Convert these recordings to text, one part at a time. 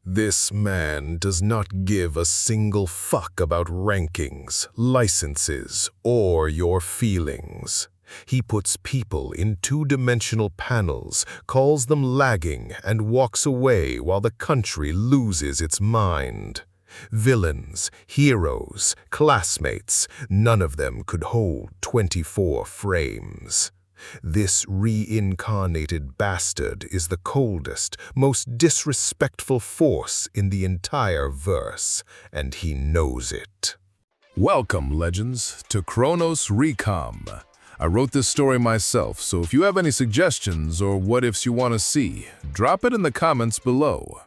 This man does not give a single fuck about rankings, licenses, or your feelings. He puts people in two-dimensional panels, calls them lagging, and walks away while the country loses its mind. Villains, heroes, classmates, none of them could hold 24 frames. This reincarnated bastard is the coldest, most disrespectful force in the entire verse, and he knows it. Welcome, legends, to Chronos Recom. I wrote this story myself, so if you have any suggestions or what-ifs you want to see, drop it in the comments below.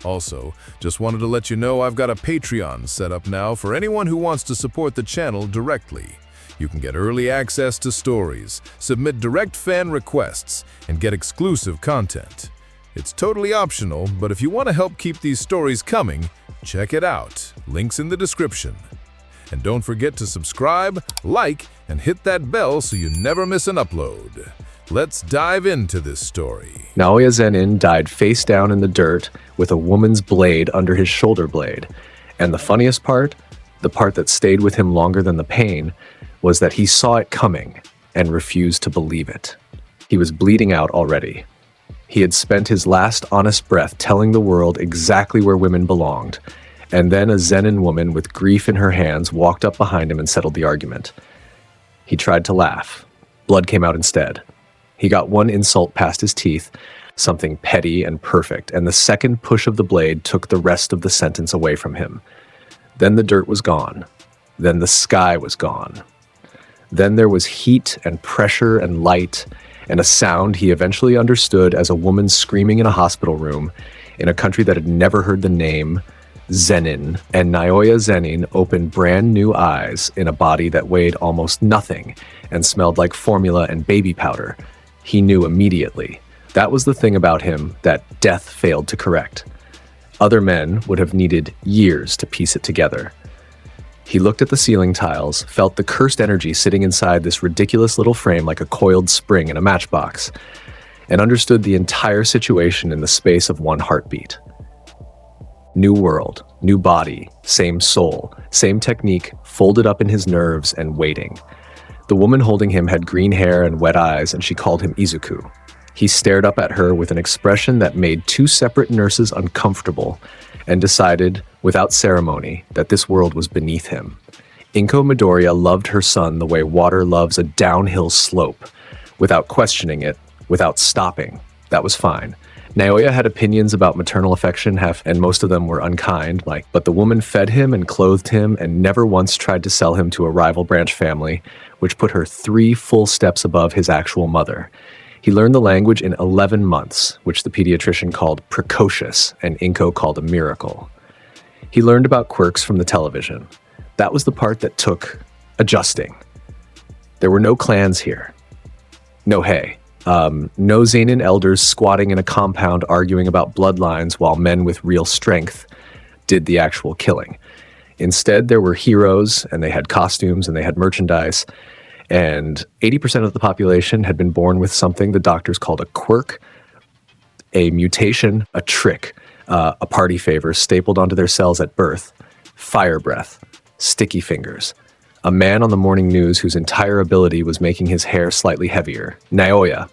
Also, just wanted to let you know I've got a Patreon set up now for anyone who wants to support the channel directly. You can get early access to stories, submit direct fan requests, and get exclusive content. It's totally optional, but if you want to help keep these stories coming, check it out. Links in the description. And don't forget to subscribe, like, and hit that bell so you never miss an upload. Let's dive into this story. Naoya Zenin died face down in the dirt with a woman's blade under his shoulder blade. And the funniest part, the part that stayed with him longer than the pain, was that he saw it coming and refused to believe it. He was bleeding out already. He had spent his last honest breath telling the world exactly where women belonged, and then a Zenin woman with grief in her hands walked up behind him and settled the argument. He tried to laugh. Blood came out instead. He got one insult past his teeth, something petty and perfect, and the second push of the blade took the rest of the sentence away from him. Then the dirt was gone. Then the sky was gone. Then there was heat and pressure and light, and a sound he eventually understood as a woman screaming in a hospital room in a country that had never heard the name Zenin, and Naoya Zenin opened brand new eyes in a body that weighed almost nothing and smelled like formula and baby powder. He knew immediately. That was the thing about him that death failed to correct. Other men would have needed years to piece it together. He looked at the ceiling tiles, felt the cursed energy sitting inside this ridiculous little frame like a coiled spring in a matchbox, and understood the entire situation in the space of one heartbeat. New world, new body, same soul, same technique, folded up in his nerves and waiting. The woman holding him had green hair and wet eyes, and she called him Izuku. He stared up at her with an expression that made two separate nurses uncomfortable, and decided, without ceremony, that this world was beneath him. Izuku Midoriya loved her son the way water loves a downhill slope, without questioning it, without stopping. That was fine. Naoya had opinions about maternal affection, and most of them were unkind, but the woman fed him and clothed him and never once tried to sell him to a rival branch family, which put her 3 full steps above his actual mother. He learned the language in 11 months, which the pediatrician called precocious and Inko called a miracle. He learned about quirks from the television. That was the part that took adjusting. There were no clans here. No no Zenin elders squatting in a compound arguing about bloodlines while men with real strength did the actual killing. Instead, there were heroes, and they had costumes, and they had merchandise, and 80% of the population had been born with something the doctors called a quirk, a mutation, a trick, a party favor stapled onto their cells at birth, fire breath, sticky fingers, a man on the morning news whose entire ability was making his hair slightly heavier, Naoya,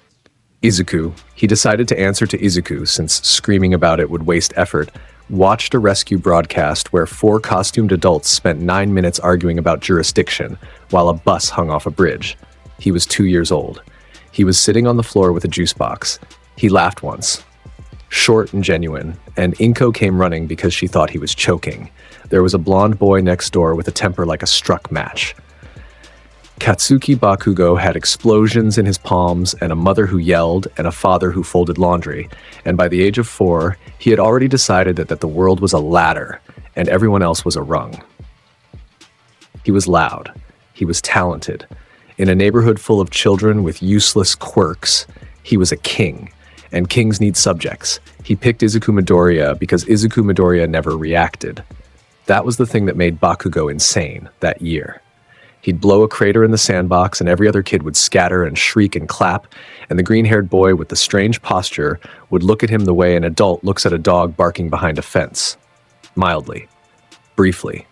Izuku. He decided to answer to Izuku since screaming about it would waste effort, watched a rescue broadcast where 4 costumed adults spent 9 minutes arguing about jurisdiction while a bus hung off a bridge. He was 2 years old. He was sitting on the floor with a juice box. He laughed once. Short and genuine, and Inko came running because she thought he was choking. There was a blonde boy next door with a temper like a struck match. Katsuki Bakugo had explosions in his palms and a mother who yelled and a father who folded laundry, and by the age of 4, he had already decided that the world was a ladder and everyone else was a rung. He was loud. He was talented. In a neighborhood full of children with useless quirks, he was a king, and kings need subjects. He picked Izuku Midoriya because Izuku Midoriya never reacted. That was the thing that made Bakugo insane that year. He'd blow a crater in the sandbox, and every other kid would scatter and shriek and clap, and the green-haired boy with the strange posture would look at him the way an adult looks at a dog barking behind a fence. Mildly. Briefly.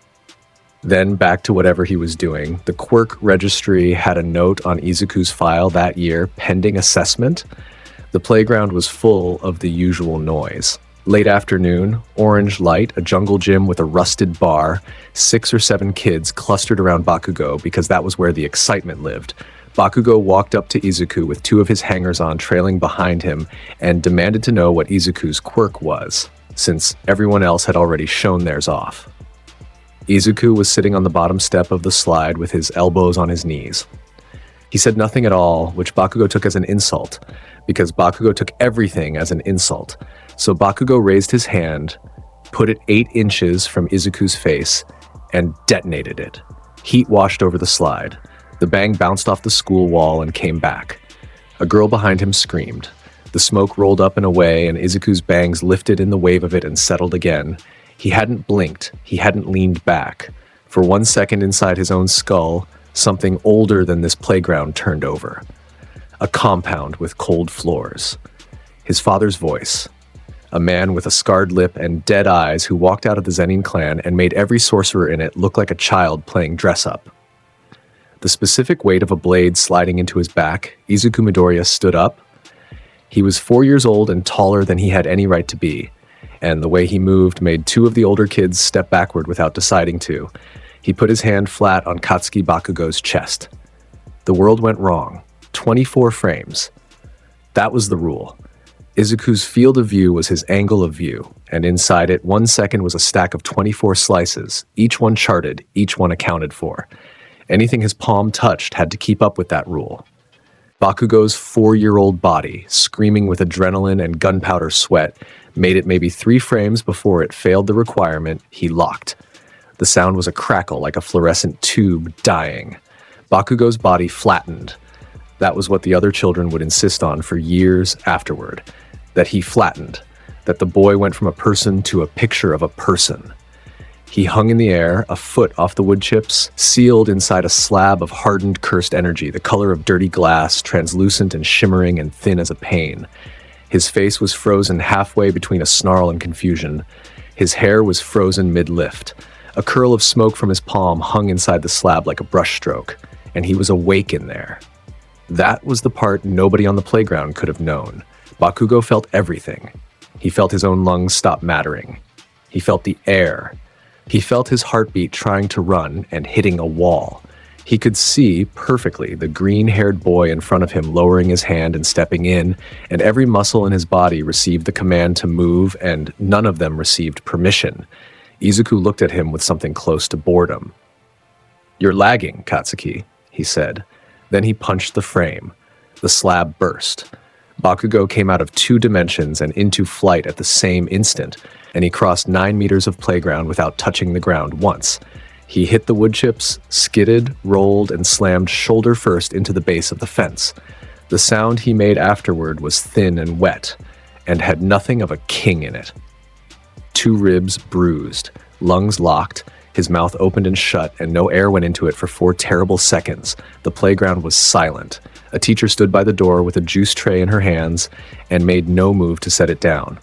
Then back to whatever he was doing. The Quirk registry had a note on Izuku's file that year, pending assessment. The playground was full of the usual noise. Late afternoon, orange light, a jungle gym with a rusted bar, 6 or 7 kids clustered around Bakugo because that was where the excitement lived. Bakugo walked up to Izuku with 2 of his hangers-on trailing behind him and demanded to know what Izuku's quirk was, since everyone else had already shown theirs off. Izuku was sitting on the bottom step of the slide with his elbows on his knees. He said nothing at all, which Bakugo took as an insult, because Bakugo took everything as an insult. So Bakugo raised his hand, put it 8 inches from Izuku's face, and detonated it. Heat washed over the slide. The bang bounced off the school wall and came back. A girl behind him screamed. The smoke rolled up and away, and Izuku's bangs lifted in the wave of it and settled again. He hadn't blinked. He hadn't leaned back. For 1 second inside his own skull, something older than this playground turned over. A compound with cold floors. His father's voice. A man with a scarred lip and dead eyes who walked out of the Zenin clan and made every sorcerer in it look like a child playing dress-up. The specific weight of a blade sliding into his back, Izuku Midoriya stood up. He was 4 years old and taller than he had any right to be, and the way he moved made 2 of the older kids step backward without deciding to. He put his hand flat on Katsuki Bakugo's chest. The world went wrong. 24 frames. That was the rule. Izuku's field of view was his angle of view, and inside it, 1 second was a stack of 24 slices, each one charted, each one accounted for. Anything his palm touched had to keep up with that rule. Bakugo's 4-year-old body, screaming with adrenaline and gunpowder sweat, made it maybe 3 frames before it failed the requirement. He locked. The sound was a crackle like a fluorescent tube dying. Bakugo's body flattened. That was what the other children would insist on for years afterward. That he flattened. That the boy went from a person to a picture of a person. He hung in the air, a foot off the wood chips, sealed inside a slab of hardened, cursed energy, the color of dirty glass, translucent and shimmering and thin as a pane. His face was frozen halfway between a snarl and confusion. His hair was frozen mid-lift. A curl of smoke from his palm hung inside the slab like a brushstroke, and he was awake in there. That was the part nobody on the playground could have known. Bakugo felt everything. He felt his own lungs stop mattering. He felt the air. He felt his heartbeat trying to run and hitting a wall. He could see perfectly the green-haired boy in front of him lowering his hand and stepping in, and every muscle in his body received the command to move, and none of them received permission. Izuku looked at him with something close to boredom. "You're lagging, Katsuki," he said. Then he punched the frame. The slab burst. Bakugo came out of 2 dimensions and into flight at the same instant, and he crossed 9 meters of playground without touching the ground once. He hit the wood chips, skidded, rolled, and slammed shoulder first into the base of the fence. The sound he made afterward was thin and wet, and had nothing of a king in it. 2 ribs bruised, lungs locked, his mouth opened and shut, and no air went into it for 4 terrible seconds. The playground was silent. A teacher stood by the door with a juice tray in her hands and made no move to set it down.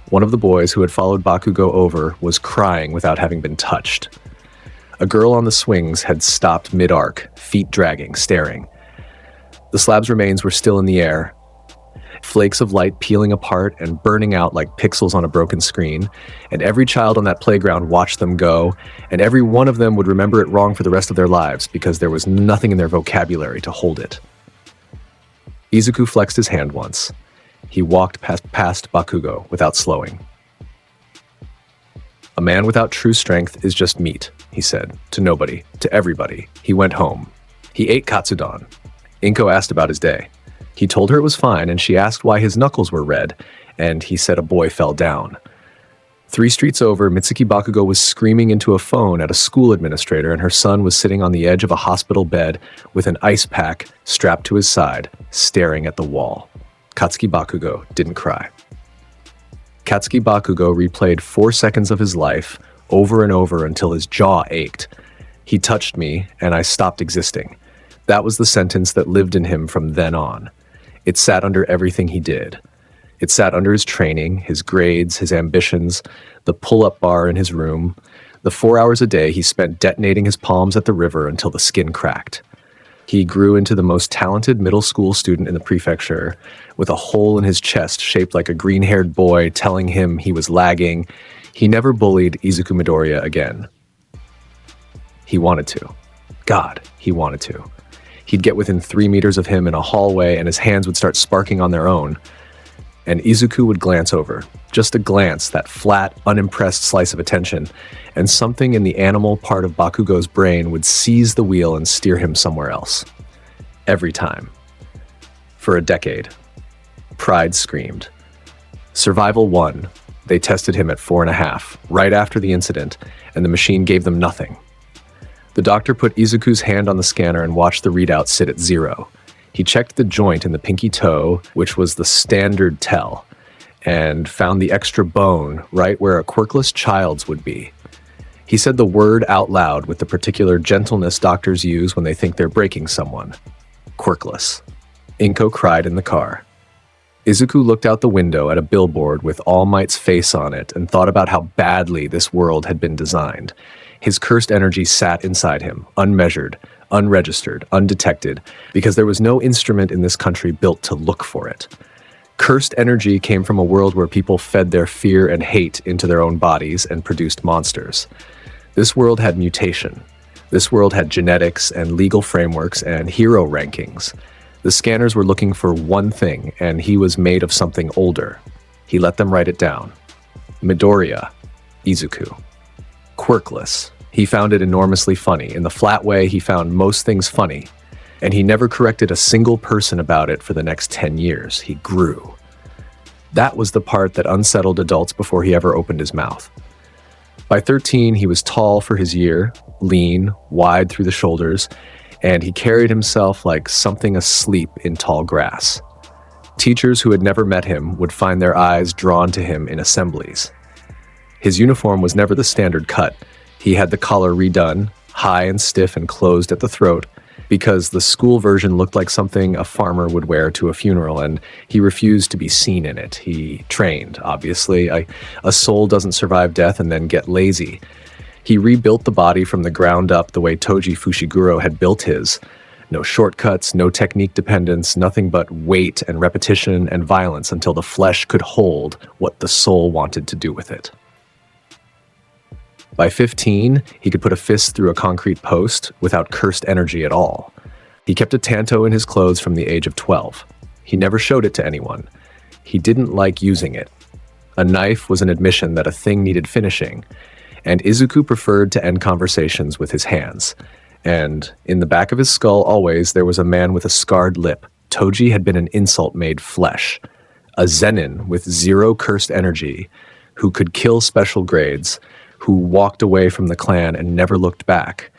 One of the boys who had followed Bakugo over was crying without having been touched. A girl on the swings had stopped mid-arc, feet dragging, staring. The slab's remains were still in the air, flakes of light peeling apart and burning out like pixels on a broken screen, and every child on that playground watched them go, and every one of them would remember it wrong for the rest of their lives because there was nothing in their vocabulary to hold it. Izuku flexed his hand once. He walked past Bakugo without slowing. "A man without true strength is just meat," he said, to nobody, to everybody. He went home. He ate katsudon. Inko asked about his day. He told her it was fine, and she asked why his knuckles were red, and he said a boy fell down. 3 streets over, Mitsuki Bakugo was screaming into a phone at a school administrator, and her son was sitting on the edge of a hospital bed with an ice pack strapped to his side, staring at the wall. Katsuki Bakugo didn't cry. Katsuki Bakugo replayed 4 seconds of his life over and over until his jaw ached. He touched me, and I stopped existing. That was the sentence that lived in him from then on. It sat under everything he did. It sat under his training, his grades, his ambitions, the pull-up bar in his room, the 4 hours a day he spent detonating his palms at the river until the skin cracked. He grew into the most talented middle school student in the prefecture, with a hole in his chest shaped like a green-haired boy telling him he was lagging. He never bullied Izuku Midoriya again. He wanted to. God, he wanted to. He'd get within 3 meters of him in a hallway and his hands would start sparking on their own. And Izuku would glance over. Just a glance, that flat, unimpressed slice of attention, and something in the animal part of Bakugo's brain would seize the wheel and steer him somewhere else. Every time. For a decade. Pride screamed. Survival won. They tested him at 4.5, right after the incident, and the machine gave them nothing. The doctor put Izuku's hand on the scanner and watched the readout sit at 0. He checked the joint in the pinky toe, which was the standard tell, and found the extra bone right where a quirkless child's would be. He said the word out loud with the particular gentleness doctors use when they think they're breaking someone. Quirkless. Inko cried in the car. Izuku looked out the window at a billboard with All Might's face on it and thought about how badly this world had been designed. His cursed energy sat inside him, unmeasured, unregistered, undetected, because there was no instrument in this country built to look for it. Cursed energy came from a world where people fed their fear and hate into their own bodies and produced monsters. This world had mutation. This world had genetics and legal frameworks and hero rankings. The scanners were looking for one thing, and he was made of something older. He let them write it down. Midoriya. Izuku. Quirkless. He found it enormously funny. In the flat way, he found most things funny. And he never corrected a single person about it for the next 10 years. He grew. That was the part that unsettled adults before he ever opened his mouth. By 13, he was tall for his year, lean, wide through the shoulders, and he carried himself like something asleep in tall grass. Teachers who had never met him would find their eyes drawn to him in assemblies. His uniform was never the standard cut. He had the collar redone, high and stiff and closed at the throat, because the school version looked like something a farmer would wear to a funeral, and he refused to be seen in it. He trained, obviously. A soul doesn't survive death and then get lazy. He rebuilt the body from the ground up the way Toji Fushiguro had built his. No shortcuts, no technique dependence, nothing but weight and repetition and violence until the flesh could hold what the soul wanted to do with it. By 15, he could put a fist through a concrete post without cursed energy at all. He kept a tanto in his clothes from the age of 12. He never showed it to anyone. He didn't like using it. A knife was an admission that a thing needed finishing, and Izuku preferred to end conversations with his hands. And in the back of his skull always, there was a man with a scarred lip. Toji had been an insult made flesh. A Zenin with 0 cursed energy, who could kill special grades, who walked away from the clan and never looked back,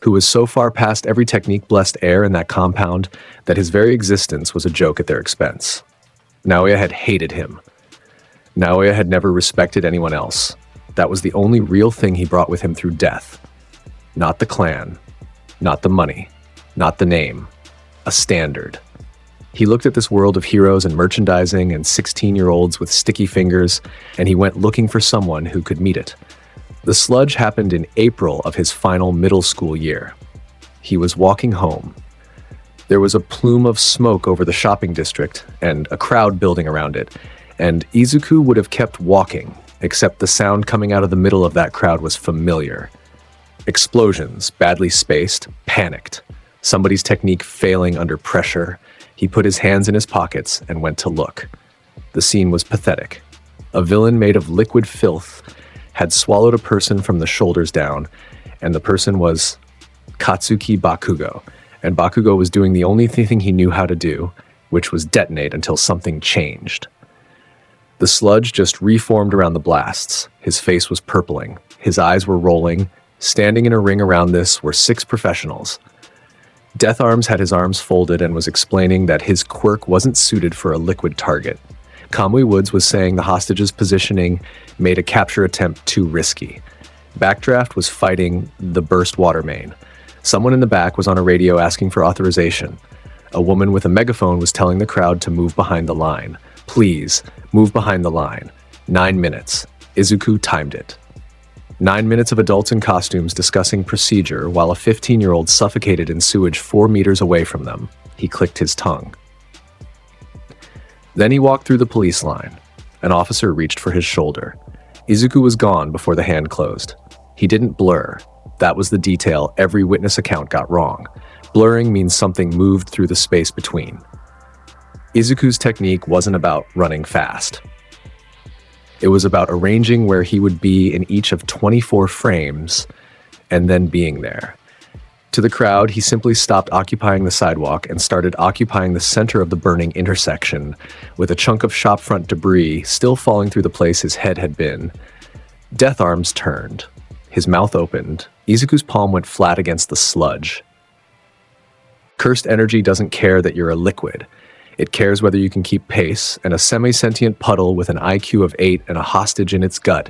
who was so far past every technique-blessed heir in that compound that his very existence was a joke at their expense. Naoya had hated him. Naoya had never respected anyone else. That was the only real thing he brought with him through death. Not the clan, not the money, not the name, a standard. He looked at this world of heroes and merchandising and 16-year-olds with sticky fingers, and he went looking for someone who could meet it. The sludge happened in April of his final middle school year. He was walking home. There was a plume of smoke over the shopping district and a crowd building around it, and Izuku would have kept walking, except the sound coming out of the middle of that crowd was familiar. Explosions, badly spaced, panicked. Somebody's technique failing under pressure. He put his hands in his pockets and went to look. The scene was pathetic. A villain made of liquid filth had swallowed a person from the shoulders down, and the person was Katsuki Bakugo, and Bakugo was doing the only thing he knew how to do, which was detonate until something changed. The sludge just reformed around the blasts. His face was purpling. His eyes were rolling. Standing in a ring around this were 6 professionals. Death Arms had his arms folded and was explaining that his quirk wasn't suited for a liquid target. Kamui Woods was saying the hostage's positioning made a capture attempt too risky. Backdraft was fighting the burst water main. Someone in the back was on a radio asking for authorization. A woman with a megaphone was telling the crowd to move behind the line. Please, move behind the line. 9 minutes. Izuku timed it. 9 minutes of adults in costumes discussing procedure while a 15-year-old suffocated in sewage 4 meters away from them. He clicked his tongue. Then he walked through the police line. An officer reached for his shoulder. Izuku was gone before the hand closed. He didn't blur. That was the detail every witness account got wrong. Blurring means something moved through the space between. Izuku's technique wasn't about running fast. It was about arranging where he would be in each of 24 frames and then being there. To the crowd, he simply stopped occupying the sidewalk and started occupying the center of the burning intersection, with a chunk of shopfront debris still falling through the place his head had been. Death arms turned. His mouth opened. Izuku's palm went flat against the sludge. Cursed energy doesn't care that you're a liquid. It cares whether you can keep pace, and a semi-sentient puddle with an IQ of 8 and a hostage in its gut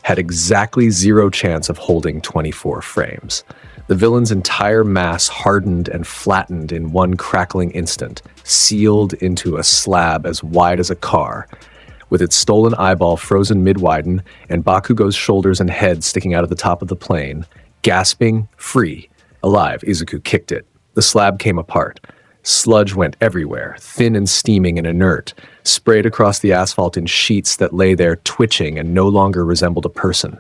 had exactly 0 chance of holding 24 frames. The villain's entire mass hardened and flattened in one crackling instant, sealed into a slab as wide as a car, with its stolen eyeball frozen mid-widen and Bakugo's shoulders and head sticking out of the top of the plane. Gasping, free, alive, Izuku kicked it. The slab came apart. Sludge went everywhere, thin and steaming and inert, sprayed across the asphalt in sheets that lay there twitching and no longer resembled a person.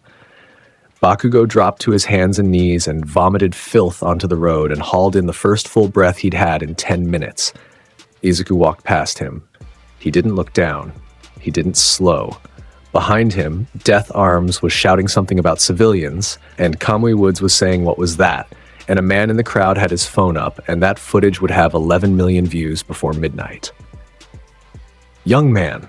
Bakugo dropped to his hands and knees and vomited filth onto the road and hauled in the first full breath he'd had in 10 minutes. Izuku walked past him. He didn't look down. He didn't slow. Behind him, Death Arms was shouting something about civilians, and Kamui Woods was saying what was that, and a man in the crowd had his phone up, and that footage would have 11 million views before midnight. Young man.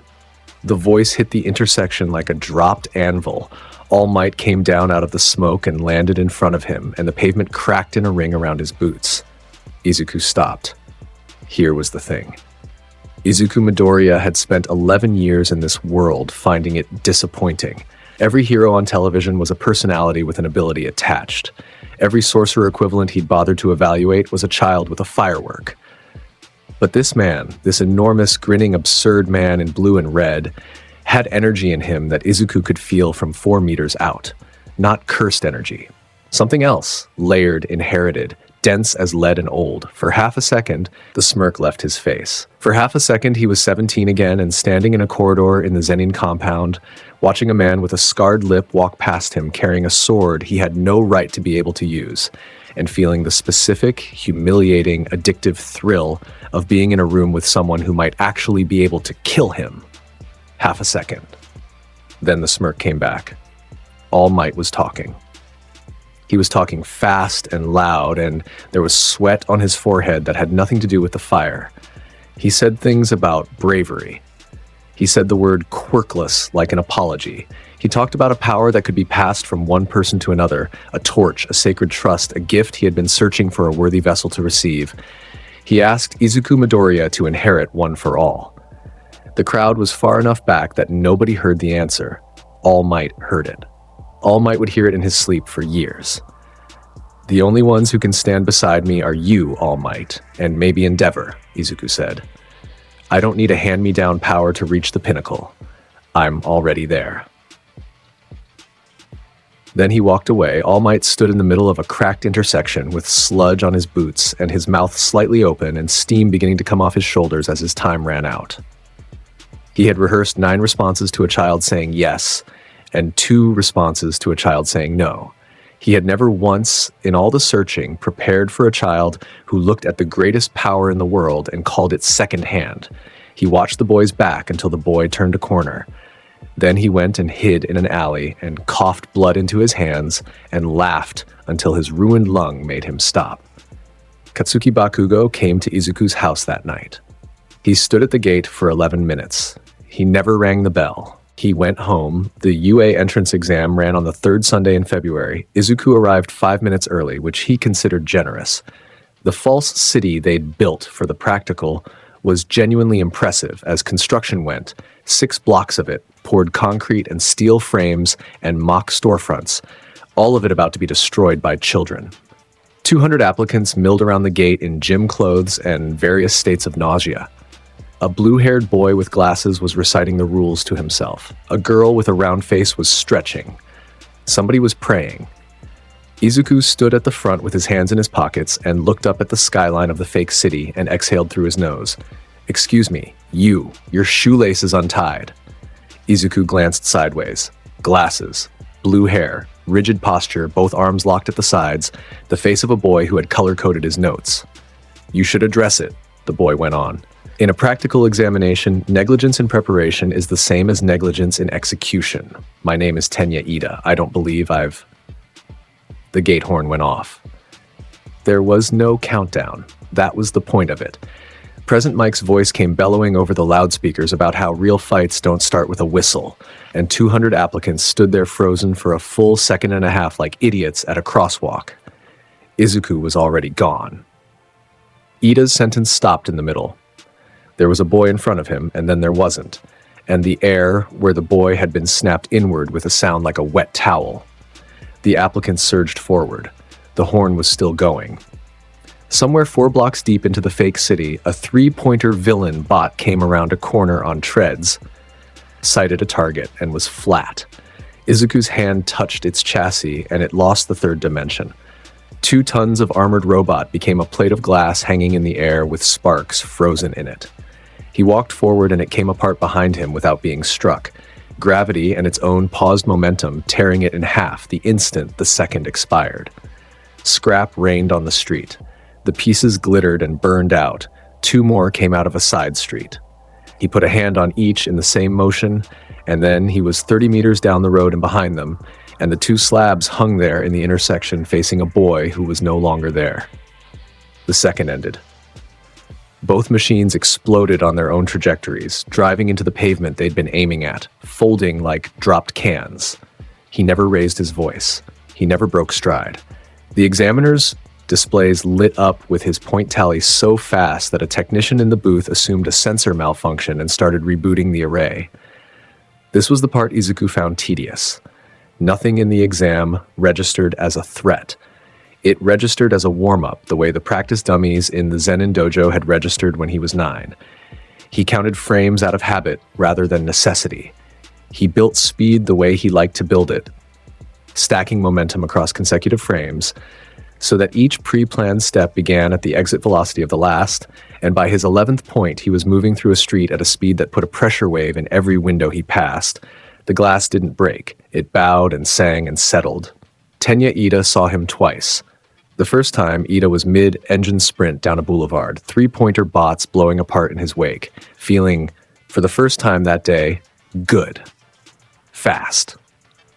The voice hit the intersection like a dropped anvil. All Might came down out of the smoke and landed in front of him, and the pavement cracked in a ring around his boots. Izuku stopped. Here was the thing. Izuku Midoriya had spent 11 years in this world, finding it disappointing. Every hero on television was a personality with an ability attached. Every sorcerer equivalent he'd bothered to evaluate was a child with a firework. But this man, this enormous, grinning, absurd man in blue and red, had energy in him that Izuku could feel from 4 meters out. Not cursed energy. Something else, layered, inherited, dense as lead and old. For half a second, the smirk left his face. For half a second, he was 17 again and standing in a corridor in the Zenin compound, watching a man with a scarred lip walk past him carrying a sword he had no right to be able to use, and feeling the specific, humiliating, addictive thrill of being in a room with someone who might actually be able to kill him. Half a second. Then the smirk came back. All Might was talking. He was talking fast and loud, and there was sweat on his forehead that had nothing to do with the fire. He said things about bravery. He said the word quirkless like an apology. He talked about a power that could be passed from one person to another, a torch, a sacred trust, a gift he had been searching for a worthy vessel to receive. He asked Izuku Midoriya to inherit one for all. The crowd was far enough back that nobody heard the answer. All Might heard it. All Might would hear it in his sleep for years. The only ones who can stand beside me are you, All Might, and maybe Endeavor, Izuku said. I don't need a hand-me-down power to reach the pinnacle. I'm already there. Then he walked away. All Might stood in the middle of a cracked intersection with sludge on his boots and his mouth slightly open and steam beginning to come off his shoulders as his time ran out. He had rehearsed 9 responses to a child saying yes, and 2 responses to a child saying no. He had never once, in all the searching, prepared for a child who looked at the greatest power in the world and called it second hand. He watched the boy's back until the boy turned a corner. Then he went and hid in an alley and coughed blood into his hands and laughed until his ruined lung made him stop. Katsuki Bakugo came to Izuku's house that night. He stood at the gate for 11 minutes. He never rang the bell. He went home. The UA entrance exam ran on the 3rd Sunday in February. Izuku arrived 5 minutes early, which he considered generous. The false city they'd built for the practical was genuinely impressive as construction went. 6 blocks of it poured concrete and steel frames and mock storefronts, all of it about to be destroyed by children. 200 applicants milled around the gate in gym clothes and various states of nausea. A blue-haired boy with glasses was reciting the rules to himself. A girl with a round face was stretching. Somebody was praying. Izuku stood at the front with his hands in his pockets and looked up at the skyline of the fake city and exhaled through his nose. "Excuse me, your shoelace is untied." Izuku glanced sideways. Glasses, blue hair, rigid posture, both arms locked at the sides, the face of a boy who had color-coded his notes. "You should address it," the boy went on. "In a practical examination, negligence in preparation is the same as negligence in execution. My name is Tenya Ida. I don't believe I've..." The gate horn went off. There was no countdown. That was the point of it. Present Mike's voice came bellowing over the loudspeakers about how real fights don't start with a whistle, and 200 applicants stood there frozen for a full second and a half like idiots at a crosswalk. Izuku was already gone. Ida's sentence stopped in the middle. There was a boy in front of him, and then there wasn't, and the air where the boy had been snapped inward with a sound like a wet towel. The applicants surged forward. The horn was still going. Somewhere 4 blocks deep into the fake city, a 3-pointer villain bot came around a corner on treads, sighted a target, and was flat. Izuku's hand touched its chassis, and it lost the third dimension. 2 tons of armored robot became a plate of glass hanging in the air with sparks frozen in it. He walked forward and it came apart behind him without being struck. Gravity and its own paused momentum tearing it in half the instant the second expired. Scrap rained on the street. The pieces glittered and burned out. 2 more came out of a side street. He put a hand on each in the same motion, and then he was 30 meters down the road and behind them, and the 2 slabs hung there in the intersection facing a boy who was no longer there. The second ended. Both machines exploded on their own trajectories, driving into the pavement they'd been aiming at, folding like dropped cans. He never raised his voice. He never broke stride. The examiner's displays lit up with his point tally so fast that a technician in the booth assumed a sensor malfunction and started rebooting the array. This was the part Izuku found tedious. Nothing in the exam registered as a threat. It registered as a warm-up, the way the practice dummies in the Zenin dojo had registered when he was 9. He counted frames out of habit rather than necessity. He built speed the way he liked to build it, stacking momentum across consecutive frames, so that each pre-planned step began at the exit velocity of the last, and by his 11th point he was moving through a street at a speed that put a pressure wave in every window he passed. The glass didn't break. It bowed and sang and settled. Tenya Ida saw him twice. The first time, Ida was mid-engine sprint down a boulevard, 3-pointer bots blowing apart in his wake, feeling, for the first time that day, good. Fast.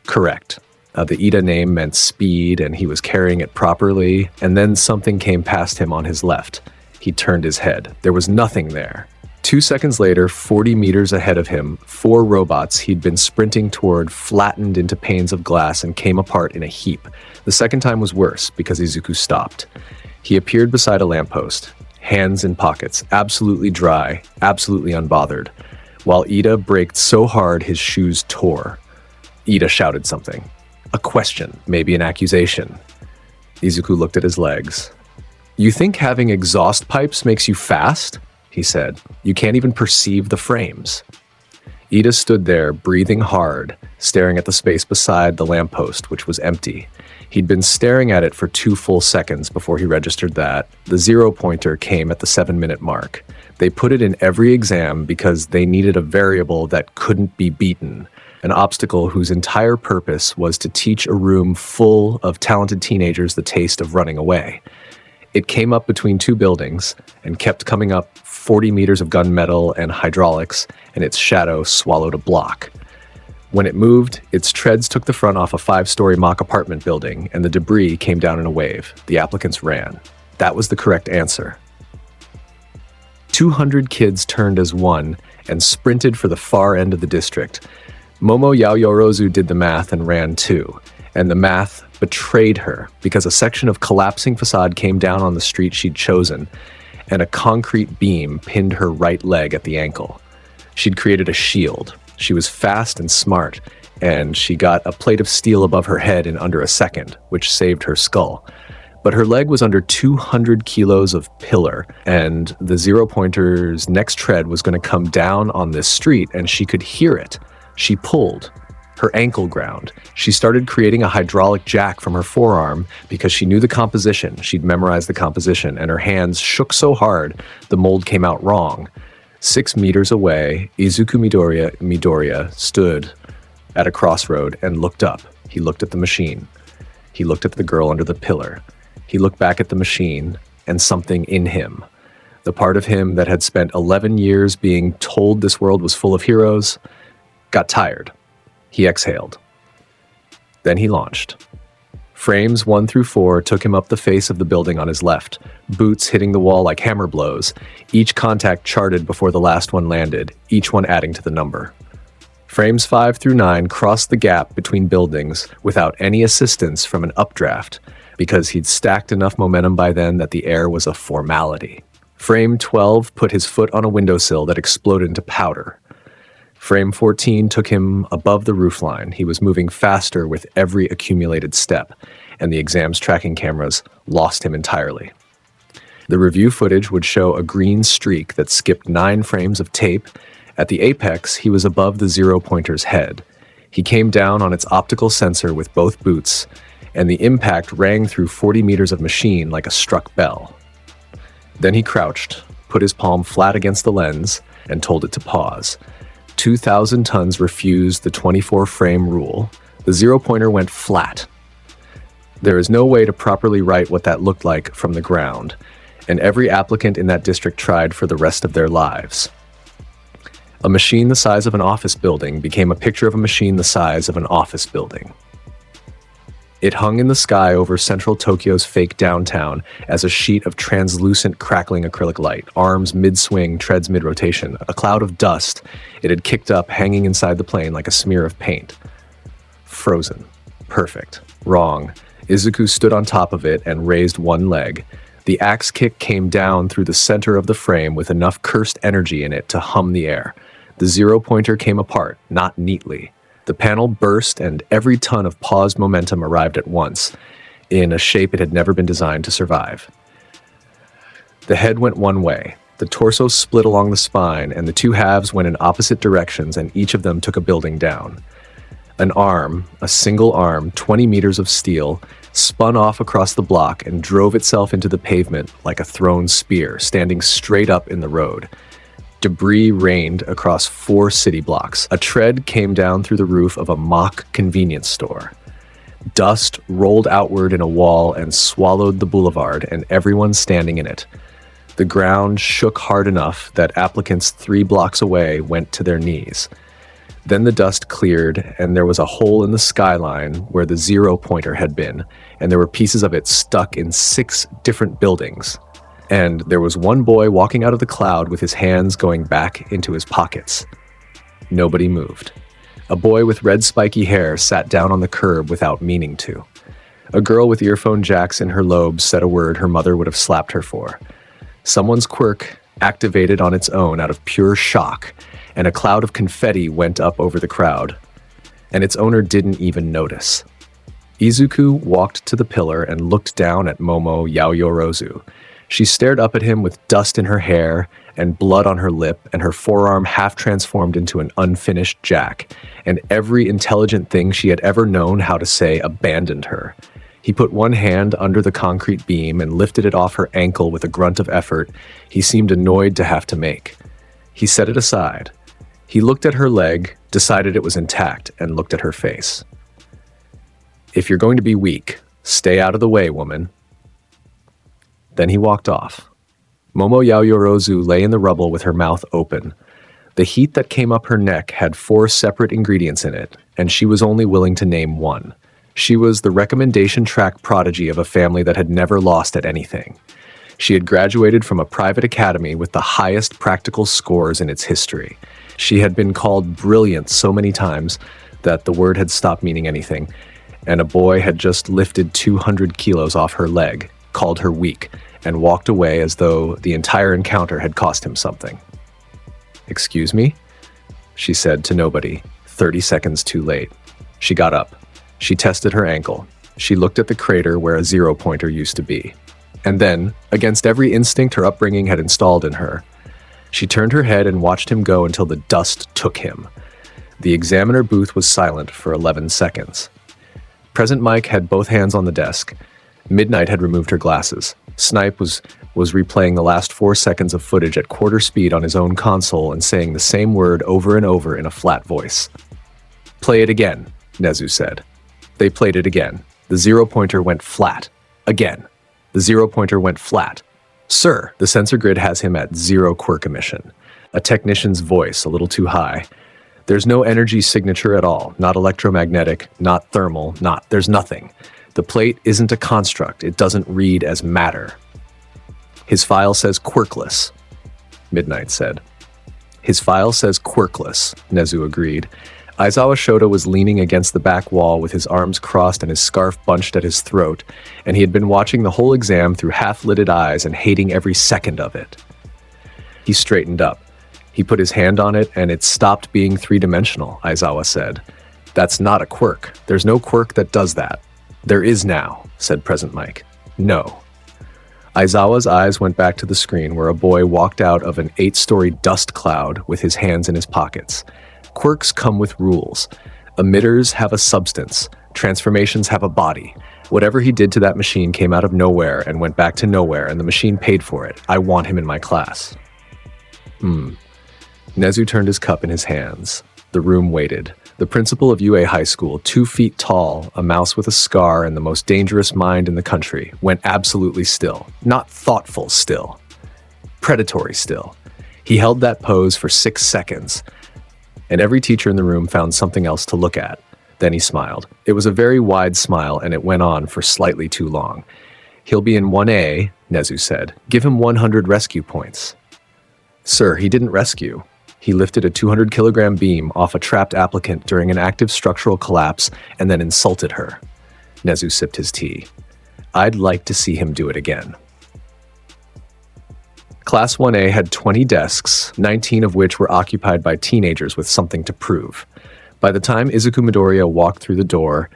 Correct. The Ida name meant speed, and he was carrying it properly, and then something came past him on his left. He turned his head. There was nothing there. 2 seconds later, 40 meters ahead of him, 4 robots he'd been sprinting toward flattened into panes of glass and came apart in a heap. The second time was worse, because Izuku stopped. He appeared beside a lamppost, hands in pockets, absolutely dry, absolutely unbothered, while Ida braked so hard his shoes tore. Ida shouted something. A question, maybe an accusation. Izuku looked at his legs. "You think having exhaust pipes makes you fast?" he said. "You can't even perceive the frames." Ida stood there, breathing hard, staring at the space beside the lamppost, which was empty. He'd been staring at it for 2 full seconds before he registered that. The 0-pointer came at the 7-minute mark. They put it in every exam because they needed a variable that couldn't be beaten, an obstacle whose entire purpose was to teach a room full of talented teenagers the taste of running away. It came up between 2 buildings and kept coming up 40 meters of gunmetal and hydraulics, and its shadow swallowed a block. When it moved, its treads took the front off a 5-story mock apartment building, and the debris came down in a wave. The applicants ran. That was the correct answer. 200 kids turned as one and sprinted for the far end of the district. Momo Yaoyorozu did the math and ran too, and the math betrayed her because a section of collapsing facade came down on the street she'd chosen, and a concrete beam pinned her right leg at the ankle. She'd created a shield. She was fast and smart, and she got a plate of steel above her head in under a second, which saved her skull. But her leg was under 200 kilos of pillar, and the zero-pointer's next tread was going to come down on this street, and she could hear it. She pulled. Her ankle ground. She started creating a hydraulic jack from her forearm because she knew the composition. She'd memorized the composition, and her hands shook so hard the mold came out wrong. 6 meters away, Izuku Midoriya stood at a crossroad and looked up. He looked at the machine. He looked at the girl under the pillar. He looked back at the machine, and something in him, the part of him that had spent 11 years being told this world was full of heroes, got tired. He exhaled. Then he launched. Frames 1 through 4 took him up the face of the building on his left, boots hitting the wall like hammer blows, each contact charted before the last one landed, each one adding to the number. Frames 5 through 9 crossed the gap between buildings without any assistance from an updraft, because he'd stacked enough momentum by then that the air was a formality. Frame 12 put his foot on a windowsill that exploded into powder. Frame 14 took him above the roofline. He was moving faster with every accumulated step, and the exam's tracking cameras lost him entirely. The review footage would show a green streak that skipped 9 frames of tape. At the apex, he was above the zero-pointer's head. He came down on its optical sensor with both boots, and the impact rang through 40 meters of machine like a struck bell. Then he crouched, put his palm flat against the lens, and told it to pause. 2,000 tons refused the 24-frame rule. The zero-pointer went flat. There is no way to properly write what that looked like from the ground, and every applicant in that district tried for the rest of their lives. A machine the size of an office building became a picture of a machine the size of an office building. It hung in the sky over central Tokyo's fake downtown as a sheet of translucent, crackling acrylic light, arms mid-swing, treads mid-rotation, a cloud of dust it had kicked up hanging inside the plane like a smear of paint. Frozen. Perfect. Wrong. Izuku stood on top of it and raised one leg. The axe kick came down through the center of the frame with enough cursed energy in it to hum the air. The zero-pointer came apart, not neatly. The panel burst, and every ton of paused momentum arrived at once, in a shape it had never been designed to survive. The head went one way, the torso split along the spine, and the two halves went in opposite directions, and each of them took a building down. An arm, a single arm, 20 meters of steel, spun off across the block and drove itself into the pavement like a thrown spear, standing straight up in the road. Debris rained across 4 city blocks. A tread came down through the roof of a mock convenience store. Dust rolled outward in a wall and swallowed the boulevard and everyone standing in it. The ground shook hard enough that applicants 3 blocks away went to their knees. Then the dust cleared, and there was a hole in the skyline where the zero-pointer had been, and there were pieces of it stuck in 6 different buildings. And there was one boy walking out of the cloud with his hands going back into his pockets. Nobody moved. A boy with red spiky hair sat down on the curb without meaning to. A girl with earphone jacks in her lobes said a word her mother would have slapped her for. Someone's quirk activated on its own out of pure shock, and a cloud of confetti went up over the crowd, and its owner didn't even notice. Izuku walked to the pillar and looked down at Momo Yaoyorozu. She stared up at him with dust in her hair and blood on her lip, and her forearm half transformed into an unfinished jack, and every intelligent thing she had ever known how to say abandoned her. He put one hand under the concrete beam and lifted it off her ankle with a grunt of effort he seemed annoyed to have to make. He set it aside. He looked at her leg, decided it was intact, and looked at her face. "If you're going to be weak, stay out of the way, woman." Then he walked off. Momo Yaoyorozu lay in the rubble with her mouth open. The heat that came up her neck had 4 separate ingredients in it, and she was only willing to name one. She was the recommendation track prodigy of a family that had never lost at anything. She had graduated from a private academy with the highest practical scores in its history. She had been called brilliant so many times that the word had stopped meaning anything, and a boy had just lifted 200 kilos off her leg, called her weak, and walked away as though the entire encounter had cost him something. "Excuse me?" she said to nobody, 30 seconds too late. She got up. She tested her ankle. She looked at the crater where a 0-pointer used to be. And then, against every instinct her upbringing had installed in her, she turned her head and watched him go until the dust took him. The examiner booth was silent for 11 seconds. Present Mike had both hands on the desk. Midnight had removed her glasses. Snipe was replaying the last 4 seconds of footage at quarter speed on his own console and saying the same word over and over in a flat voice. "Play it again," Nezu said. They played it again. The 0-pointer went flat. Again. The 0-pointer went flat. "Sir, the sensor grid has him at 0 quirk emission." A technician's voice, a little too high. "There's no energy signature at all. Not electromagnetic, not thermal, there's nothing. The plate isn't a construct. It doesn't read as matter." "His file says quirkless," Midnight said. "His file says quirkless," Nezu agreed. Aizawa Shoto was leaning against the back wall with his arms crossed and his scarf bunched at his throat, and he had been watching the whole exam through half-lidded eyes and hating every second of it. He straightened up. He put his hand on it, and it stopped being three-dimensional, Aizawa said. "That's not a quirk. There's no quirk that does that." "There is now," said Present Mike. "No." Aizawa's eyes went back to the screen where a boy walked out of an 8-story dust cloud with his hands in his pockets. Quirks come with rules. Emitters have a substance. Transformations have a body. Whatever he did to that machine came out of nowhere and went back to nowhere, and the machine paid for it. I want him in my class. Nezu turned his cup in his hands. The room waited. The principal of UA High School, 2 feet tall, a mouse with a scar and the most dangerous mind in the country, went absolutely still. Not thoughtful still. Predatory still. He held that pose for 6 seconds, and every teacher in the room found something else to look at. Then he smiled. It was a very wide smile, and it went on for slightly too long. "He'll be in 1A, Nezu said. "Give him 100 rescue points." "Sir, he didn't rescue. He lifted a 200-kilogram beam off a trapped applicant during an active structural collapse and then insulted her." Nezu sipped his tea. "I'd like to see him do it again." Class 1A had 20 desks, 19 of which were occupied by teenagers with something to prove. By the time Izuku Midoriya walked through the door,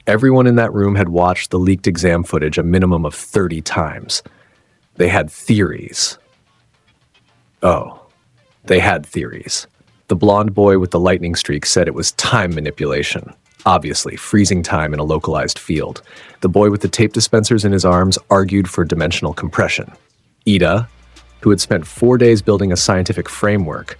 everyone in that room had watched the leaked exam footage a minimum of 30 times. They had theories. They had theories. The blonde boy with the lightning streak said it was time manipulation. Obviously, freezing time in a localized field. The boy with the tape dispensers in his arms argued for dimensional compression. Ida, who had spent 4 days building a scientific framework,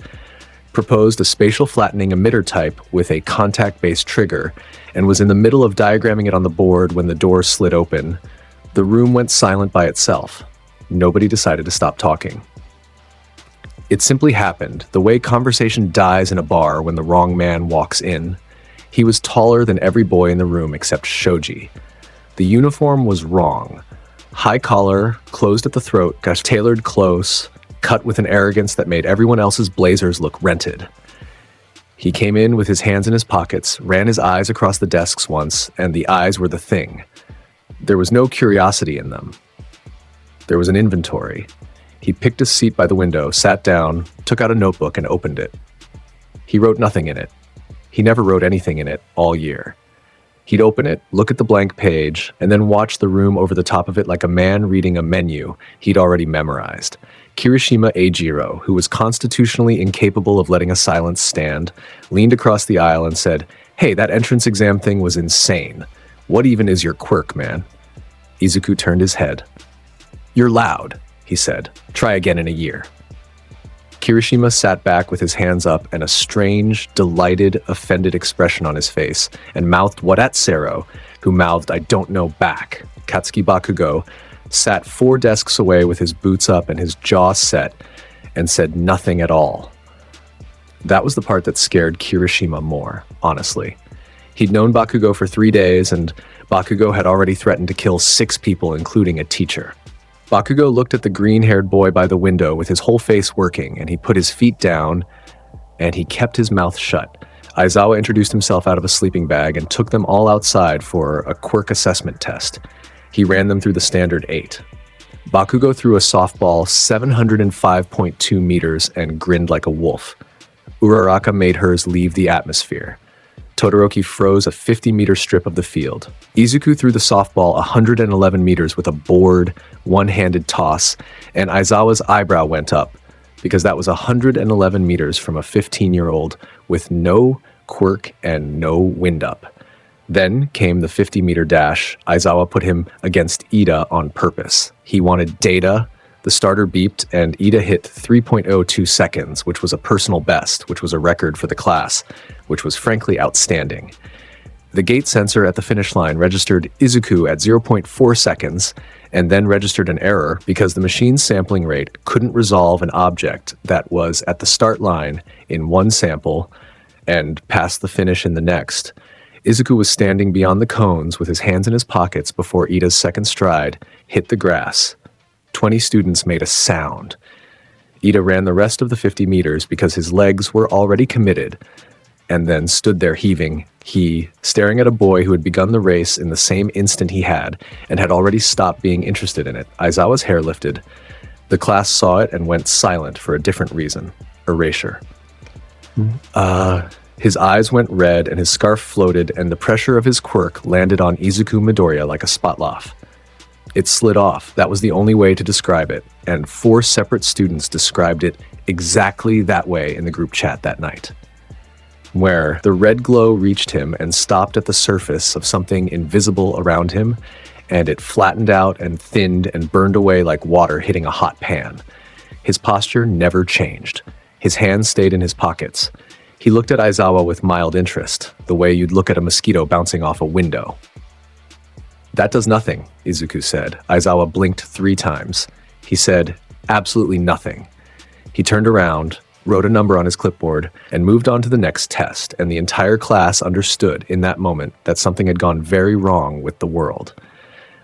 proposed a spatial flattening emitter type with a contact-based trigger, and was in the middle of diagramming it on the board when the door slid open. The room went silent by itself. Nobody decided to stop talking. It simply happened, the way conversation dies in a bar when the wrong man walks in. He was taller than every boy in the room except Shoji. The uniform was wrong. High collar, closed at the throat, got tailored close, cut with an arrogance that made everyone else's blazers look rented. He came in with his hands in his pockets, ran his eyes across the desks once, and the eyes were the thing. There was no curiosity in them. There was an inventory. He picked a seat by the window, sat down, took out a notebook, and opened it. He wrote nothing in it. He never wrote anything in it all year. He'd open it, look at the blank page, and then watch the room over the top of it like a man reading a menu he'd already memorized. Kirishima Eijiro, who was constitutionally incapable of letting a silence stand, leaned across the aisle and said, "Hey, that entrance exam thing was insane. What even is your quirk, man?" Izuku turned his head. "You're loud," he said. "Try again in a year." Kirishima sat back with his hands up and a strange, delighted, offended expression on his face, and mouthed what at Sero, who mouthed "I don't know" back. Katsuki Bakugo sat 4 desks away with his boots up and his jaw set, and said nothing at all. That was the part that scared Kirishima more, honestly. He'd known Bakugo for 3 days, and Bakugo had already threatened to kill 6 people, including a teacher. Bakugo looked at the green-haired boy by the window with his whole face working, and he put his feet down, and he kept his mouth shut. Aizawa introduced himself out of a sleeping bag and took them all outside for a quirk assessment test. He ran them through the standard 8. Bakugo threw a softball 705.2 meters and grinned like a wolf. Uraraka made hers leave the atmosphere. Todoroki froze a 50-meter strip of the field. Izuku threw the softball 111 meters with a bored, one-handed toss, and Aizawa's eyebrow went up, because that was 111 meters from a 15-year-old with no quirk and no wind-up. Then came the 50-meter dash. Aizawa put him against Ida on purpose. He wanted data. The starter beeped, and Ida hit 3.02 seconds, which was a personal best, which was a record for the class, which was frankly outstanding. The gate sensor at the finish line registered Izuku at 0.4 seconds, and then registered an error because the machine's sampling rate couldn't resolve an object that was at the start line in one sample and past the finish in the next. Izuku was standing beyond the cones with his hands in his pockets before Ida's second stride hit the grass. 20 students made a sound. Ida ran the rest of the 50 meters because his legs were already committed, and then stood there heaving, staring at a boy who had begun the race in the same instant he had, and had already stopped being interested in it. Aizawa's hair lifted. The class saw it and went silent for a different reason. Erasure. His eyes went red and his scarf floated, and the pressure of his quirk landed on Izuku Midoriya like a spotloff. It slid off. That was the only way to describe it, and 4 separate students described it exactly that way in the group chat that night, where the red glow reached him and stopped at the surface of something invisible around him, and it flattened out and thinned and burned away like water hitting a hot pan. His posture never changed. His hands stayed in his pockets. He looked at Aizawa with mild interest, the way you'd look at a mosquito bouncing off a window. "That does nothing," Izuku said. Aizawa blinked 3 times. He said, "Absolutely nothing." He turned around, wrote a number on his clipboard, and moved on to the next test, and the entire class understood in that moment that something had gone very wrong with the world.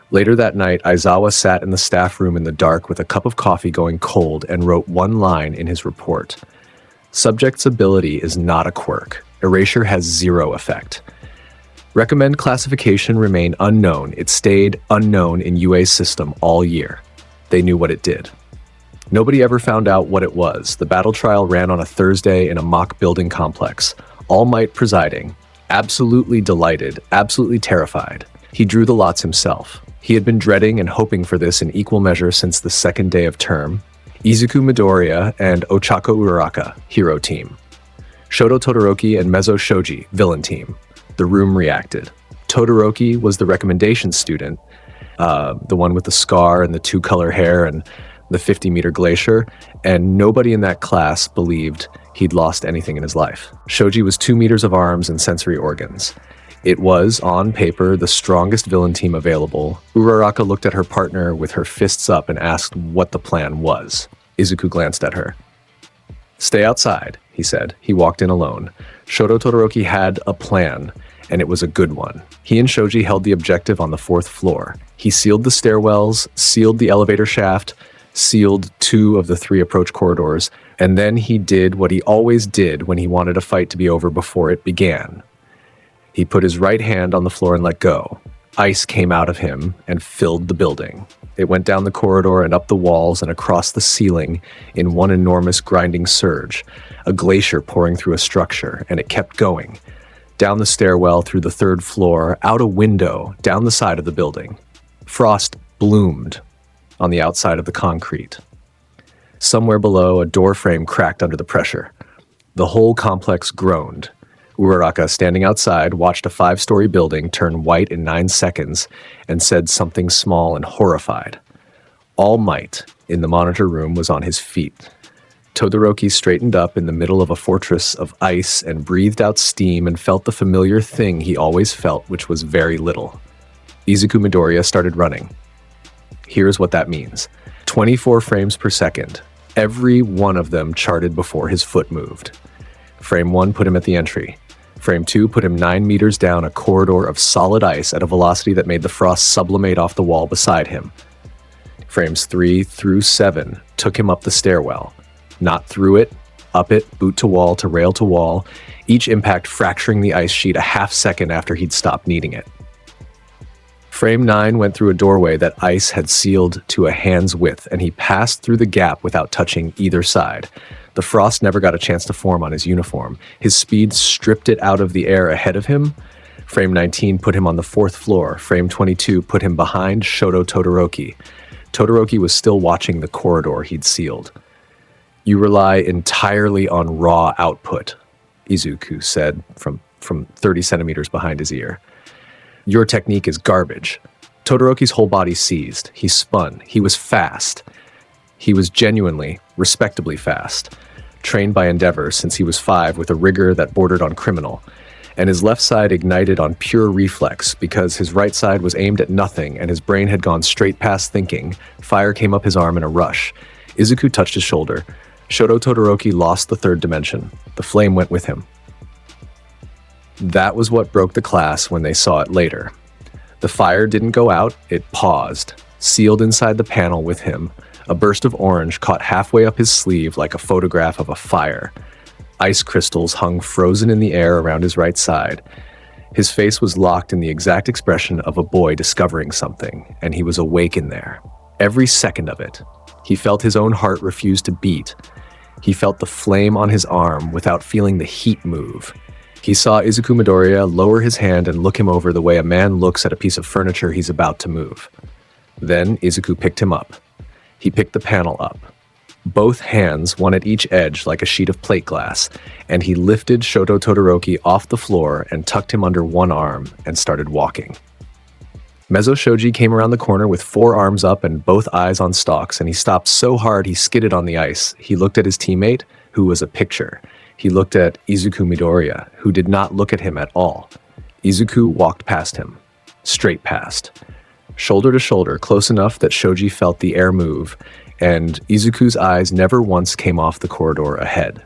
Later that night, Aizawa sat in the staff room in the dark with a cup of coffee going cold and wrote one line in his report. "Subject's ability is not a quirk. Erasure has 0 effect. Recommend classification remain unknown. It stayed unknown in UA's system all year. They knew what it did. Nobody ever found out what it was. The battle trial ran on a Thursday in a mock building complex. All Might presiding. Absolutely delighted, absolutely terrified. He drew the lots himself. He had been dreading and hoping for this in equal measure since the second day of term. Izuku Midoriya and Ochako Uraraka, hero team. Shoto Todoroki and Mezzo Shoji, villain team. The room reacted. Todoroki was the recommendation student, the one with the scar and the 2-color hair and the 50-meter glacier, and nobody in that class believed he'd lost anything in his life. Shoji was 2 meters of arms and sensory organs. It was, on paper, the strongest villain team available. Uraraka looked at her partner with her fists up and asked what the plan was. Izuku glanced at her. "Stay outside," he said. He walked in alone. Shoto Todoroki had a plan, and it was a good one. He and Shoji held the objective on the 4th floor. He sealed the stairwells, sealed the elevator shaft, sealed 2 of the 3 approach corridors, and then he did what he always did when he wanted a fight to be over before it began. He put his right hand on the floor and let go. Ice came out of him and filled the building. It went down the corridor and up the walls and across the ceiling in one enormous grinding surge, a glacier pouring through a structure, and it kept going. Down the stairwell, through the 3rd floor, out a window, down the side of the building. Frost bloomed on the outside of the concrete. Somewhere below, a door frame cracked under the pressure. The whole complex groaned. Uraraka, standing outside, watched a 5-story building turn white in 9 seconds and said something small and horrified. All Might in the monitor room was on his feet. Todoroki straightened up in the middle of a fortress of ice and breathed out steam and felt the familiar thing he always felt, which was very little. Izuku Midoriya started running. Here's what that means. 24 frames per second. Every one of them charted before his foot moved. Frame 1 put him at the entry. Frame 2 put him 9 meters down a corridor of solid ice at a velocity that made the frost sublimate off the wall beside him. Frames 3 through 7 took him up the stairwell. Not through it, up it, boot to wall to rail to wall, each impact fracturing the ice sheet a half second after he'd stopped needing it. Frame 9 went through a doorway that ice had sealed to a hand's width, and he passed through the gap without touching either side. The frost never got a chance to form on his uniform. His speed stripped it out of the air ahead of him. Frame 19 put him on the 4th floor. Frame 22 put him behind Shoto Todoroki. Todoroki was still watching the corridor he'd sealed. "You rely entirely on raw output," Izuku said from 30 centimeters behind his ear. "Your technique is garbage." Todoroki's whole body seized. He spun. He was fast. He was genuinely, respectably fast, trained by Endeavor since he was 5 with a rigor that bordered on criminal, and his left side ignited on pure reflex because his right side was aimed at nothing and his brain had gone straight past thinking. Fire came up his arm in a rush. Izuku touched his shoulder. Shoto Todoroki lost the 3rd dimension. The flame went with him. That was what broke the class when they saw it later. The fire didn't go out, it paused, sealed inside the panel with him. A burst of orange caught halfway up his sleeve like a photograph of a fire. Ice crystals hung frozen in the air around his right side. His face was locked in the exact expression of a boy discovering something, and he was awake in there. Every second of it. He felt his own heart refuse to beat. He felt the flame on his arm without feeling the heat move. He saw Izuku Midoriya lower his hand and look him over the way a man looks at a piece of furniture he's about to move. Then Izuku picked him up. He picked the panel up. Both hands, one at each edge like a sheet of plate glass, and he lifted Shoto Todoroki off the floor and tucked him under one arm and started walking. Mezzo Shoji came around the corner with 4 arms up and both eyes on stalks, and he stopped so hard he skidded on the ice. He looked at his teammate, who was a picture. He looked at Izuku Midoriya, who did not look at him at all. Izuku walked past him, straight past, shoulder to shoulder, close enough that Shoji felt the air move, and Izuku's eyes never once came off the corridor ahead.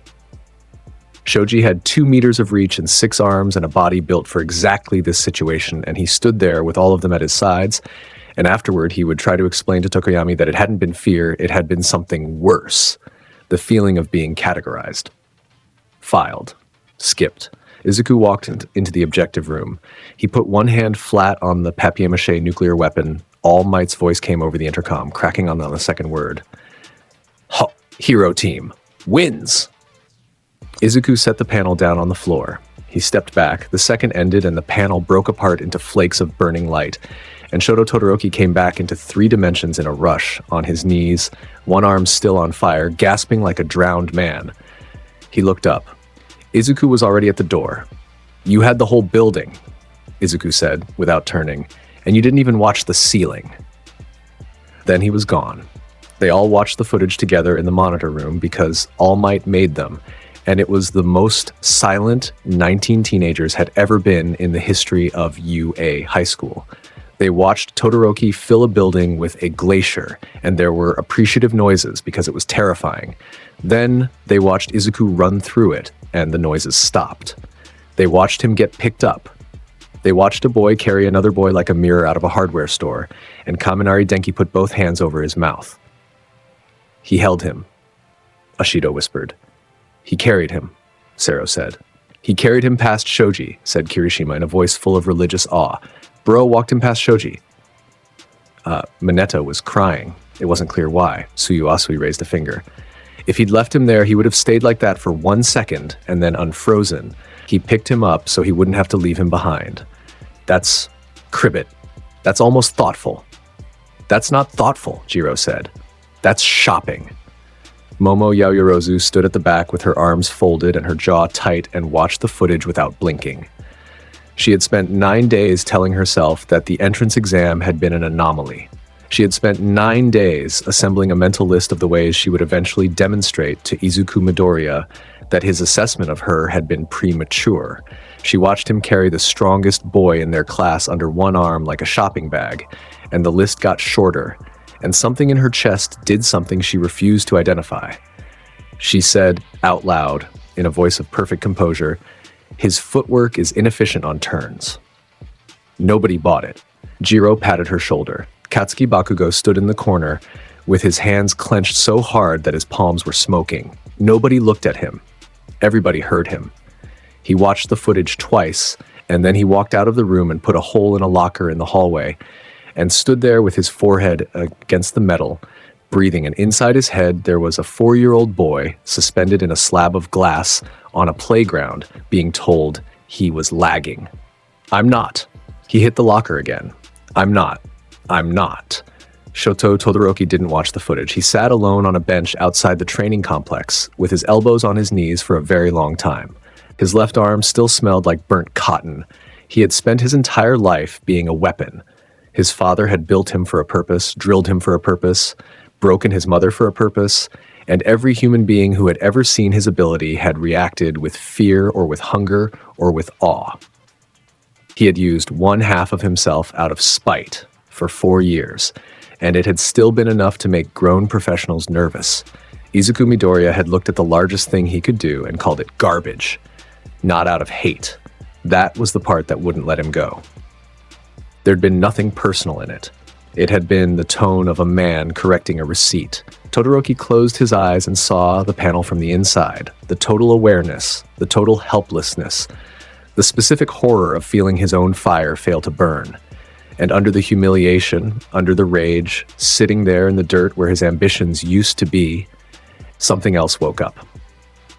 Shoji had 2 meters of reach and 6 arms and a body built for exactly this situation, and he stood there with all of them at his sides, and afterward he would try to explain to Tokoyami that it hadn't been fear, it had been something worse, the feeling of being categorized. Filed. Skipped. Izuku walked into the objective room. He put one hand flat on the papier-mâché nuclear weapon. All Might's voice came over the intercom, cracking on the second word. Hero team wins! Izuku set the panel down on the floor. He stepped back, the second ended, and the panel broke apart into flakes of burning light, and Shoto Todoroki came back into 3 dimensions in a rush, on his knees, one arm still on fire, gasping like a drowned man. He looked up. Izuku was already at the door. "You had the whole building," Izuku said, without turning, "and you didn't even watch the ceiling." Then he was gone. They all watched the footage together in the monitor room because All Might made them, and it was the most silent 19 teenagers had ever been in the history of UA High School. They watched Todoroki fill a building with a glacier, and there were appreciative noises because it was terrifying. Then they watched Izuku run through it, and the noises stopped. They watched him get picked up. They watched a boy carry another boy like a mirror out of a hardware store, and Kaminari Denki put both hands over his mouth. "He held him," Ashido whispered. "He carried him," Sero said. "He carried him past Shoji," said Kirishima in a voice full of religious awe. "Bro walked him past Shoji." Mineta was crying. It wasn't clear why. Tsuyuasui raised a finger. "If he'd left him there, he would have stayed like that for 1 second and then unfrozen. He picked him up so he wouldn't have to leave him behind. That's cribbit. That's almost thoughtful." "That's not thoughtful," Jiro said. "That's shopping." Momo Yaoyorozu stood at the back with her arms folded and her jaw tight and watched the footage without blinking. She had spent 9 days telling herself that the entrance exam had been an anomaly. She had spent 9 days assembling a mental list of the ways she would eventually demonstrate to Izuku Midoriya that his assessment of her had been premature. She watched him carry the strongest boy in their class under one arm like a shopping bag, and the list got shorter, and something in her chest did something she refused to identify. She said, out loud, in a voice of perfect composure, "His footwork is inefficient on turns." Nobody bought it. Jiro patted her shoulder. Katsuki Bakugo stood in the corner with his hands clenched so hard that his palms were smoking. Nobody looked at him. Everybody heard him. He watched the footage twice, and then he walked out of the room and put a hole in a locker in the hallway, and stood there with his forehead against the metal, breathing, and inside his head there was a 4-year-old boy suspended in a slab of glass on a playground being told he was lagging. "I'm not." He hit the locker again. "I'm not. I'm not." Shoto Todoroki didn't watch the footage. He sat alone on a bench outside the training complex with his elbows on his knees for a very long time. His left arm still smelled like burnt cotton. He had spent his entire life being a weapon. His father had built him for a purpose, drilled him for a purpose, broken his mother for a purpose, and every human being who had ever seen his ability had reacted with fear or with hunger or with awe. He had used one half of himself out of spite for 4 years, and it had still been enough to make grown professionals nervous. Izuku Midoriya had looked at the largest thing he could do and called it garbage, not out of hate. That was the part that wouldn't let him go. There'd been nothing personal in it. It had been the tone of a man correcting a receipt. Todoroki closed his eyes and saw the panel from the inside, the total awareness, the total helplessness, the specific horror of feeling his own fire fail to burn. And under the humiliation, under the rage, sitting there in the dirt where his ambitions used to be, something else woke up.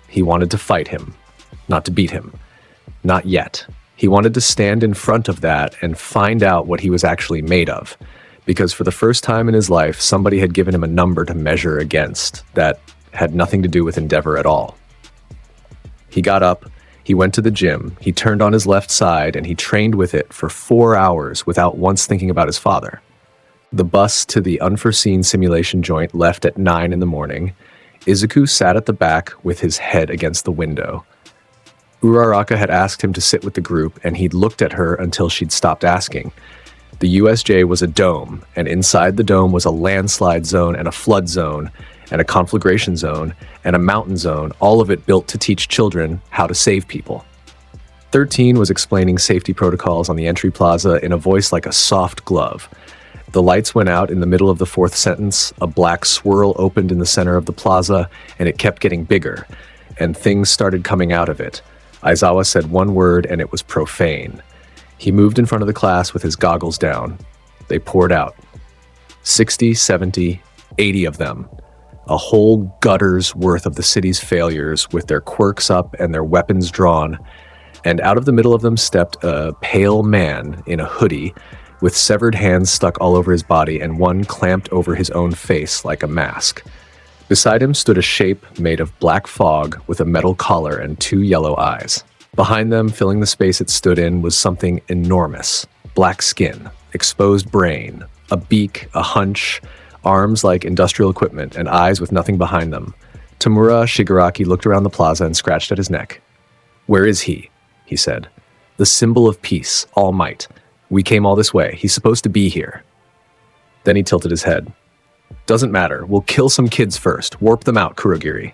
He wanted to fight him, not to beat him. Not yet. He wanted to stand in front of that and find out what he was actually made of. Because for the first time in his life, somebody had given him a number to measure against that had nothing to do with endeavor at all. He got up, he went to the gym, he turned on his left side, and he trained with it for 4 hours without once thinking about his father. The bus to the unforeseen simulation joint left at 9 in the morning. Izuku sat at the back with his head against the window. Uraraka had asked him to sit with the group, and he'd looked at her until she'd stopped asking. The USJ was a dome, and inside the dome was a landslide zone and a flood zone and a conflagration zone and a mountain zone, all of it built to teach children how to save people. 13 was explaining safety protocols on the entry plaza in a voice like a soft glove. The lights went out in the middle of the 4th sentence, a black swirl opened in the center of the plaza, and it kept getting bigger, and things started coming out of it. Aizawa said one word, and it was profane. He moved in front of the class with his goggles down. They poured out. 60, 70, 80 of them. A whole gutter's worth of the city's failures with their quirks up and their weapons drawn. And out of the middle of them stepped a pale man in a hoodie with severed hands stuck all over his body and one clamped over his own face like a mask. Beside him stood a shape made of black fog with a metal collar and 2 yellow eyes. Behind them, filling the space it stood in, was something enormous. Black skin, exposed brain, a beak, a hunch, arms like industrial equipment, and eyes with nothing behind them. Tamura Shigaraki looked around the plaza and scratched at his neck. "Where is he?" he said. "The symbol of peace, all might. We came all this way. He's supposed to be here." Then he tilted his head. "Doesn't matter. We'll kill some kids first. Warp them out, Kurogiri."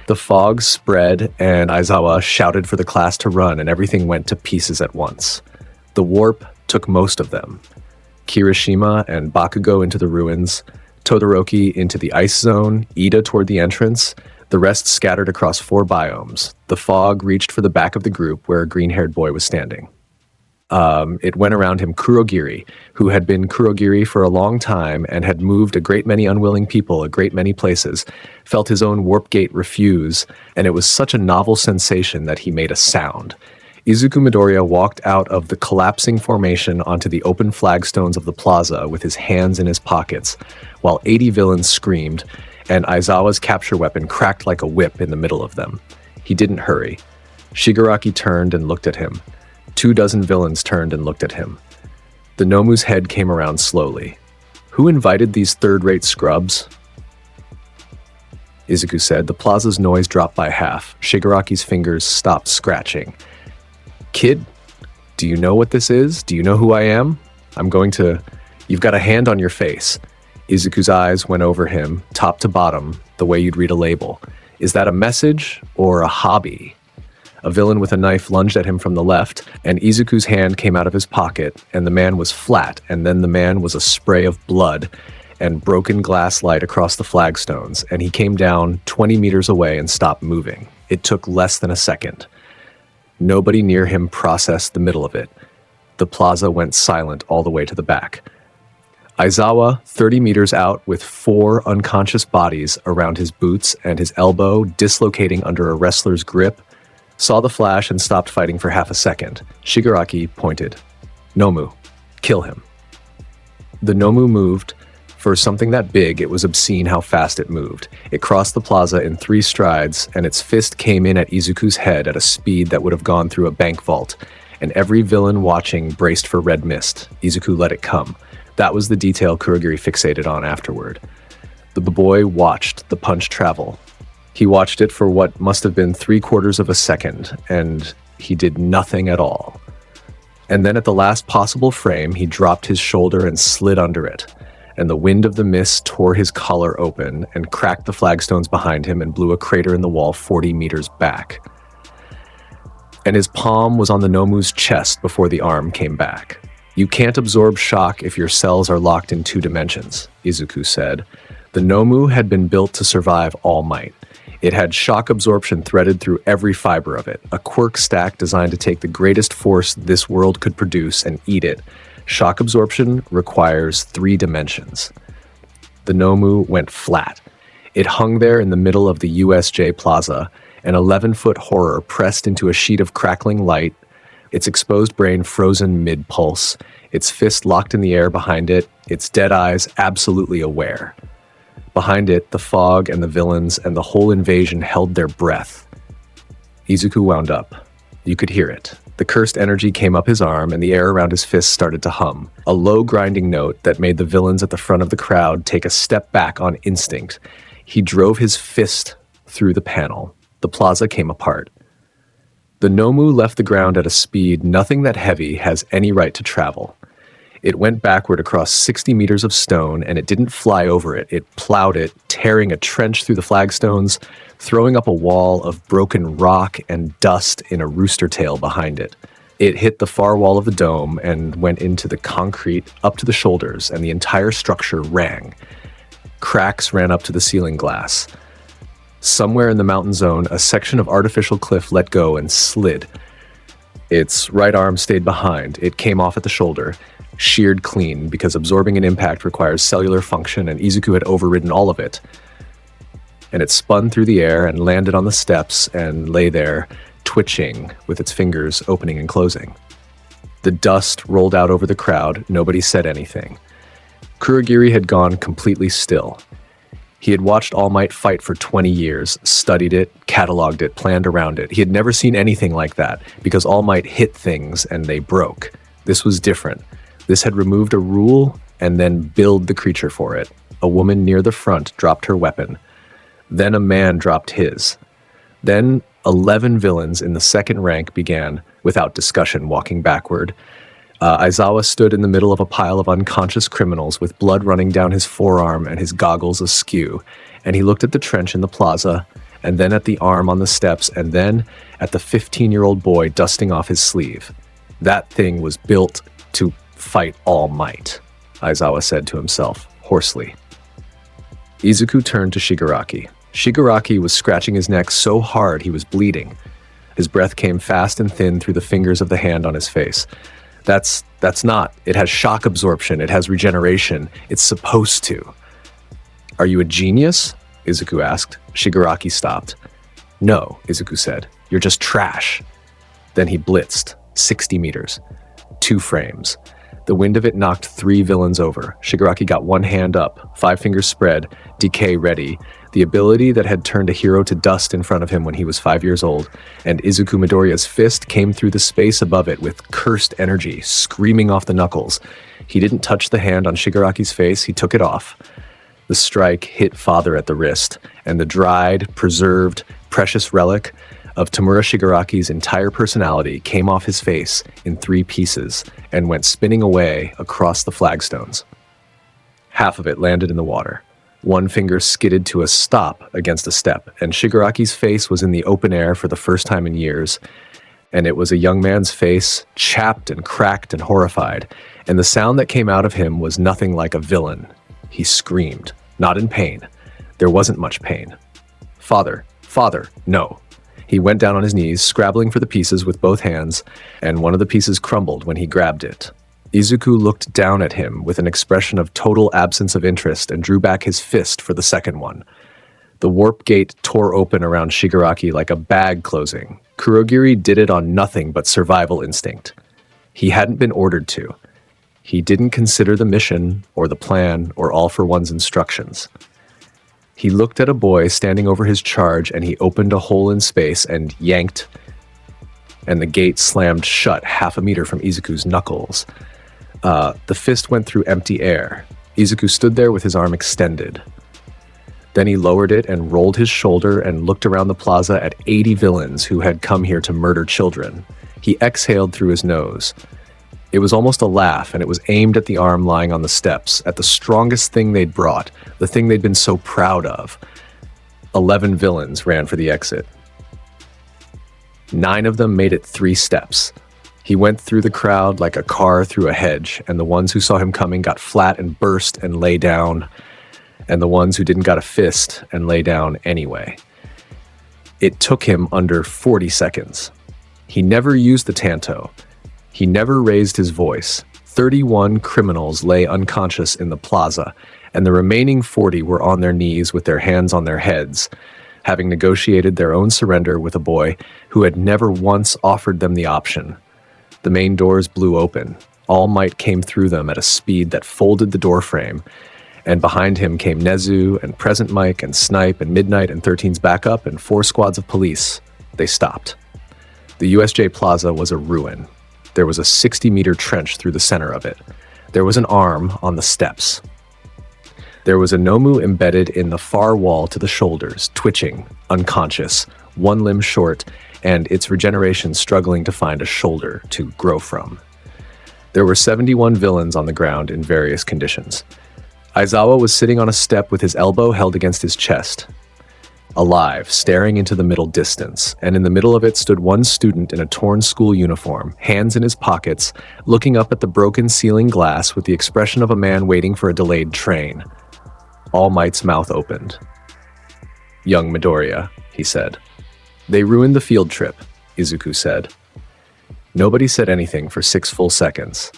The fog spread, and Aizawa shouted for the class to run, and everything went to pieces at once. The warp took most of them. Kirishima and Bakugo into the ruins, Todoroki into the ice zone, Ida toward the entrance. The rest scattered across 4 biomes. The fog reached for the back of the group where a green-haired boy was standing. It went around him Kurogiri, who had been Kurogiri for a long time and had moved a great many unwilling people a great many places, felt his own warp gate refuse, and it was such a novel sensation that he made a sound. Izuku Midoriya walked out of the collapsing formation onto the open flagstones of the plaza with his hands in his pockets, while 80 villains screamed, and Aizawa's capture weapon cracked like a whip in the middle of them. He didn't hurry. Shigaraki turned and looked at him. 24 villains turned and looked at him. The Nomu's head came around slowly. "Who invited these third-rate scrubs?" Izuku said. The plaza's noise dropped by half. Shigaraki's fingers stopped scratching. "Kid, do you know what this is? Do you know who I am? You've got a hand on your face." Izuku's eyes went over him, top to bottom, the way you'd read a label. "Is that a message or a hobby?" A villain with a knife lunged at him from the left, and Izuku's hand came out of his pocket, and the man was flat, and then the man was a spray of blood and broken glass light across the flagstones, and he came down 20 meters away and stopped moving. It took less than a second. Nobody near him processed the middle of it. The plaza went silent all the way to the back. Aizawa, 30 meters out with 4 unconscious bodies around his boots and his elbow dislocating under a wrestler's grip, saw the flash and stopped fighting for half a second. Shigaraki pointed. "Nomu, kill him." The Nomu moved. For something that big, it was obscene how fast it moved. It crossed the plaza in 3 strides, and its fist came in at Izuku's head at a speed that would have gone through a bank vault, and every villain watching braced for red mist. Izuku let it come. That was the detail Kurogiri fixated on afterward. The boy watched the punch travel. He watched it for what must have been 3/4 of a second, and he did nothing at all. And then at the last possible frame, he dropped his shoulder and slid under it, and the wind of the mist tore his collar open and cracked the flagstones behind him and blew a crater in the wall 40 meters back. And his palm was on the Nomu's chest before the arm came back. "You can't absorb shock if your cells are locked in 2 dimensions," Izuku said. The Nomu had been built to survive All Might. It had shock absorption threaded through every fiber of it, a quirk stack designed to take the greatest force this world could produce and eat it. Shock absorption requires 3 dimensions. The Nomu went flat. It hung there in the middle of the USJ Plaza, an 11-foot horror pressed into a sheet of crackling light, its exposed brain frozen mid-pulse, its fist locked in the air behind it, its dead eyes absolutely aware. Behind it, the fog and the villains and the whole invasion held their breath. Izuku wound up. You could hear it. The cursed energy came up his arm, and the air around his fist started to hum, a low grinding note that made the villains at the front of the crowd take a step back on instinct. He drove his fist through the panel. The plaza came apart. The Nomu left the ground at a speed nothing that heavy has any right to travel. It went backward across 60 meters of stone, and it didn't fly over it. It plowed it, tearing a trench through the flagstones, throwing up a wall of broken rock and dust in a rooster tail behind it. It hit the far wall of the dome and went into the concrete up to the shoulders, and the entire structure rang. Cracks ran up to the ceiling glass. Somewhere in the mountain zone, a section of artificial cliff let go and slid. Its right arm stayed behind. It came off at the shoulder, sheared clean, because absorbing an impact requires cellular function, and Izuku had overridden all of it. And it spun through the air and landed on the steps and lay there, twitching, with its fingers opening and closing. The dust rolled out over the crowd. Nobody said anything. Kurogiri had gone completely still. He had watched All Might fight for 20 years, studied it, cataloged it, planned around it. He had never seen anything like that, because All Might hit things and they broke. This was different. This had removed a rule and then billed the creature for it. A woman near the front dropped her weapon. Then a man dropped his. Then 11 villains in the second rank began, without discussion, walking backward. Aizawa stood in the middle of a pile of unconscious criminals with blood running down his forearm and his goggles askew, and he looked at the trench in the plaza, and then at the arm on the steps, and then at the 15-year-old boy dusting off his sleeve. That thing was built to fight All Might, Aizawa said to himself, hoarsely. Izuku turned to Shigaraki. Shigaraki was scratching his neck so hard he was bleeding. His breath came fast and thin through the fingers of the hand on his face. That's not. It has shock absorption. It has regeneration. It's supposed to. Are you a genius? Izuku asked. Shigaraki stopped. No, Izuku said. You're just trash. Then he blitzed. 60 meters. 2 frames. The wind of it knocked 3 villains over. Shigaraki got one hand up, 5 fingers spread, decay ready, the ability that had turned a hero to dust in front of him when he was 5 years old, and Izuku Midoriya's fist came through the space above it with cursed energy, screaming off the knuckles. He didn't touch the hand on Shigaraki's face, he took it off. The strike hit father at the wrist, and the dried, preserved, precious relic of Tamura Shigaraki's entire personality came off his face in 3 pieces and went spinning away across the flagstones. Half of it landed in the water. One finger skidded to a stop against a step, and Shigaraki's face was in the open air for the first time in years, and it was a young man's face, chapped and cracked and horrified, and the sound that came out of him was nothing like a villain. He screamed, not in pain. There wasn't much pain. Father, no. He went down on his knees, scrabbling for the pieces with both hands, and one of the pieces crumbled when he grabbed it. Izuku looked down at him with an expression of total absence of interest and drew back his fist for the second one. The warp gate tore open around Shigaraki like a bag closing. Kurogiri did it on nothing but survival instinct. He hadn't been ordered to. He didn't consider the mission, or the plan, or All for One's instructions. He looked at a boy standing over his charge, and he opened a hole in space and yanked, and the gate slammed shut half a meter from Izuku's knuckles. The fist went through empty air. Izuku stood there with his arm extended. Then he lowered it and rolled his shoulder and looked around the plaza at 80 villains who had come here to murder children. He exhaled through his nose. It was almost a laugh, and it was aimed at the arm lying on the steps, at the strongest thing they'd brought, the thing they'd been so proud of. 11 villains ran for the exit. 9 of them made it 3 steps. He went through the crowd like a car through a hedge, and the ones who saw him coming got flat and burst and lay down, and the ones who didn't got a fist and lay down anyway. It took him under 40 seconds. He never used the tanto. He never raised his voice. 31 criminals lay unconscious in the plaza, and the remaining 40 were on their knees with their hands on their heads, having negotiated their own surrender with a boy who had never once offered them the option. The main doors blew open. All Might came through them at a speed that folded the doorframe, and behind him came Nezu and Present Mike and Snipe and Midnight and 13's backup and 4 squads of police. They stopped. The USJ Plaza was a ruin. There was a 60-meter trench through the center of it. There was an arm on the steps. There was a Nomu embedded in the far wall to the shoulders, twitching, unconscious, one limb short, and its regeneration struggling to find a shoulder to grow from. There were 71 villains on the ground in various conditions. Aizawa was sitting on a step with his elbow held against his chest, alive, staring into the middle distance, and in the middle of it stood one student in a torn school uniform, hands in his pockets, looking up at the broken ceiling glass with the expression of a man waiting for a delayed train. All Might's mouth opened. "Young Midoriya," he said. "They ruined the field trip," Izuku said. Nobody said anything for 6 full seconds.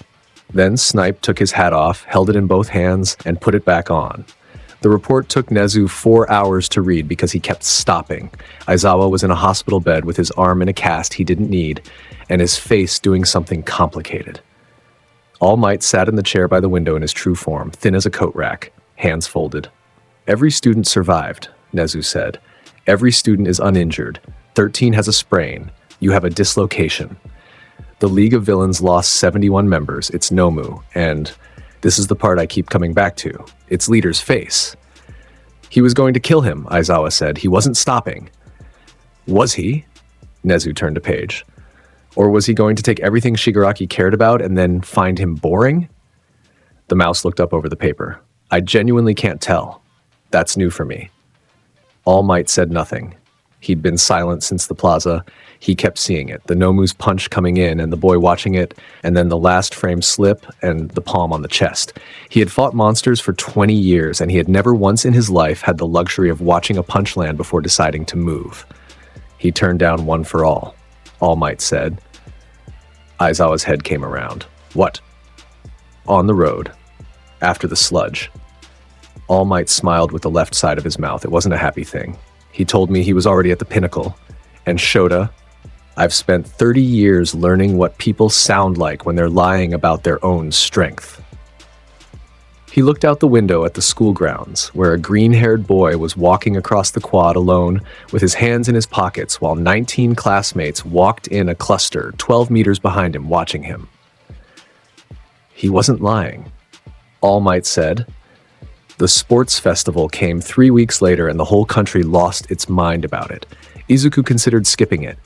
Then Snipe took his hat off, held it in both hands, and put it back on. The report took Nezu 4 hours to read because he kept stopping. Aizawa was in a hospital bed with his arm in a cast he didn't need, and his face doing something complicated. All Might sat in the chair by the window in his true form, thin as a coat rack, hands folded. "Every student survived," Nezu said. "Every student is uninjured. 13 has a sprain. You have a dislocation. The League of Villains lost 71 members, its Nomu, and this is the part I keep coming back to, its leader's face. He was going to kill him," Aizawa said. "He wasn't stopping." "Was he?" Nezu turned a page. "Or was he going to take everything Shigaraki cared about and then find him boring?" The mouse looked up over the paper. "I genuinely can't tell. That's new for me." All Might said nothing. He'd been silent since the plaza. He kept seeing it, the Nomu's punch coming in and the boy watching it, and then the last frame slip and the palm on the chest. He had fought monsters for 20 years, and he had never once in his life had the luxury of watching a punch land before deciding to move. He turned down One for All Might said. Aizawa's head came around. "What?" "On the road. After the sludge." All Might smiled with the left side of his mouth. It wasn't a happy thing. "He told me he was already at the pinnacle. And Shota, I've spent 30 years learning what people sound like when they're lying about their own strength." He looked out the window at the school grounds, where a green-haired boy was walking across the quad alone with his hands in his pockets while 19 classmates walked in a cluster 12 meters behind him watching him. He wasn't lying. All Might said. The sports festival came 3 weeks later and the whole country lost its mind about it. Izuku considered skipping it.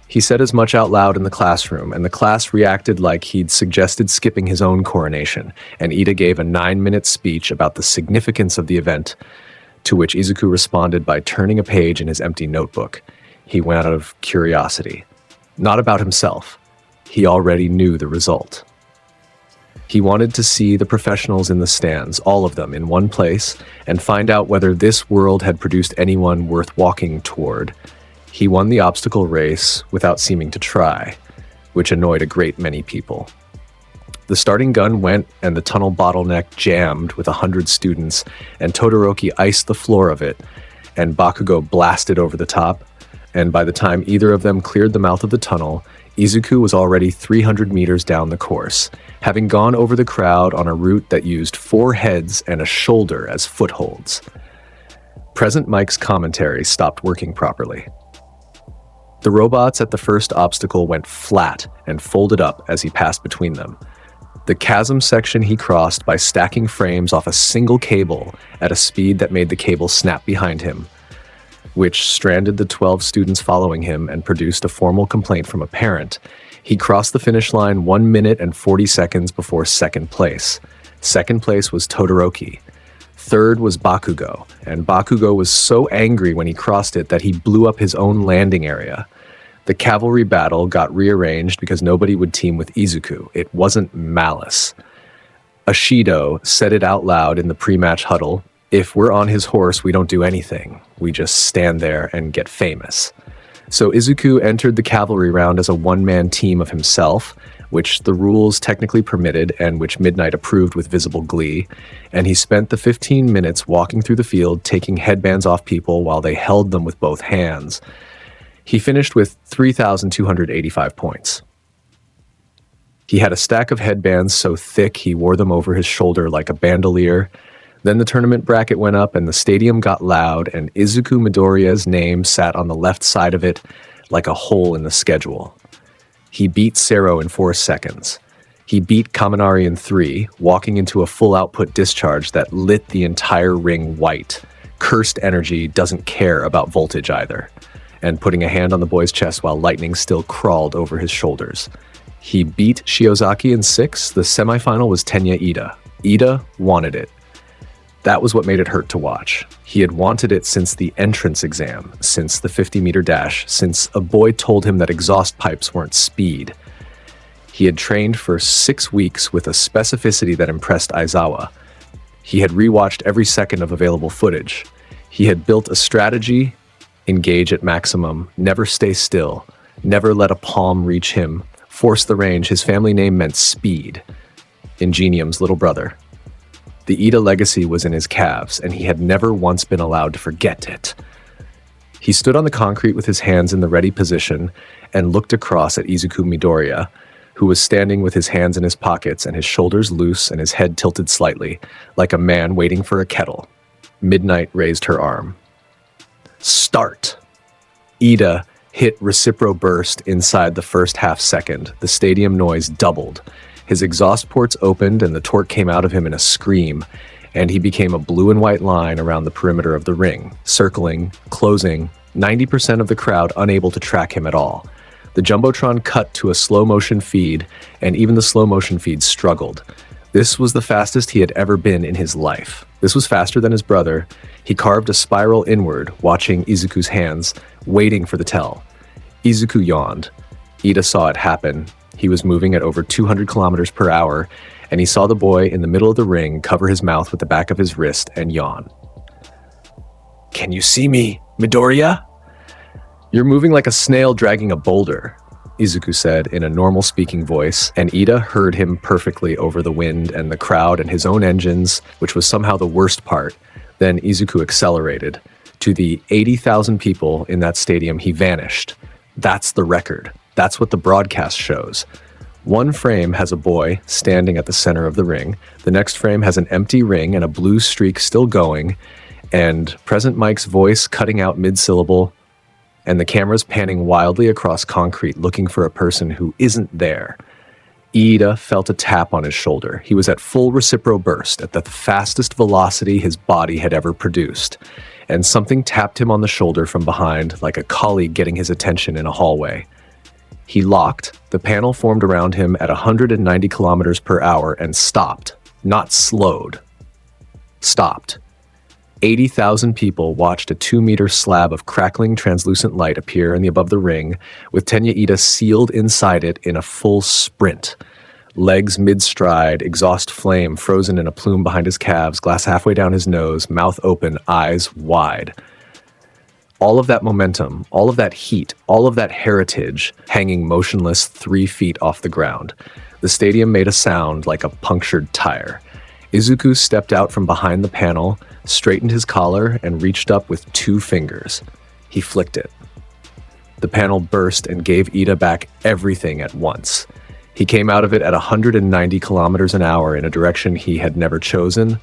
He said as much out loud in the classroom, and the class reacted like he'd suggested skipping his own coronation, and Ida gave a 9-minute speech about the significance of the event, to which Izuku responded by turning a page in his empty notebook. He went out of curiosity. Not about himself. He already knew the result. He wanted to see the professionals in the stands, all of them in one place, and find out whether this world had produced anyone worth walking toward. He won the obstacle race without seeming to try, which annoyed a great many people. The starting gun went and the tunnel bottleneck jammed with 100 students, and Todoroki iced the floor of it, and Bakugo blasted over the top, and by the time either of them cleared the mouth of the tunnel, Izuku was already 300 meters down the course, having gone over the crowd on a route that used 4 heads and a shoulder as footholds. Present Mike's commentary stopped working properly. The robots at the first obstacle went flat and folded up as he passed between them. The chasm section he crossed by stacking frames off a single cable at a speed that made the cable snap behind him, which stranded the 12 students following him and produced a formal complaint from a parent. He crossed the finish line 1 minute and 40 seconds before second place. Second place was Todoroki. Third was Bakugo, and Bakugo was so angry when he crossed it that he blew up his own landing area. The cavalry battle got rearranged because nobody would team with Izuku. It wasn't malice. Ashido said it out loud in the pre-match huddle, "If we're on his horse, we don't do anything. We just stand there and get famous." So Izuku entered the cavalry round as a one-man team of himself, which the rules technically permitted and which Midnight approved with visible glee, and he spent the 15 minutes walking through the field taking headbands off people while they held them with both hands. He finished with 3,285 points. He had a stack of headbands so thick he wore them over his shoulder like a bandolier. Then the tournament bracket went up and the stadium got loud, and Izuku Midoriya's name sat on the left side of it like a hole in the schedule. He beat Sero in 4 seconds. He beat Kaminari in 3, walking into a full output discharge that lit the entire ring white. Cursed energy doesn't care about voltage either. And putting a hand on the boy's chest while lightning still crawled over his shoulders. He beat Shiozaki in 6. The semifinal was Tenya Ida. Ida wanted it. That was what made it hurt to watch. He had wanted it since the entrance exam, since the 50-meter dash, since a boy told him that exhaust pipes weren't speed. He had trained for 6 weeks with a specificity that impressed Aizawa. He had rewatched every second of available footage. He had built a strategy: engage at maximum, never stay still, never let a palm reach him, force the range. His family name meant speed. Ingenium's little brother. The Ida legacy was in his calves, and he had never once been allowed to forget it. He stood on the concrete with his hands in the ready position and looked across at Izuku Midoriya, who was standing with his hands in his pockets and his shoulders loose and his head tilted slightly, like a man waiting for a kettle. Midnight raised her arm. Start! Ida hit Recipro burst inside the first half second. The stadium noise doubled. His exhaust ports opened and the torque came out of him in a scream, and he became a blue and white line around the perimeter of the ring, circling, closing, 90% of the crowd unable to track him at all. The Jumbotron cut to a slow-motion feed, and even the slow-motion feed struggled. This was the fastest he had ever been in his life. This was faster than his brother. He carved a spiral inward, watching Izuku's hands, waiting for the tell. Izuku yawned. Ida saw it happen. He was moving at over 200 kilometers per hour, and he saw the boy in the middle of the ring cover his mouth with the back of his wrist and yawn. "Can you see me, Midoriya?" "You're moving like a snail dragging a boulder," Izuku said in a normal speaking voice, and Ida heard him perfectly over the wind and the crowd and his own engines, which was somehow the worst part. Then Izuku accelerated. To the 80,000 people in that stadium, he vanished. That's the record. That's what the broadcast shows. One frame has a boy standing at the center of the ring. The next frame has an empty ring and a blue streak still going, and Present Mike's voice cutting out mid-syllable, and the camera's panning wildly across concrete looking for a person who isn't there. Ida felt a tap on his shoulder. He was at full Recipro burst, at the fastest velocity his body had ever produced, and something tapped him on the shoulder from behind like a colleague getting his attention in a hallway. He locked. The panel formed around him at 190 kilometers per hour and stopped. Not slowed. Stopped. 80,000 people watched a 2-meter slab of crackling translucent light appear in the above the ring, with Tenya Ida sealed inside it in a full sprint. Legs mid-stride, exhaust flame frozen in a plume behind his calves, glass halfway down his nose, mouth open, eyes wide. All of that momentum, all of that heat, all of that heritage hanging motionless 3 feet off the ground. The stadium made a sound like a punctured tire. Izuku stepped out from behind the panel, straightened his collar, and reached up with 2 fingers. He flicked it. The panel burst and gave Ida back everything at once. He came out of it at 190 kilometers an hour in a direction he had never chosen,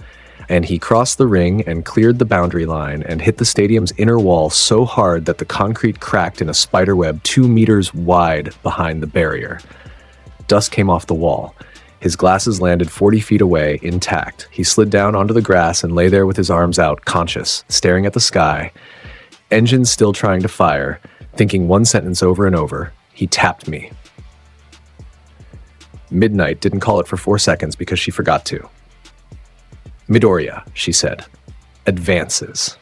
and he crossed the ring and cleared the boundary line and hit the stadium's inner wall so hard that the concrete cracked in a spiderweb 2 meters wide behind the barrier. Dust came off the wall. His glasses landed 40 feet away, intact. He slid down onto the grass and lay there with his arms out, conscious, staring at the sky. Engines still trying to fire, thinking one sentence over and over. He tapped me. Midnight didn't call it for 4 seconds because she forgot to. Midoriya, she said. Advances.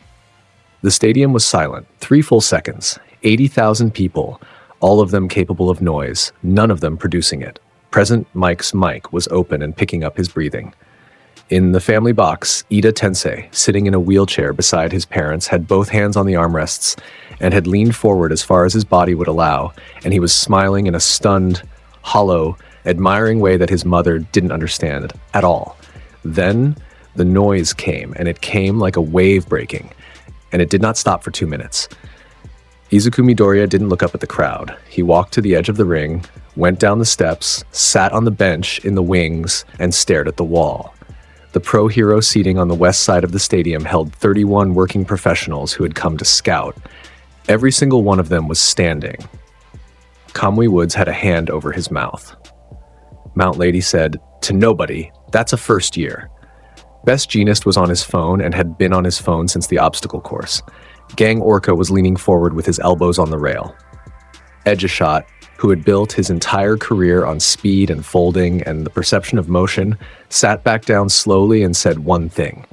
The stadium was silent. 3 full seconds. 80,000 people, all of them capable of noise, none of them producing it. Present Mike's mic was open and picking up his breathing. In the family box, Ida Tensei, sitting in a wheelchair beside his parents, had both hands on the armrests and had leaned forward as far as his body would allow, and he was smiling in a stunned, hollow, admiring way that his mother didn't understand at all. Then the noise came, and it came like a wave breaking, and it did not stop for 2 minutes. Izuku Midoriya didn't look up at the crowd. He walked to the edge of the ring, went down the steps, sat on the bench in the wings, and stared at the wall. The pro hero seating on the west side of the stadium held 31 working professionals who had come to scout. Every single one of them was standing. Kamui Woods had a hand over his mouth. Mount Lady said, "To nobody, that's a first year." Best Jeanist was on his phone and had been on his phone since the obstacle course. Gang Orca was leaning forward with his elbows on the rail. Edgeshot, who had built his entire career on speed and folding and the perception of motion, sat back down slowly and said one thing.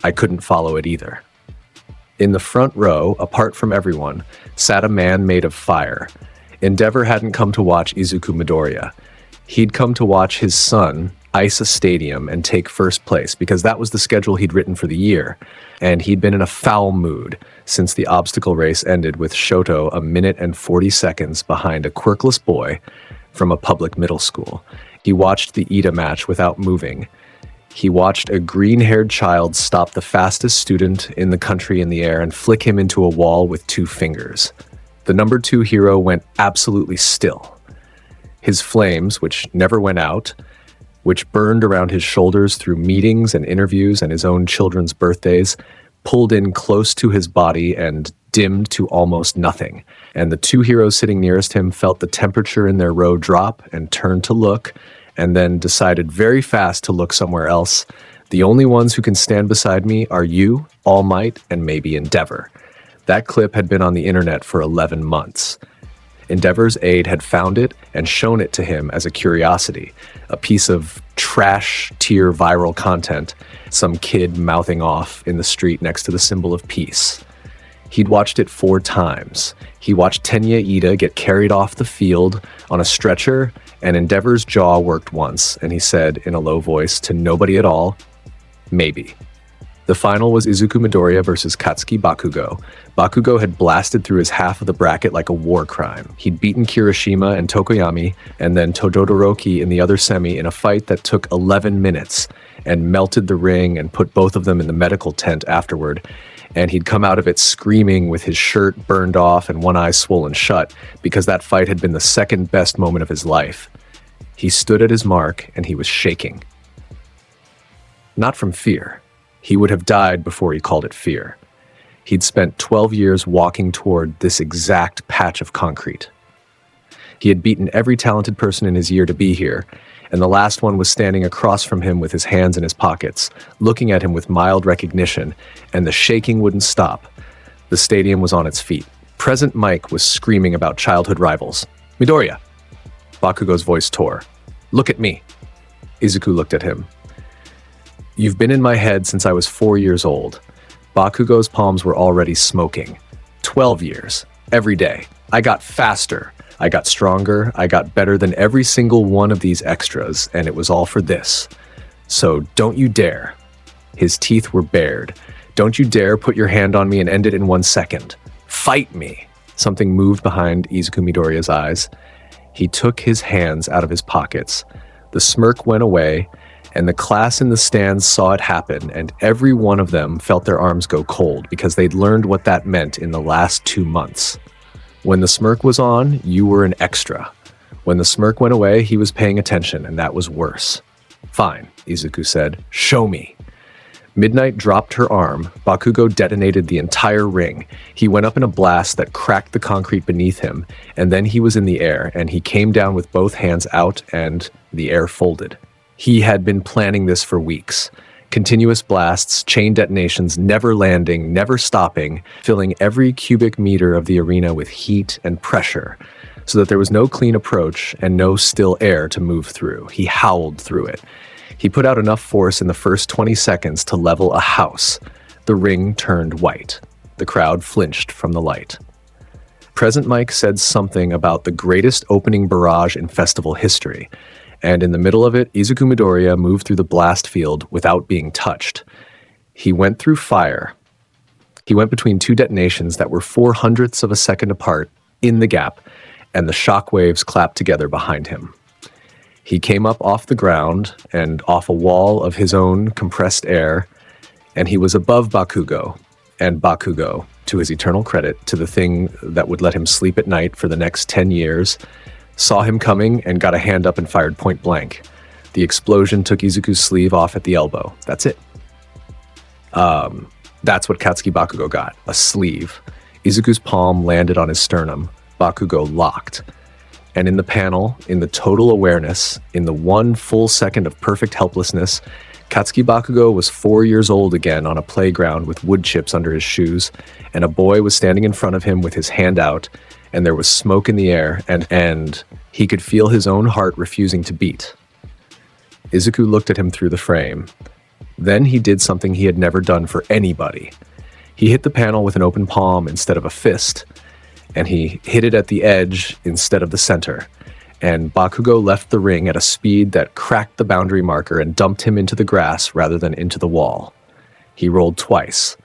I couldn't follow it either. In the front row, apart from everyone, sat a man made of fire. Endeavor hadn't come to watch Izuku Midoriya. He'd come to watch his son ice a stadium and take first place because that was the schedule he'd written for the year, and he'd been in a foul mood since the obstacle race ended with Shoto 1 minute and 40 seconds behind a quirkless boy from a public middle school. He watched the Ida match without moving. He watched a green-haired child stop the fastest student in the country in the air and flick him into a wall with 2 fingers. The number 2 hero went absolutely still. His flames, which never went out, which burned around his shoulders through meetings and interviews and his own children's birthdays, pulled in close to his body and dimmed to almost nothing. And the 2 heroes sitting nearest him felt the temperature in their row drop and turned to look, and then decided very fast to look somewhere else. The only ones who can stand beside me are you, All Might, and maybe Endeavor. That clip had been on the internet for 11 months. Endeavor's aide had found it and shown it to him as a curiosity, a piece of trash-tier viral content, some kid mouthing off in the street next to the symbol of peace. He'd watched it 4 times. He watched Tenya Ida get carried off the field on a stretcher, and Endeavor's jaw worked once, and he said in a low voice to nobody at all, maybe. The final was Izuku Midoriya versus Katsuki Bakugo. Bakugo had blasted through his half of the bracket like a war crime. He'd beaten Kirishima and Tokoyami, and then Todoroki in the other semi in a fight that took 11 minutes, and melted the ring and put both of them in the medical tent afterward. And he'd come out of it screaming with his shirt burned off and one eye swollen shut, because that fight had been the second best moment of his life. He stood at his mark, and he was shaking. Not from fear. He would have died before he called it fear. He'd spent 12 years walking toward this exact patch of concrete. He had beaten every talented person in his year to be here, and the last one was standing across from him with his hands in his pockets, looking at him with mild recognition, and the shaking wouldn't stop. The stadium was on its feet. Present Mike was screaming about childhood rivals. Midoriya! Bakugo's voice tore. Look at me. Izuku looked at him. You've been in my head since I was 4 years old. Bakugo's palms were already smoking. 12 years. Every day. I got faster. I got stronger. I got better than every single one of these extras, and it was all for this. So don't you dare. His teeth were bared. Don't you dare put your hand on me and end it in 1 second. Fight me. Something moved behind Izuku Midoriya's eyes. He took his hands out of his pockets, The smirk went away, and the class in the stands saw it happen, and every one of them felt their arms go cold because they'd learned what that meant in the last 2 months. When the smirk was on, you were an extra. When the smirk went away, he was paying attention, and that was worse. Fine, Izuku said. Show me. Midnight dropped her arm. Bakugo detonated the entire ring. He went up in a blast that cracked the concrete beneath him, and then he was in the air, and he came down with both hands out, and the air folded. He had been planning this for weeks. Continuous blasts, chain detonations, never landing, never stopping, filling every cubic meter of the arena with heat and pressure, so that there was no clean approach and no still air to move through. He howled through it. He put out enough force in the first 20 seconds to level a house. The ring turned white. The crowd flinched from the light. Present Mike said something about the greatest opening barrage in festival history, and in the middle of it, Izuku Midoriya moved through the blast field without being touched. He went through fire. He went between 2 detonations that were 0.04 of a second apart in the gap, and the shock waves clapped together behind him. He came up off the ground and off a wall of his own compressed air, and he was above Bakugo, and Bakugo, to his eternal credit, to the thing that would let him sleep at night for the next 10 years, saw him coming and got a hand up and fired point blank. The explosion took Izuku's sleeve off at the elbow. That's it. That's what Katsuki Bakugo got, a sleeve. Izuku's palm landed on his sternum. Bakugo locked. And in the panel, in the total awareness, in the 1 full second of perfect helplessness, Katsuki Bakugo was 4 years old again on a playground with wood chips under his shoes, and a boy was standing in front of him with his hand out, and there was smoke in the air, and he could feel his own heart refusing to beat. Izuku looked at him through the frame. Then he did something he had never done for anybody. He hit the panel with an open palm instead of a fist, and he hit it at the edge instead of the center. And Bakugo left the ring at a speed that cracked the boundary marker and dumped him into the grass rather than into the wall. He rolled twice.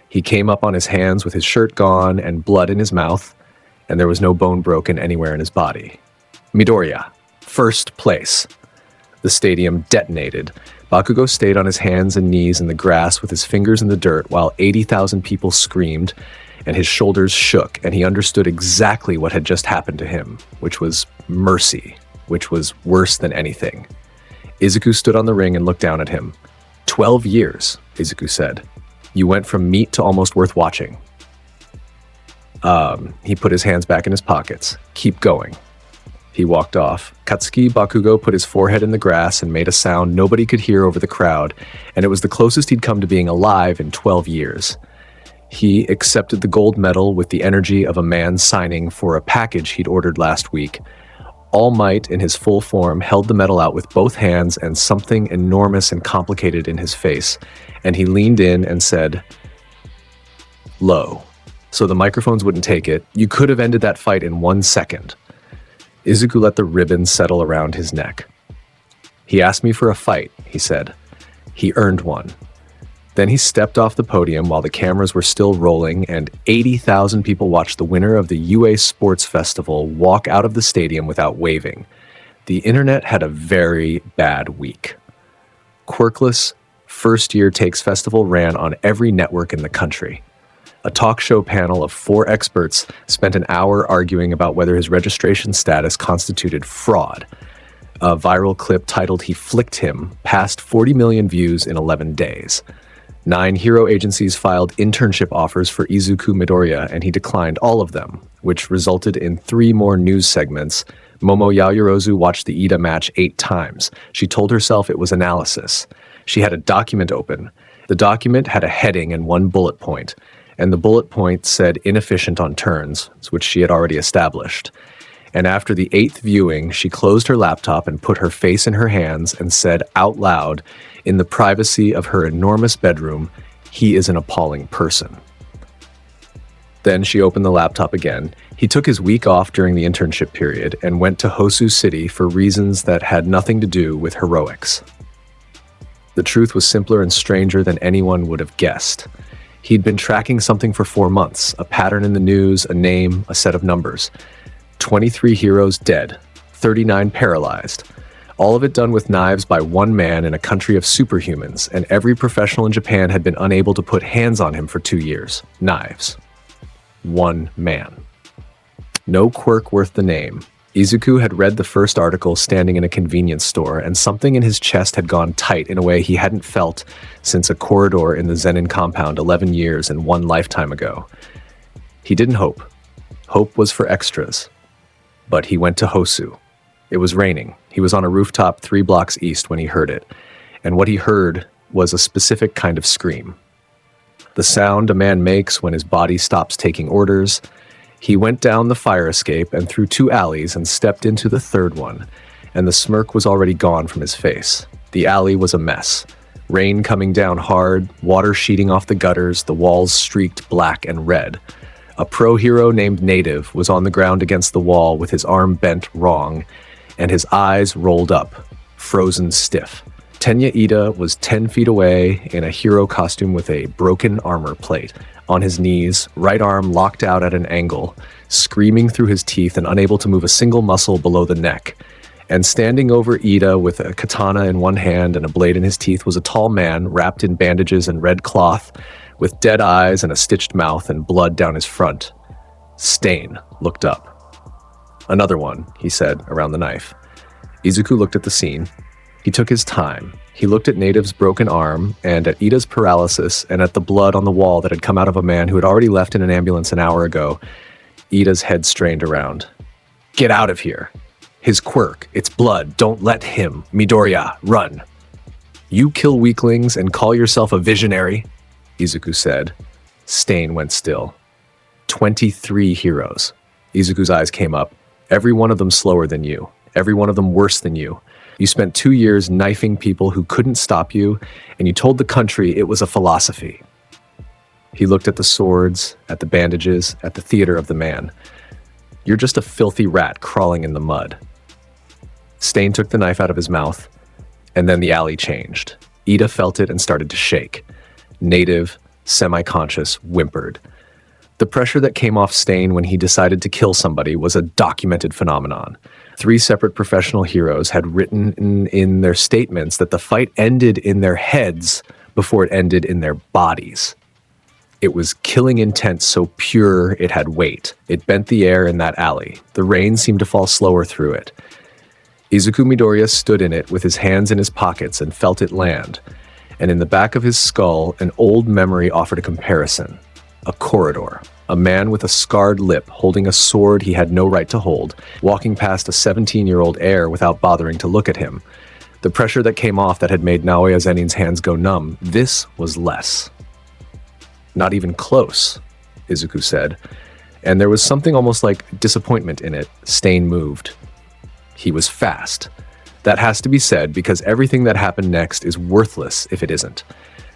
He came up on his hands with his shirt gone and blood in his mouth, and there was no bone broken anywhere in his body. Midoriya, first place. The stadium detonated. Bakugo stayed on his hands and knees in the grass with his fingers in the dirt while 80,000 people screamed, and his shoulders shook, and he understood exactly what had just happened to him, which was mercy, which was worse than anything. Izuku stood on the ring and looked down at him. 12 years, Izuku said. You went from meat to almost worth watching. He put his hands back in his pockets. Keep going. He walked off. Katsuki Bakugo put his forehead in the grass and made a sound nobody could hear over the crowd, and it was the closest he'd come to being alive in 12 years. He accepted the gold medal with the energy of a man signing for a package he'd ordered last week. All Might, in his full form, held the medal out with both hands and something enormous and complicated in his face, and he leaned in and said, "Low." So the microphones wouldn't take it. You could have ended that fight in 1 second. Izuku let the ribbon settle around his neck. He asked me for a fight, he said. He earned one. Then he stepped off the podium while the cameras were still rolling, and 80,000 people watched the winner of the UA Sports Festival walk out of the stadium without waving. The internet had a very bad week. Quirkless First Year Takes Festival ran on every network in the country. A talk show panel of 4 experts spent an hour arguing about whether his registration status constituted fraud. A viral clip titled "He Flicked Him" passed 40 million views in 11 days. 9 hero agencies filed internship offers for Izuku Midoriya, and he declined all of them, which resulted in 3 more news segments. Momo Yaoyorozu watched the Ida match 8 times. She told herself it was analysis. She had a document open. The document had a heading and 1 bullet point, and the bullet point said inefficient on turns, which she had already established. And after the 8th viewing, she closed her laptop and put her face in her hands and said out loud, in the privacy of her enormous bedroom, "He is an appalling person." Then she opened the laptop again. He took his week off during the internship period and went to Hosu City for reasons that had nothing to do with heroics. The truth was simpler and stranger than anyone would have guessed. He'd been tracking something for 4 months, a pattern in the news, a name, a set of numbers. 23 heroes dead, 39 paralyzed. All of it done with knives by one man in a country of superhumans, and every professional in Japan had been unable to put hands on him for 2 years. Knives. One man. No quirk worth the name. Izuku had read the first article standing in a convenience store, and something in his chest had gone tight in a way he hadn't felt since a corridor in the Zenin compound 11 years and 1 lifetime ago. He didn't hope. Hope was for extras. But he went to Hosu. It was raining. He was on a rooftop 3 blocks east when he heard it, and what he heard was a specific kind of scream. The sound a man makes when his body stops taking orders. He went down the fire escape and through 2 alleys and stepped into the 3rd one, and the smirk was already gone from his face. The alley was a mess. Rain coming down hard, water sheeting off the gutters, the walls streaked black and red. A pro hero named Native was on the ground against the wall with his arm bent wrong, and his eyes rolled up, frozen stiff. Tenya Ida was 10 feet away in a hero costume with a broken armor plate. On his knees, right arm locked out at an angle, screaming through his teeth and unable to move a single muscle below the neck. And standing over Ida with a katana in one hand and a blade in his teeth was a tall man wrapped in bandages and red cloth, with dead eyes and a stitched mouth and blood down his front. Stain looked up. Another one, he said, around the knife. Izuku looked at the scene. He took his time. He looked at Native's broken arm, and at Ida's paralysis, and at the blood on the wall that had come out of a man who had already left in an ambulance an hour ago. Ida's head strained around. Get out of here. His quirk, it's blood, don't let him. Midoriya, run. You kill weaklings and call yourself a visionary? Izuku said. Stain went still. 23 heroes. Izuku's eyes came up. Every one of them slower than you. Every one of them worse than you. You spent 2 years knifing people who couldn't stop you, and you told the country it was a philosophy. He looked at the swords, at the bandages, at the theater of the man. You're just a filthy rat crawling in the mud. Stain took the knife out of his mouth, and then the alley changed. Ida felt it and started to shake. Native, semi-conscious, whimpered. The pressure that came off Stain when he decided to kill somebody was a documented phenomenon. 3 separate professional heroes had written in their statements that the fight ended in their heads before it ended in their bodies. It was killing intent so pure it had weight. It bent the air in that alley. The rain seemed to fall slower through it. Izuku Midoriya stood in it with his hands in his pockets and felt it land. And in the back of his skull, an old memory offered a comparison. A corridor. A man with a scarred lip holding a sword he had no right to hold, walking past a 17-year-old heir without bothering to look at him. The pressure that came off that had made Naoya Zenin's hands go numb, this was less. Not even close, Izuku said, and there was something almost like disappointment in it. Stain moved. He was fast. That has to be said because everything that happened next is worthless if it isn't.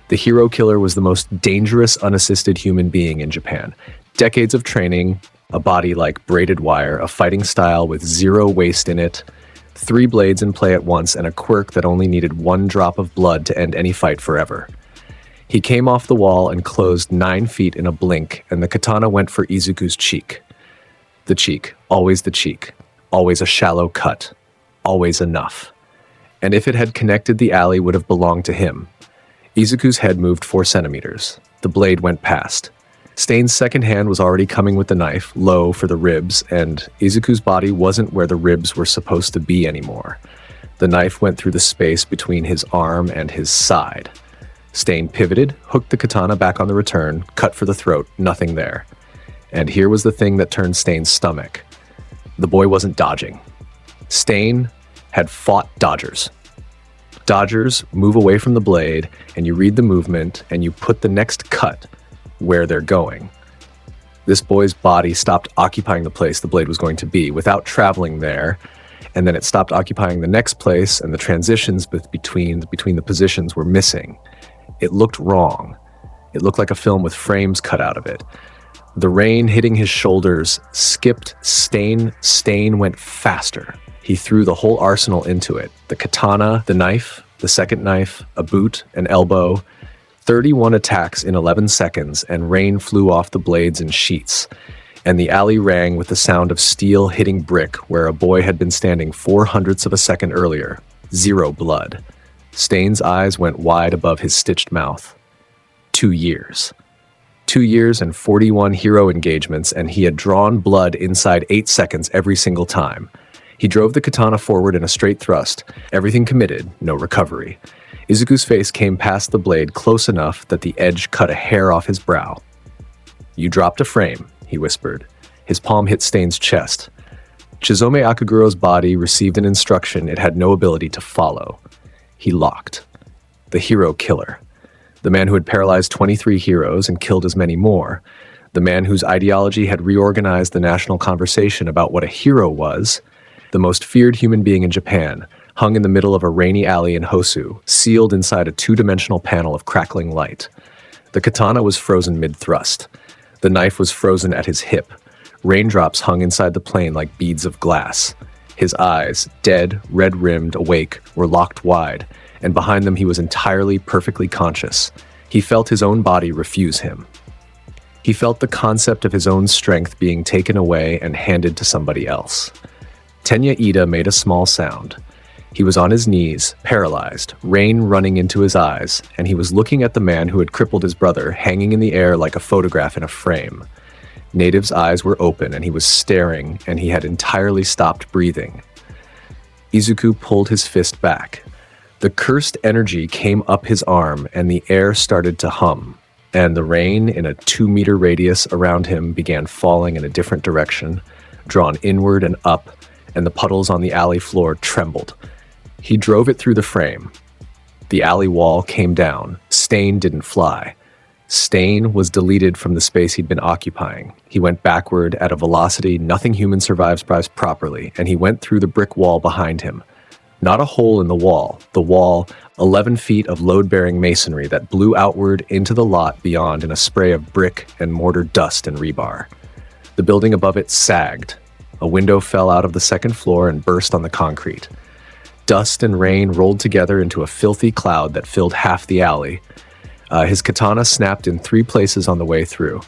The hero killer was the most dangerous unassisted human being in Japan. Decades of training, a body like braided wire, a fighting style with 0 waste in it, 3 blades in play at once, and a quirk that only needed 1 drop of blood to end any fight forever. He came off the wall and closed 9 feet in a blink, and the katana went for Izuku's cheek. The cheek, always the cheek, always a shallow cut, always enough. And if it had connected, the alley would have belonged to him. Izuku's head moved 4 centimeters. The blade went past. Stain's second hand was already coming with the knife, low for the ribs, and Izuku's body wasn't where the ribs were supposed to be anymore. The knife went through the space between his arm and his side. Stain pivoted, hooked the katana back on the return, cut for the throat, nothing there. And here was the thing that turned Stain's stomach. The boy wasn't dodging. Stain had fought dodgers. Dodgers move away from the blade, and you read the movement, and you put the next cut where they're going. This boy's body stopped occupying the place the blade was going to be without traveling there, and then it stopped occupying the next place, and the transitions between the positions were missing. It looked wrong. It looked like a film with frames cut out of it. The rain hitting his shoulders skipped Stain. Stain went faster. He threw the whole arsenal into it. The katana, the knife, the second knife, a boot, an elbow. 31 attacks in 11 seconds, and rain flew off the blades in sheets. And the alley rang with the sound of steel hitting brick where a boy had been standing 0.04 of a second earlier. 0 blood. Stain's eyes went wide above his stitched mouth. 2 years. 2 years and 41 hero engagements, and he had drawn blood inside 8 seconds every single time. He drove the katana forward in a straight thrust. Everything committed, no recovery. Izuku's face came past the blade close enough that the edge cut a hair off his brow. "You dropped a frame," he whispered. His palm hit Stain's chest. Chizome Akaguro's body received an instruction it had no ability to follow. He locked. The hero killer. The man who had paralyzed 23 heroes and killed as many more. The man whose ideology had reorganized the national conversation about what a hero was. The most feared human being in Japan, hung in the middle of a rainy alley in Hosu, sealed inside a 2-dimensional panel of crackling light. The katana was frozen mid-thrust. The knife was frozen at his hip. Raindrops hung inside the plane like beads of glass. His eyes, dead, red-rimmed, awake, were locked wide, and behind them he was entirely, perfectly conscious. He felt his own body refuse him. He felt the concept of his own strength being taken away and handed to somebody else. Tenya Ida made a small sound. He was on his knees, paralyzed, rain running into his eyes, and he was looking at the man who had crippled his brother, hanging in the air like a photograph in a frame. Native's eyes were open, and he was staring, and he had entirely stopped breathing. Izuku pulled his fist back. The cursed energy came up his arm, and the air started to hum, and the rain in a 2-meter radius around him began falling in a different direction, drawn inward and up, and the puddles on the alley floor trembled. He drove it through the frame. The alley wall came down. Stain didn't fly. Stain was deleted from the space he'd been occupying. He went backward at a velocity nothing human survives properly, and he went through the brick wall behind him. Not a hole in the wall, 11 feet of load-bearing masonry that blew outward into the lot beyond in a spray of brick and mortar dust and rebar. The building above it sagged. A window fell out of the second floor and burst on the concrete. Dust and rain rolled together into a filthy cloud that filled half the alley. His katana snapped in 3 places on the way through.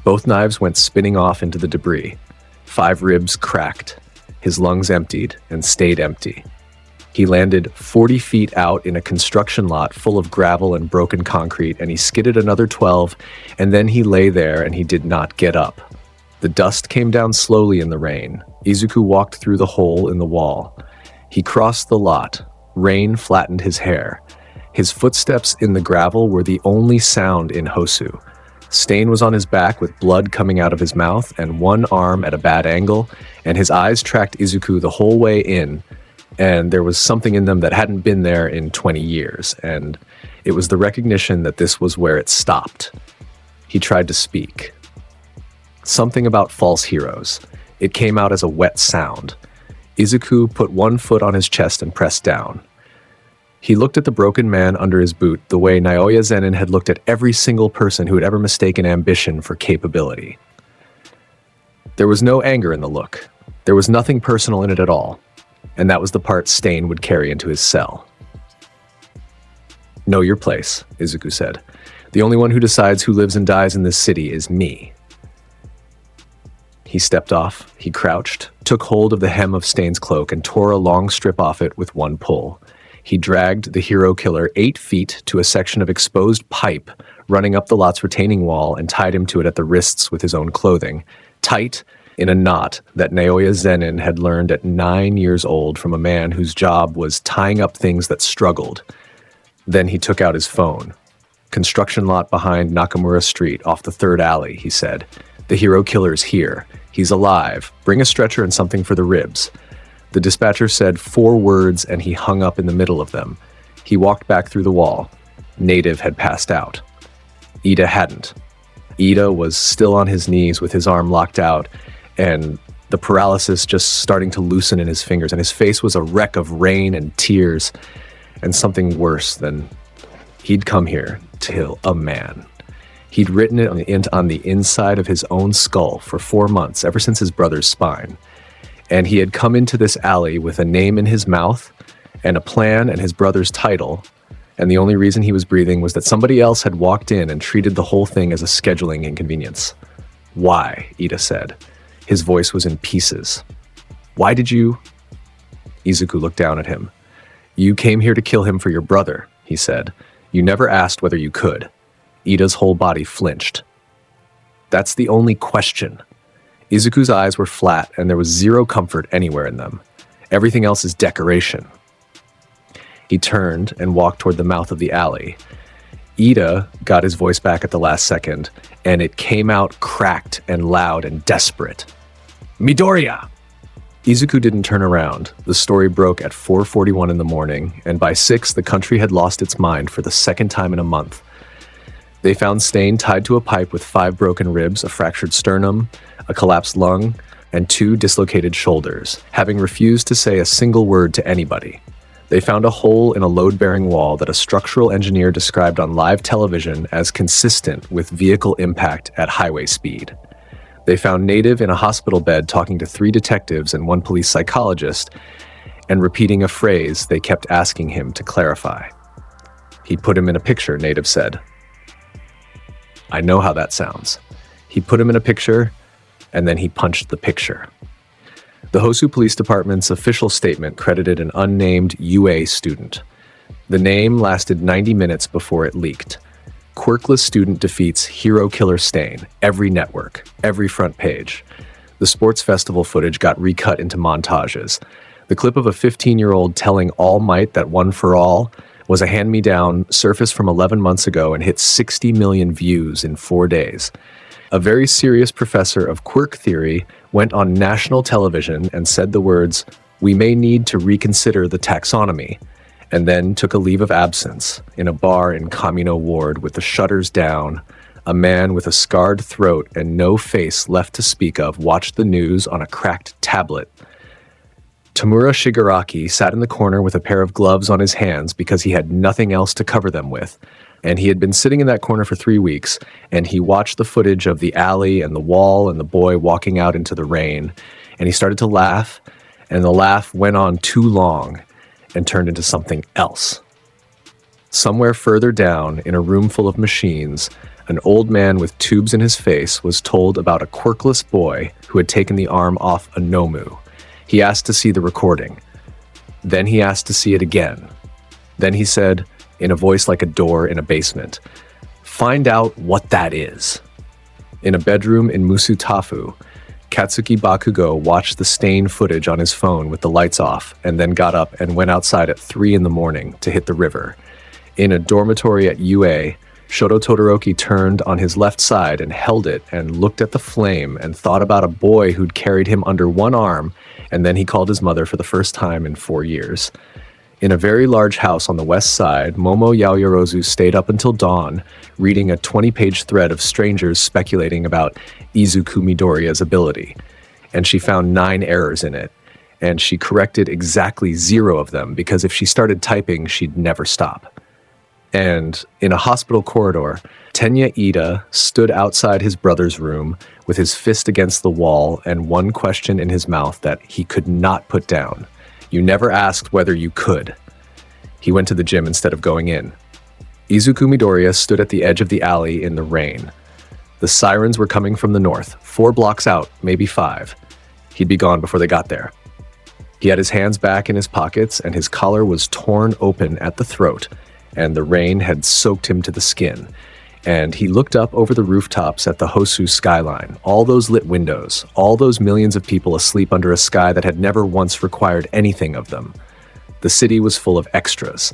Both knives went spinning off into the debris. 5 ribs cracked. His lungs emptied and stayed empty. He landed 40 feet out in a construction lot full of gravel and broken concrete, and he skidded another 12, and then he lay there and he did not get up. The dust came down slowly in the rain. Izuku walked through the hole in the wall. He crossed the lot. Rain flattened his hair. His footsteps in the gravel were the only sound in Hosu. Stain was on his back with blood coming out of his mouth and one arm at a bad angle, and his eyes tracked Izuku the whole way in, and there was something in them that hadn't been there in 20 years, and it was the recognition that this was where it stopped. He tried to speak. Something about false heroes. It came out as a wet sound. Izuku put one foot on his chest and pressed down. He looked at the broken man under his boot the way Naoya Zenin had looked at every single person who had ever mistaken ambition for capability. There was no anger in the look. There was nothing personal in it at all, and that was the part Stain would carry into his cell. "Know your place," Izuku said. "The only one who decides who lives and dies in this city is me." He stepped off, he crouched, took hold of the hem of Stain's cloak and tore a long strip off it with one pull. He dragged the hero killer 8 feet to a section of exposed pipe running up the lot's retaining wall and tied him to it at the wrists with his own clothing, tight in a knot that Naoya Zenin had learned at 9 years old from a man whose job was tying up things that struggled. Then he took out his phone. "Construction lot behind Nakamura Street off the 3rd alley," he said. "The hero killer's here. He's alive. Bring a stretcher and something for the ribs." The dispatcher said 4 words and he hung up in the middle of them. He walked back through the wall. Native had passed out. Ida hadn't. Ida was still on his knees with his arm locked out and the paralysis just starting to loosen in his fingers, and his face was a wreck of rain and tears and something worse than he'd come here to kill a man. He'd written it on the inside of his own skull for 4 months, ever since his brother's spine. And he had come into this alley with a name in his mouth and a plan and his brother's title, and the only reason he was breathing was that somebody else had walked in and treated the whole thing as a scheduling inconvenience. "Why?" Ida said. His voice was in pieces. "Why did you?" Izuku looked down at him. You came here to kill him for your brother, he said. You never asked whether you could. Ida's whole body flinched. That's the only question. Izuku's eyes were flat, and there was zero comfort anywhere in them. Everything else is decoration. He turned and walked toward the mouth of the alley. Ida got his voice back at the last second, and it came out cracked and loud and desperate. Midoriya! Izuku didn't turn around. The story broke at 4:41 in the morning, and by 6, the country had lost its mind for the second time in a month. They found Stain tied to a pipe with 5 broken ribs, a fractured sternum, a collapsed lung, and 2 dislocated shoulders, having refused to say a single word to anybody. They found a hole in a load-bearing wall that a structural engineer described on live television as consistent with vehicle impact at highway speed. They found Native in a hospital bed talking to 3 detectives and 1 police psychologist, and repeating a phrase they kept asking him to clarify. He put him in a picture, Native said. I know how that sounds. He put him in a picture, and then he punched the picture. The Hosu Police Department's official statement credited an unnamed UA student. The name lasted 90 minutes before it leaked. Quirkless student defeats hero killer Stain, every network, every front page. The sports festival footage got recut into montages. The clip of a 15-year-old telling All Might that One for All was a hand-me-down, surfaced from 11 months ago and hit 60 million views in 4 days. A very serious professor of quirk theory went on national television and said the words, "We may need to reconsider the taxonomy," and then took a leave of absence in a bar in Kamino Ward with the shutters down. A man with a scarred throat and no face left to speak of watched the news on a cracked tablet. Tamura Shigaraki sat in the corner with a pair of gloves on his hands because he had nothing else to cover them with. And he had been sitting in that corner for 3 weeks, and he watched the footage of the alley and the wall and the boy walking out into the rain, and he started to laugh, and the laugh went on too long and turned into something else. Somewhere further down, in a room full of machines, an old man with tubes in his face was told about a quirkless boy who had taken the arm off a Nomu. He asked to see the recording. Then he asked to see it again. Then he said, in a voice like a door in a basement, "Find out what that is." In a bedroom in Musutafu, Katsuki Bakugo watched the Stain footage on his phone with the lights off and then got up and went outside at 3 in the morning to hit the river. In a dormitory at UA, Shoto Todoroki turned on his left side and held it and looked at the flame and thought about a boy who'd carried him under one arm, and then he called his mother for the first time in 4 years. In a very large house on the west side, Momo Yaoyorozu stayed up until dawn, reading a 20-page thread of strangers speculating about Izuku Midoriya's ability. And she found 9 errors in it, and she corrected exactly 0 of them because if she started typing, she'd never stop. And in a hospital corridor, Tenya Ida stood outside his brother's room with his fist against the wall and one question in his mouth that he could not put down. You never asked whether you could. He went to the gym instead of going in. Izuku Midoriya stood at the edge of the alley in the rain. The sirens were coming from the north, 4 blocks out, maybe 5. He'd be gone before they got there. He had his hands back in his pockets and his collar was torn open at the throat, and the rain had soaked him to the skin. And he looked up over the rooftops at the Hosu skyline, all those lit windows, all those millions of people asleep under a sky that had never once required anything of them. The city was full of extras.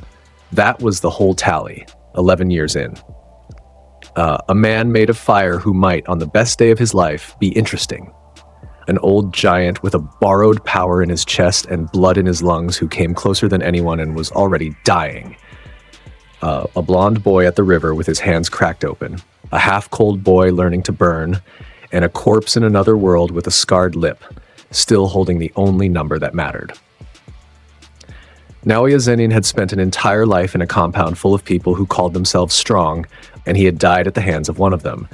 That was the whole tally, 11 years in. A man made of fire who might, on the best day of his life, be interesting. An old giant with a borrowed power in his chest and blood in his lungs who came closer than anyone and was already dying. A blonde boy at the river with his hands cracked open, a half-cold boy learning to burn, and a corpse in another world with a scarred lip, still holding the only number that mattered. Naoya Zenin had spent an entire life in a compound full of people who called themselves strong, and he had died at the hands of one of them.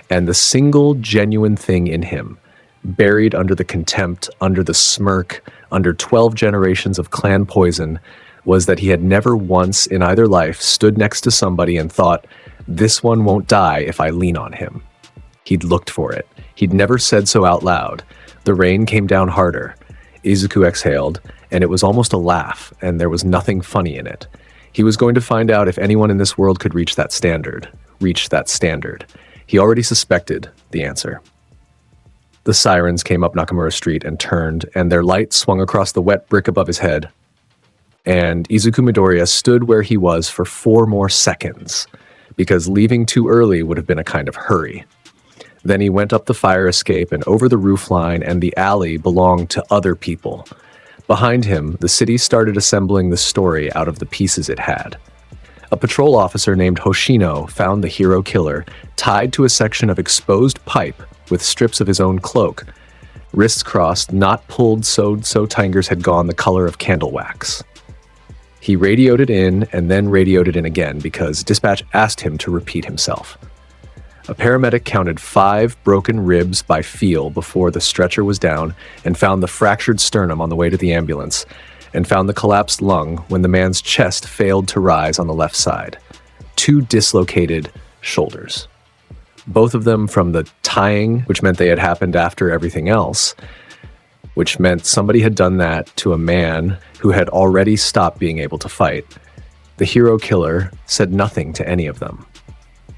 And the single genuine thing in him, buried under the contempt, under the smirk, under 12 generations of clan poison, was that he had never once in either life stood next to somebody and thought, this one won't die if I lean on him. He'd looked for it. He'd never said so out loud. The rain came down harder. Izuku exhaled, and it was almost a laugh, and there was nothing funny in it. He was going to find out if anyone in this world could reach that standard. He already suspected the answer. The sirens came up Nakamura Street and turned, and their light swung across the wet brick above his head. And Izuku Midoriya stood where he was for 4 more seconds, because leaving too early would have been a kind of hurry. Then he went up the fire escape and over the roofline, and the alley belonged to other people. Behind him, the city started assembling the story out of the pieces it had. A patrol officer named Hoshino found the hero killer tied to a section of exposed pipe with strips of his own cloak, wrists crossed, not pulled so tigers had gone the color of candle wax. He radioed it in and then radioed it in again because dispatch asked him to repeat himself. A paramedic counted 5 broken ribs by feel before the stretcher was down and found the fractured sternum on the way to the ambulance, and found the collapsed lung when the man's chest failed to rise on the left side. 2 dislocated shoulders. Both of them from the tying, which meant they had happened after everything else, which meant somebody had done that to a man who had already stopped being able to fight. The hero killer said nothing to any of them.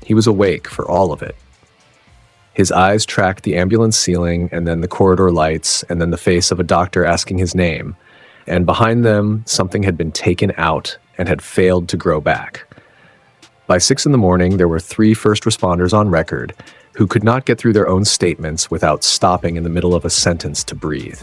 He was awake for all of it. His eyes tracked the ambulance ceiling and then the corridor lights and then the face of a doctor asking his name, and behind them something had been taken out and had failed to grow back. By 6 a.m, there were 3 first responders on record who could not get through their own statements without stopping in the middle of a sentence to breathe.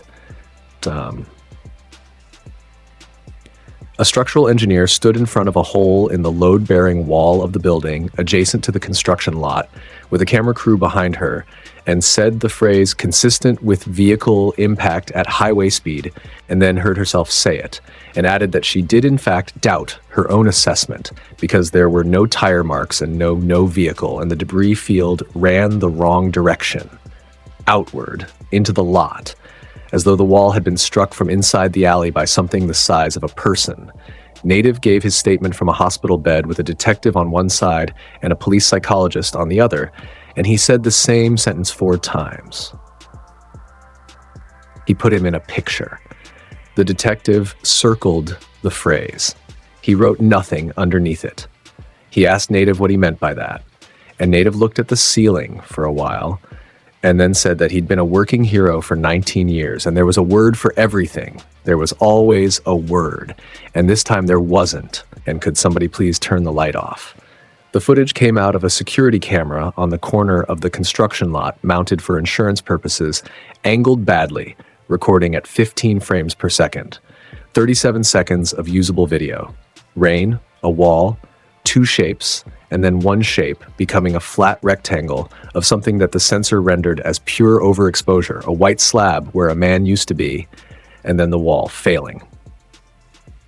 A structural engineer stood in front of a hole in the load-bearing wall of the building adjacent to the construction lot with a camera crew behind her and said the phrase consistent with vehicle impact at highway speed, and then heard herself say it, and added that she did in fact doubt her own assessment because there were no tire marks and no vehicle, and the debris field ran the wrong direction, outward, into the lot, as though the wall had been struck from inside the alley by something the size of a person. Native gave his statement from a hospital bed with a detective on one side and a police psychologist on the other, and he said the same sentence 4 times. He put him in a picture. The detective circled the phrase. He wrote nothing underneath it. He asked Native what he meant by that, and Native looked at the ceiling for a while, and then said that he'd been a working hero for 19 years, and there was a word for everything. There was always a word, and this time there wasn't, and could somebody please turn the light off? The footage came out of a security camera on the corner of the construction lot, mounted for insurance purposes, angled badly, recording at 15 frames per second. 37 seconds of usable video. Rain, a wall, 2 shapes, and then 1 shape becoming a flat rectangle of something that the sensor rendered as pure overexposure, a white slab where a man used to be, and then the wall failing.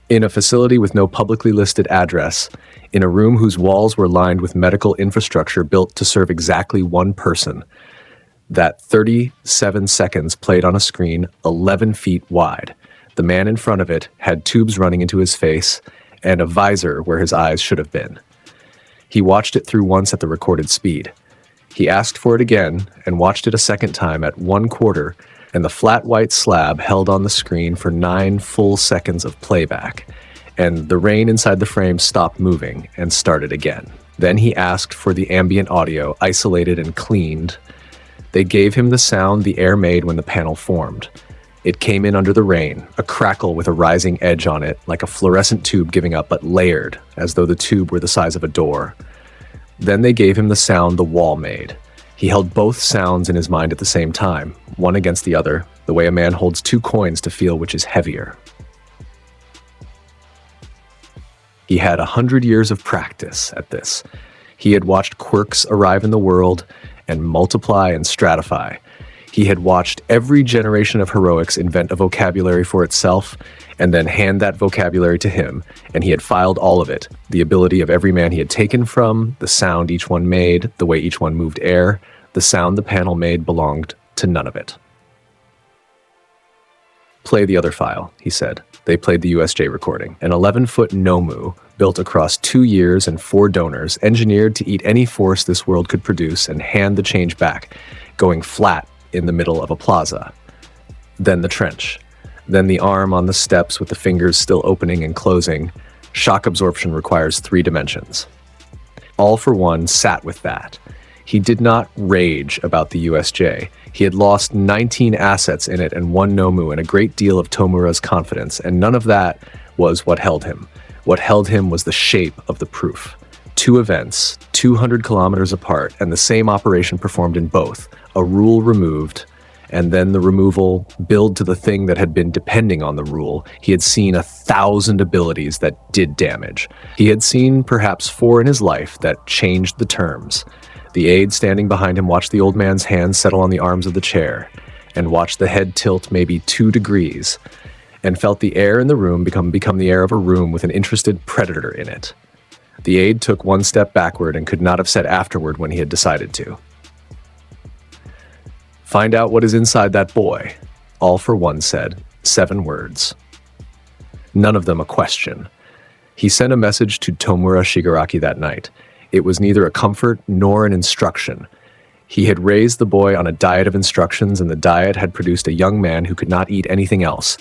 In a facility with no publicly listed address, in a room whose walls were lined with medical infrastructure built to serve exactly 1 person, that 37 seconds played on a screen 11 feet wide. The man in front of it had tubes running into his face and a visor where his eyes should have been. He watched it through once at the recorded speed. He asked for it again and watched it a second time at 1/4, and the flat white slab held on the screen for 9 full seconds of playback, and the rain inside the frame stopped moving and started again. Then he asked for the ambient audio isolated and cleaned. They gave him the sound the air made when the panel formed. It came in under the rain, a crackle with a rising edge on it, like a fluorescent tube giving up, but layered, as though the tube were the size of a door. Then they gave him the sound the wall made. He held both sounds in his mind at the same time, one against the other, the way a man holds 2 coins to feel which is heavier. He had 100 years of practice at this. He had watched quirks arrive in the world and multiply and stratify. He had watched every generation of heroics invent a vocabulary for itself and then hand that vocabulary to him, and he had filed all of it, the ability of every man he had taken from, the sound each one made, the way each one moved air. The sound the panel made belonged to none of it. "Play the other file," he said. They played the USJ recording, an 11-foot Nomu built across 2 years and 4 donors, engineered to eat any force this world could produce and hand the change back, going flat in the middle of a plaza. Then the trench. Then the arm on the steps with the fingers still opening and closing. Shock absorption requires 3 dimensions. All for One sat with that. He did not rage about the USJ. He had lost 19 assets in it and 1 Nomu and a great deal of Tomura's confidence, and none of that was what held him. What held him was the shape of the proof. 2 events, 200 kilometers apart, and the same operation performed in both. A rule removed, and then the removal billed to the thing that had been depending on the rule. He had seen 1,000 abilities that did damage. He had seen perhaps 4 in his life that changed the terms. The aide standing behind him watched the old man's hands settle on the arms of the chair, and watched the head tilt maybe 2 degrees, and felt the air in the room become the air of a room with an interested predator in it. The aide took 1 step backward and could not have said afterward when he had decided to. Find out what is inside that boy, All for One said, 7 words. None of them a question. He sent a message to Tomura Shigaraki that night. It was neither a comfort nor an instruction. He had raised the boy on a diet of instructions, and the diet had produced a young man who could not eat anything else,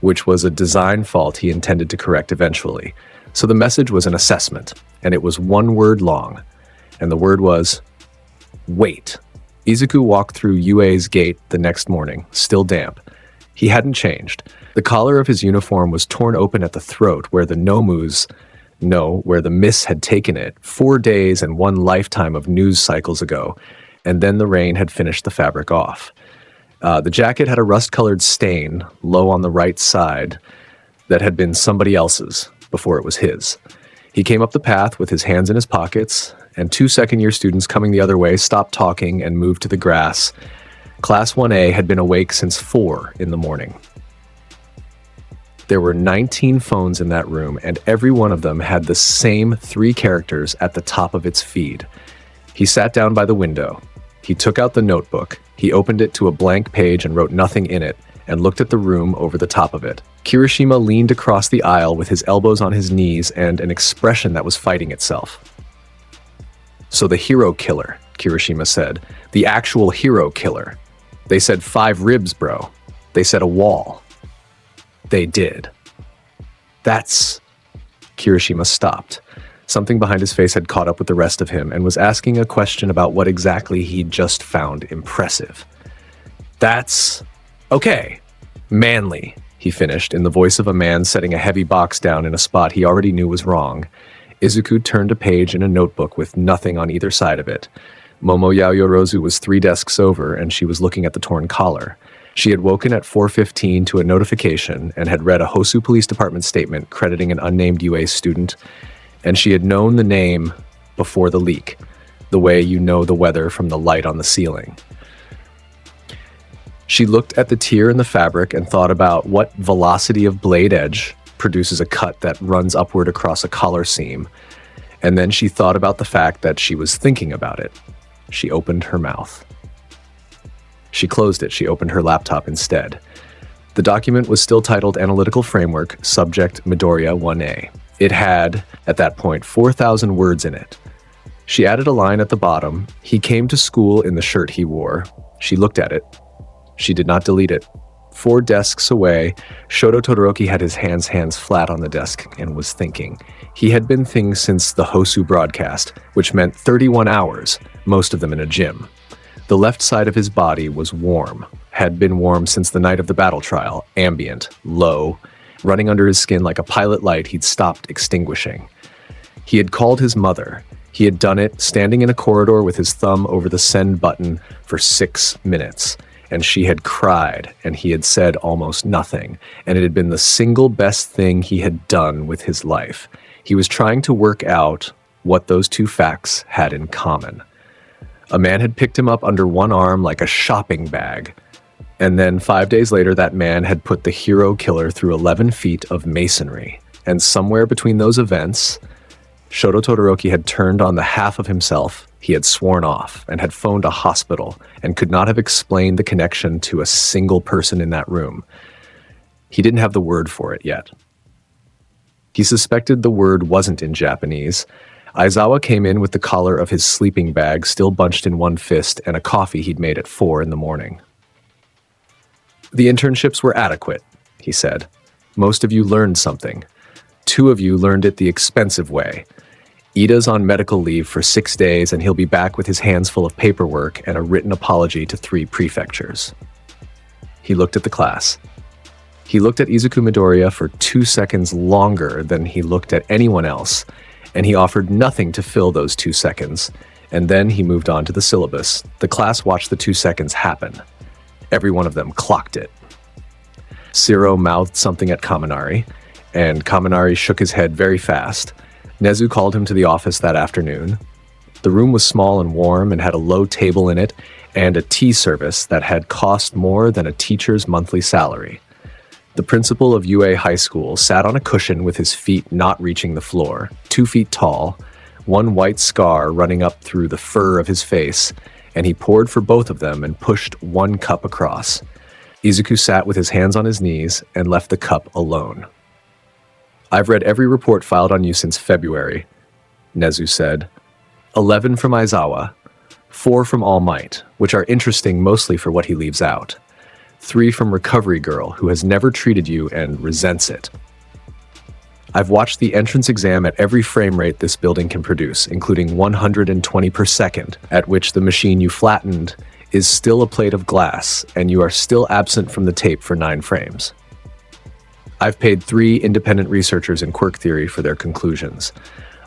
which was a design fault he intended to correct eventually. So the message was an assessment, and it was 1 word long, and the word was, wait. Izuku walked through UA's gate the next morning, still damp. He hadn't changed. The collar of his uniform was torn open at the throat where the where the miss had taken it 4 days and 1 lifetime of news cycles ago, and then the rain had finished the fabric off. The jacket had a rust-colored stain low on the right side that had been somebody else's before it was his. He came up the path with his hands in his pockets, and 2 second-year students coming the other way stopped talking and moved to the grass. Class 1A had been awake since 4 in the morning. There were 19 phones in that room, and every one of them had the same 3 characters at the top of its feed. He sat down by the window. He took out the notebook. He opened it to a blank page and wrote nothing in it, and looked at the room over the top of it. Kirishima leaned across the aisle with his elbows on his knees and an expression that was fighting itself. So the hero killer, Kirishima said. The actual hero killer. They said 5 ribs, bro. They said a wall. They did. That's... Kirishima stopped. Something behind his face had caught up with the rest of him and was asking a question about what exactly he'd just found impressive. That's... okay. Manly, he finished, in the voice of a man setting a heavy box down in a spot he already knew was wrong. Izuku turned a page in a notebook with nothing on either side of it. Momo Yaoyorozu was 3 desks over, and she was looking at the torn collar. She had woken at 4:15 to a notification and had read a Hosu Police Department statement crediting an unnamed UA student, and she had known the name before the leak, the way you know the weather from the light on the ceiling. She looked at the tear in the fabric and thought about what velocity of blade edge produces a cut that runs upward across a collar seam, and then she thought about the fact that she was thinking about it. She opened her mouth. She closed it. She opened her laptop instead. The document was still titled Analytical Framework, Subject Midoriya 1A. It had, at that point, 4,000 words in it. She added a line at the bottom. He came to school in the shirt he wore. She looked at it. She did not delete it. 4 desks away, Shoto Todoroki had his hands flat on the desk and was thinking. He had been thinking since the Hosu broadcast, which meant 31 hours, most of them in a gym. The left side of his body was warm, had been warm since the night of the battle trial, ambient, low, running under his skin like a pilot light he'd stopped extinguishing. He had called his mother. He had done it standing in a corridor with his thumb over the send button for 6 minutes. And she had cried, and he had said almost nothing, and it had been the single best thing he had done with his life. He was trying to work out what those 2 facts had in common. A man had picked him up under one arm like a shopping bag, and then 5 days later that man had put the hero killer through 11 feet of masonry, and somewhere between those events, Shoto Todoroki had turned on the half of himself he had sworn off and had phoned a hospital and could not have explained the connection to a single person in that room. He didn't have the word for it yet. He suspected the word wasn't in Japanese. Aizawa came in with the collar of his sleeping bag still bunched in one fist and a coffee he'd made at 4 in the morning. The internships were adequate. he said. Most of you learned something. 2 of you learned it the expensive way. Ida's on medical leave for 6 days, and he'll be back with his hands full of paperwork and a written apology to 3 prefectures. He looked at the class. He looked at Izuku Midoriya for 2 seconds longer than he looked at anyone else, and he offered nothing to fill those 2 seconds, and then he moved on to the syllabus. The class watched the 2 seconds happen. Every one of them clocked it. Zero mouthed something at Kaminari, and Kaminari shook his head very fast. Nezu called him to the office that afternoon. The room was small and warm and had a low table in it and a tea service that had cost more than a teacher's monthly salary. The principal of UA High School sat on a cushion with his feet not reaching the floor, 2 feet tall, one white scar running up through the fur of his face, and he poured for both of them and pushed 1 cup across. Izuku sat with his hands on his knees and left the cup alone. I've read every report filed on you since February, Nezu said. 11 from Aizawa, 4 from All Might, which are interesting mostly for what he leaves out. 3 from Recovery Girl, who has never treated you and resents it. I've watched the entrance exam at every frame rate this building can produce, including 120 per second, at which the machine you flattened is still a plate of glass, and you are still absent from the tape for 9 frames. I've paid 3 independent researchers in quirk theory for their conclusions.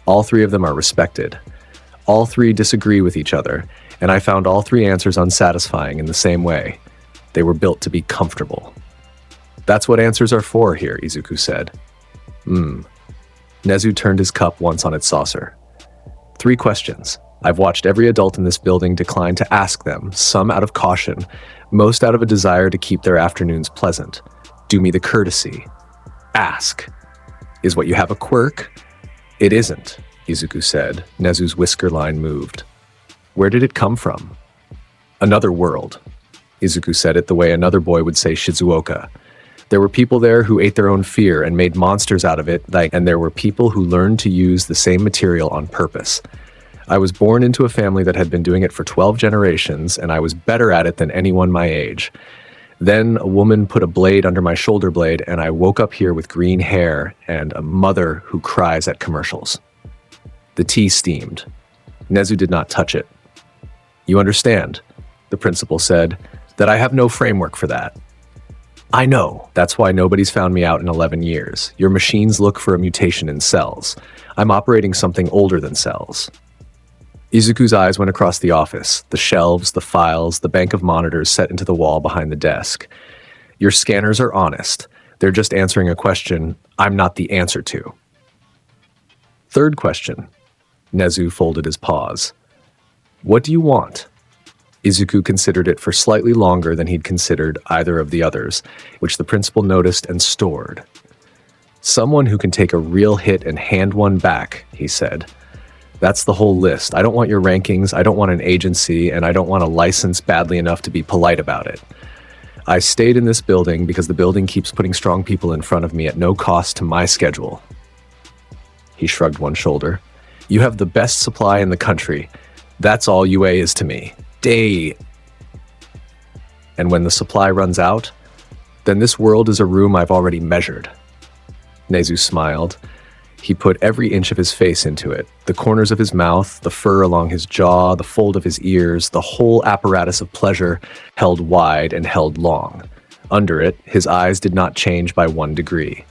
All 3 of them are respected. All 3 disagree with each other, and I found all 3 answers unsatisfying in the same way. They were built to be comfortable. That's what answers are for here, Izuku said. Nezu turned his cup once on its saucer. 3 questions. I've watched every adult in this building decline to ask them, some out of caution, most out of a desire to keep their afternoons pleasant. Do me the courtesy. Ask. Is what you have a quirk? It isn't, Izuku said. Nezu's whisker line moved. Where did it come from? Another world. Izuku said it the way another boy would say Shizuoka. There were people there who ate their own fear and made monsters out of it, and there were people who learned to use the same material on purpose. I was born into a family that had been doing it for 12 generations, and I was better at it than anyone my age. Then a woman put a blade under my shoulder blade, and I woke up here with green hair and a mother who cries at commercials. The tea steamed. Nezu did not touch it. You understand, the principal said, that I have no framework for that. I know. That's why nobody's found me out in 11 years. Your machines look for a mutation in cells. I'm operating something older than cells. Izuku's eyes went across the office, the shelves, the files, the bank of monitors set into the wall behind the desk. Your scanners are honest. They're just answering a question I'm not the answer to. 3rd question. Nezu folded his paws. What do you want? Izuku considered it for slightly longer than he'd considered either of the others, which the principal noticed and stored. Someone who can take a real hit and hand one back, he said. That's the whole list. I don't want your rankings, I don't want an agency, and I don't want a license badly enough to be polite about it. I stayed in this building because the building keeps putting strong people in front of me at no cost to my schedule. He shrugged one shoulder. You have the best supply in the country. That's all UA is to me. And when the supply runs out, then this world is a room I've already measured. Nezu smiled. He put every inch of his face into it, the corners of his mouth, the fur along his jaw, the fold of his ears, the whole apparatus of pleasure held wide and held long. Under it, his eyes did not change by 1 degree.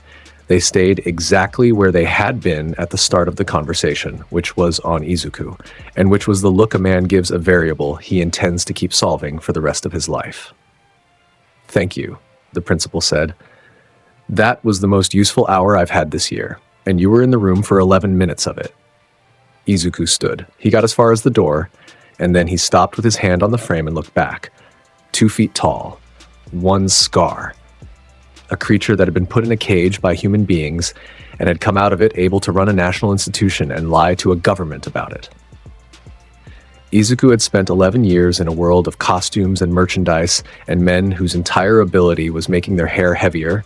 They stayed exactly where they had been at the start of the conversation, which was on Izuku, and which was the look a man gives a variable he intends to keep solving for the rest of his life. Thank you, the principal said. That was the most useful hour I've had this year, and you were in the room for 11 minutes of it. Izuku stood. He got as far as the door, and then he stopped with his hand on the frame and looked back. 2 feet tall. 1 scar. A creature that had been put in a cage by human beings and had come out of it able to run a national institution and lie to a government about it. Izuku had spent 11 years in a world of costumes and merchandise and men whose entire ability was making their hair heavier,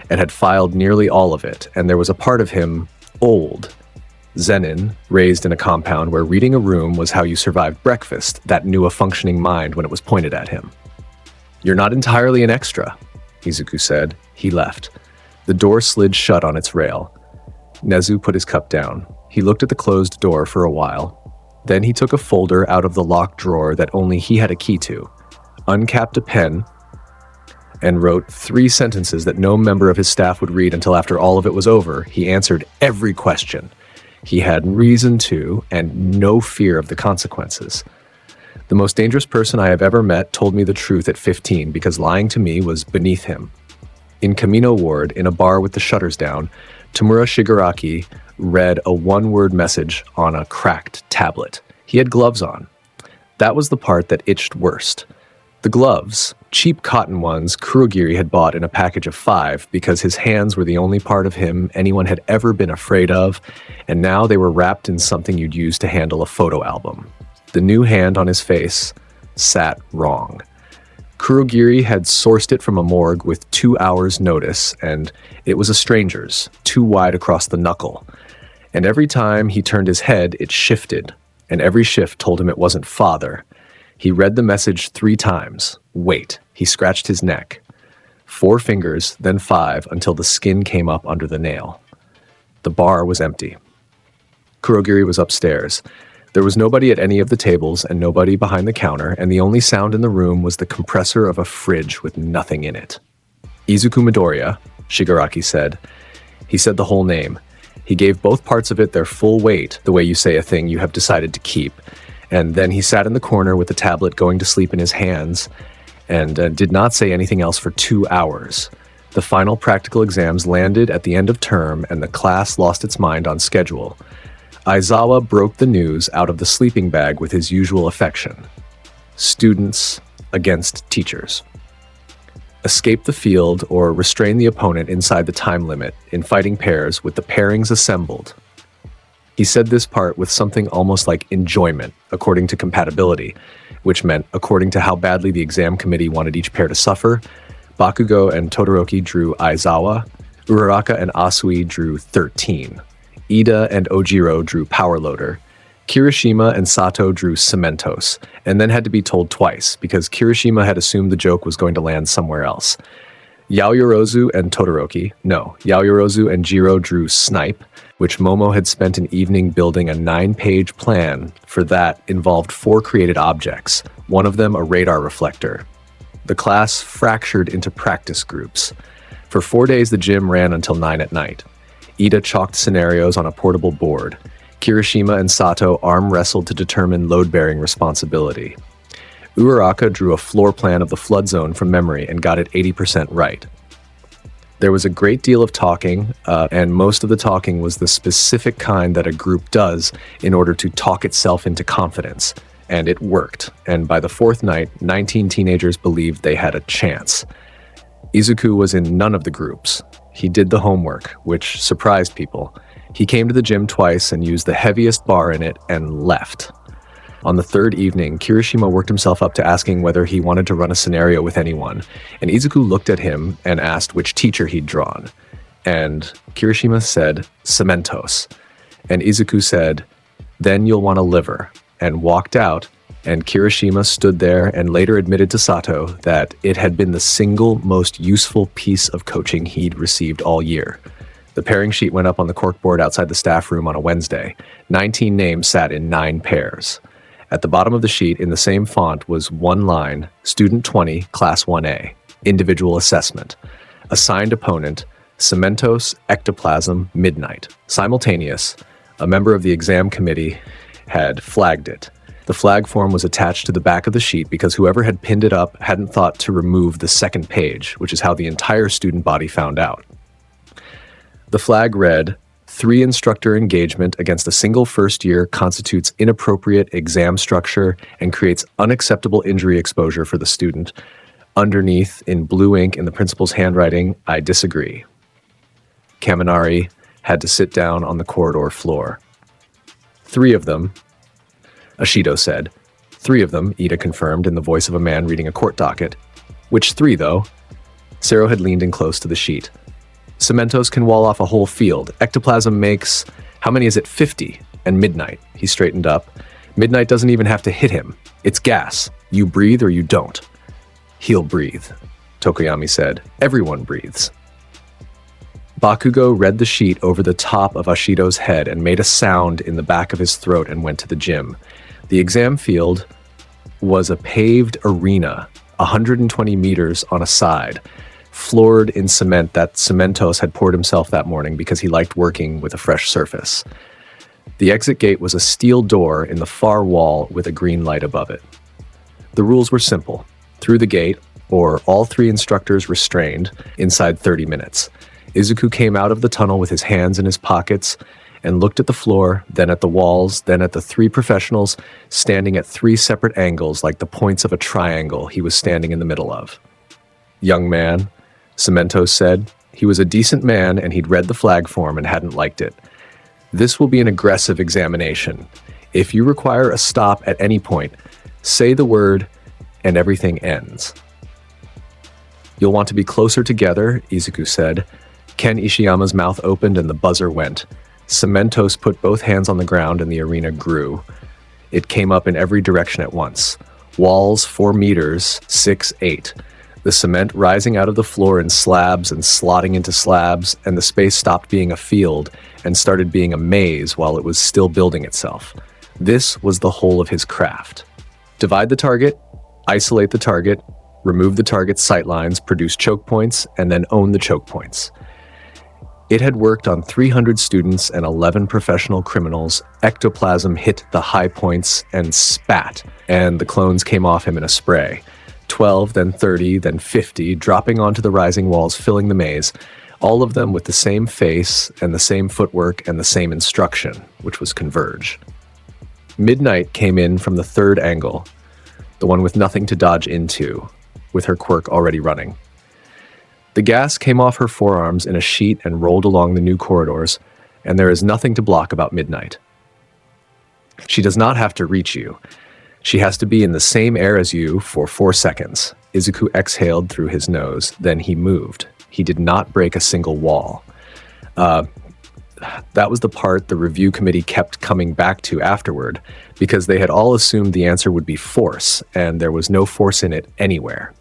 and had filed nearly all of it, and there was a part of him, old. Zenin, raised in a compound where reading a room was how you survived breakfast, that knew a functioning mind when it was pointed at him. You're not entirely an extra. Izuku said. He left. The door slid shut on its rail. Nezu put his cup down. He looked at the closed door for a while. Then he took a folder out of the locked drawer that only he had a key to, uncapped a pen, and wrote 3 sentences that no member of his staff would read until after all of it was over. He answered every question. He had reason to, and no fear of the consequences. The most dangerous person I have ever met told me the truth at 15 because lying to me was beneath him. In Kamino Ward, in a bar with the shutters down, Tamura Shigaraki read a one-word message on a cracked tablet. He had gloves on. That was the part that itched worst. The gloves, cheap cotton ones Kurogiri had bought in a package of 5 because his hands were the only part of him anyone had ever been afraid of, and now they were wrapped in something you'd use to handle a photo album. The new hand on his face sat wrong. Kurogiri had sourced it from a morgue with 2 hours' notice, and it was a stranger's, too wide across the knuckle. And every time he turned his head, it shifted, and every shift told him it wasn't father. He read the message 3 times. Wait. He scratched his neck. 4 fingers, then 5, until the skin came up under the nail. The bar was empty. Kurogiri was upstairs. There was nobody at any of the tables and nobody behind the counter, and the only sound in the room was the compressor of a fridge with nothing in it. Izuku Midoriya, Shigaraki said. He said the whole name. He gave both parts of it their full weight, the way you say a thing you have decided to keep. And then he sat in the corner with the tablet going to sleep in his hands and did not say anything else for 2 hours. The final practical exams landed at the end of term and the class lost its mind on schedule. Aizawa broke the news out of the sleeping bag with his usual affection. Students against teachers. Escape the field or restrain the opponent inside the time limit in fighting pairs with the pairings assembled. He said this part with something almost like enjoyment, according to compatibility, which meant, according to how badly the exam committee wanted each pair to suffer, Bakugo and Todoroki drew Aizawa, Uraraka and Asui drew 13, Ida and Ojiro drew Power Loader, Kirishima and Sato drew Cementos, and then had to be told twice, because Kirishima had assumed the joke was going to land somewhere else. Yaoyorozu and Yaoyorozu and Jiro drew Snipe, which Momo had spent an evening building a 9-page plan for that involved 4 created objects, one of them a radar reflector. The class fractured into practice groups. For 4 days the gym ran until 9 at night. Ida chalked scenarios on a portable board. Kirishima and Sato arm wrestled to determine load-bearing responsibility. Uraraka drew a floor plan of the flood zone from memory and got it 80% right. There was a great deal of talking, and most of the talking was the specific kind that a group does in order to talk itself into confidence. And it worked, and by the 4th night, 19 teenagers believed they had a chance. Izuku was in none of the groups. He did the homework, which surprised people. He came to the gym twice and used the heaviest bar in it and left. On the 3rd evening, Kirishima worked himself up to asking whether he wanted to run a scenario with anyone, and Izuku looked at him and asked which teacher he'd drawn. And Kirishima said, Cementos. And Izuku said, then you'll want a liver, and walked out, and Kirishima stood there and later admitted to Sato that it had been the single most useful piece of coaching he'd received all year. The pairing sheet went up on the corkboard outside the staff room on a Wednesday. 19 names sat in 9 pairs. At the bottom of the sheet, in the same font, was one line, Student 20, Class 1A, Individual Assessment. Assigned opponent, Cementos, Ectoplasm, Midnight. Simultaneous, a member of the exam committee had flagged it. The flag form was attached to the back of the sheet because whoever had pinned it up hadn't thought to remove the 2nd page, which is how the entire student body found out. The flag read, 3 instructor engagement against a single first year constitutes inappropriate exam structure and creates unacceptable injury exposure for the student. Underneath, in blue ink in the principal's handwriting, I disagree. Kaminari had to sit down on the corridor floor. 3 of them, Ashido said. 3 of them, Ida confirmed in the voice of a man reading a court docket. Which 3, though? Sero had leaned in close to the sheet. Cementos can wall off a whole field. Ectoplasm makes, how many is it, 50? And Midnight, he straightened up. Midnight doesn't even have to hit him. It's gas. You breathe or you don't. He'll breathe. Tokoyami said. Everyone breathes. Bakugo read the sheet over the top of Ashido's head and made a sound in the back of his throat and went to the gym. The exam field was a paved arena, 120 meters on a side, floored in cement that Cementos had poured himself that morning because he liked working with a fresh surface. The exit gate was a steel door in the far wall with a green light above it. The rules were simple. Through the gate, or all 3 instructors restrained, inside 30 minutes. Izuku came out of the tunnel with his hands in his pockets and looked at the floor, then at the walls, then at the 3 professionals standing at 3 separate angles like the points of a triangle he was standing in the middle of. Young man, Cementos said. He was a decent man and he'd read the flag form and hadn't liked it. This will be an aggressive examination. If you require a stop at any point, say the word and everything ends. You'll want to be closer together, Izuku said. Ken Ishiyama's mouth opened and the buzzer went. Cementos put both hands on the ground and the arena grew. It came up in every direction at once. Walls 4 meters, 6, 8. The cement rising out of the floor in slabs and slotting into slabs, and the space stopped being a field and started being a maze while it was still building itself. This was the whole of his craft. Divide the target, isolate the target, remove the target's sightlines, produce choke points, and then own the choke points. It had worked on 300 students and 11 professional criminals. Ectoplasm hit the high points and spat, and the clones came off him in a spray. 12, then 30, then 50, dropping onto the rising walls, filling the maze, all of them with the same face and the same footwork and the same instruction, which was converge. Midnight came in from the 3rd angle, the one with nothing to dodge into, with her quirk already running. The gas came off her forearms in a sheet and rolled along the new corridors, and there is nothing to block about Midnight. She does not have to reach you. She has to be in the same air as you for 4 seconds. Izuku exhaled through his nose, then he moved. He did not break a single wall. That was the part the review committee kept coming back to afterward, because they had all assumed the answer would be force, and there was no force in it anywhere.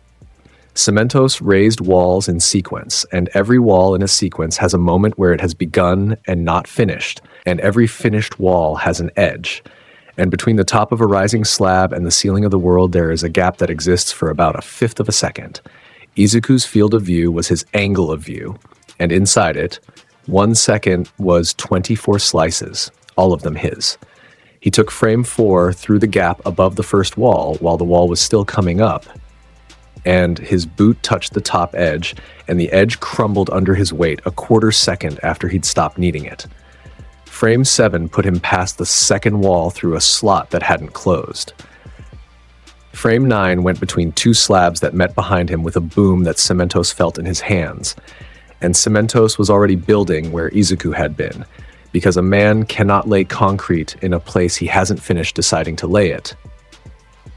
Cementos raised walls in sequence, and every wall in a sequence has a moment where it has begun and not finished, and every finished wall has an edge. And between the top of a rising slab and the ceiling of the world, there is a gap that exists for about 1/5 of a second. Izuku's field of view was his angle of view, and inside it, 1 second was 24 slices, all of them his. He took frame 4 through the gap above the first wall while the wall was still coming up, and his boot touched the top edge, and the edge crumbled under his weight a 1/4 second after he'd stopped needing it. Frame 7 put him past the second wall through a slot that hadn't closed. Frame 9 went between 2 slabs that met behind him with a boom that Cementos felt in his hands. And Cementos was already building where Izuku had been, because a man cannot lay concrete in a place he hasn't finished deciding to lay it.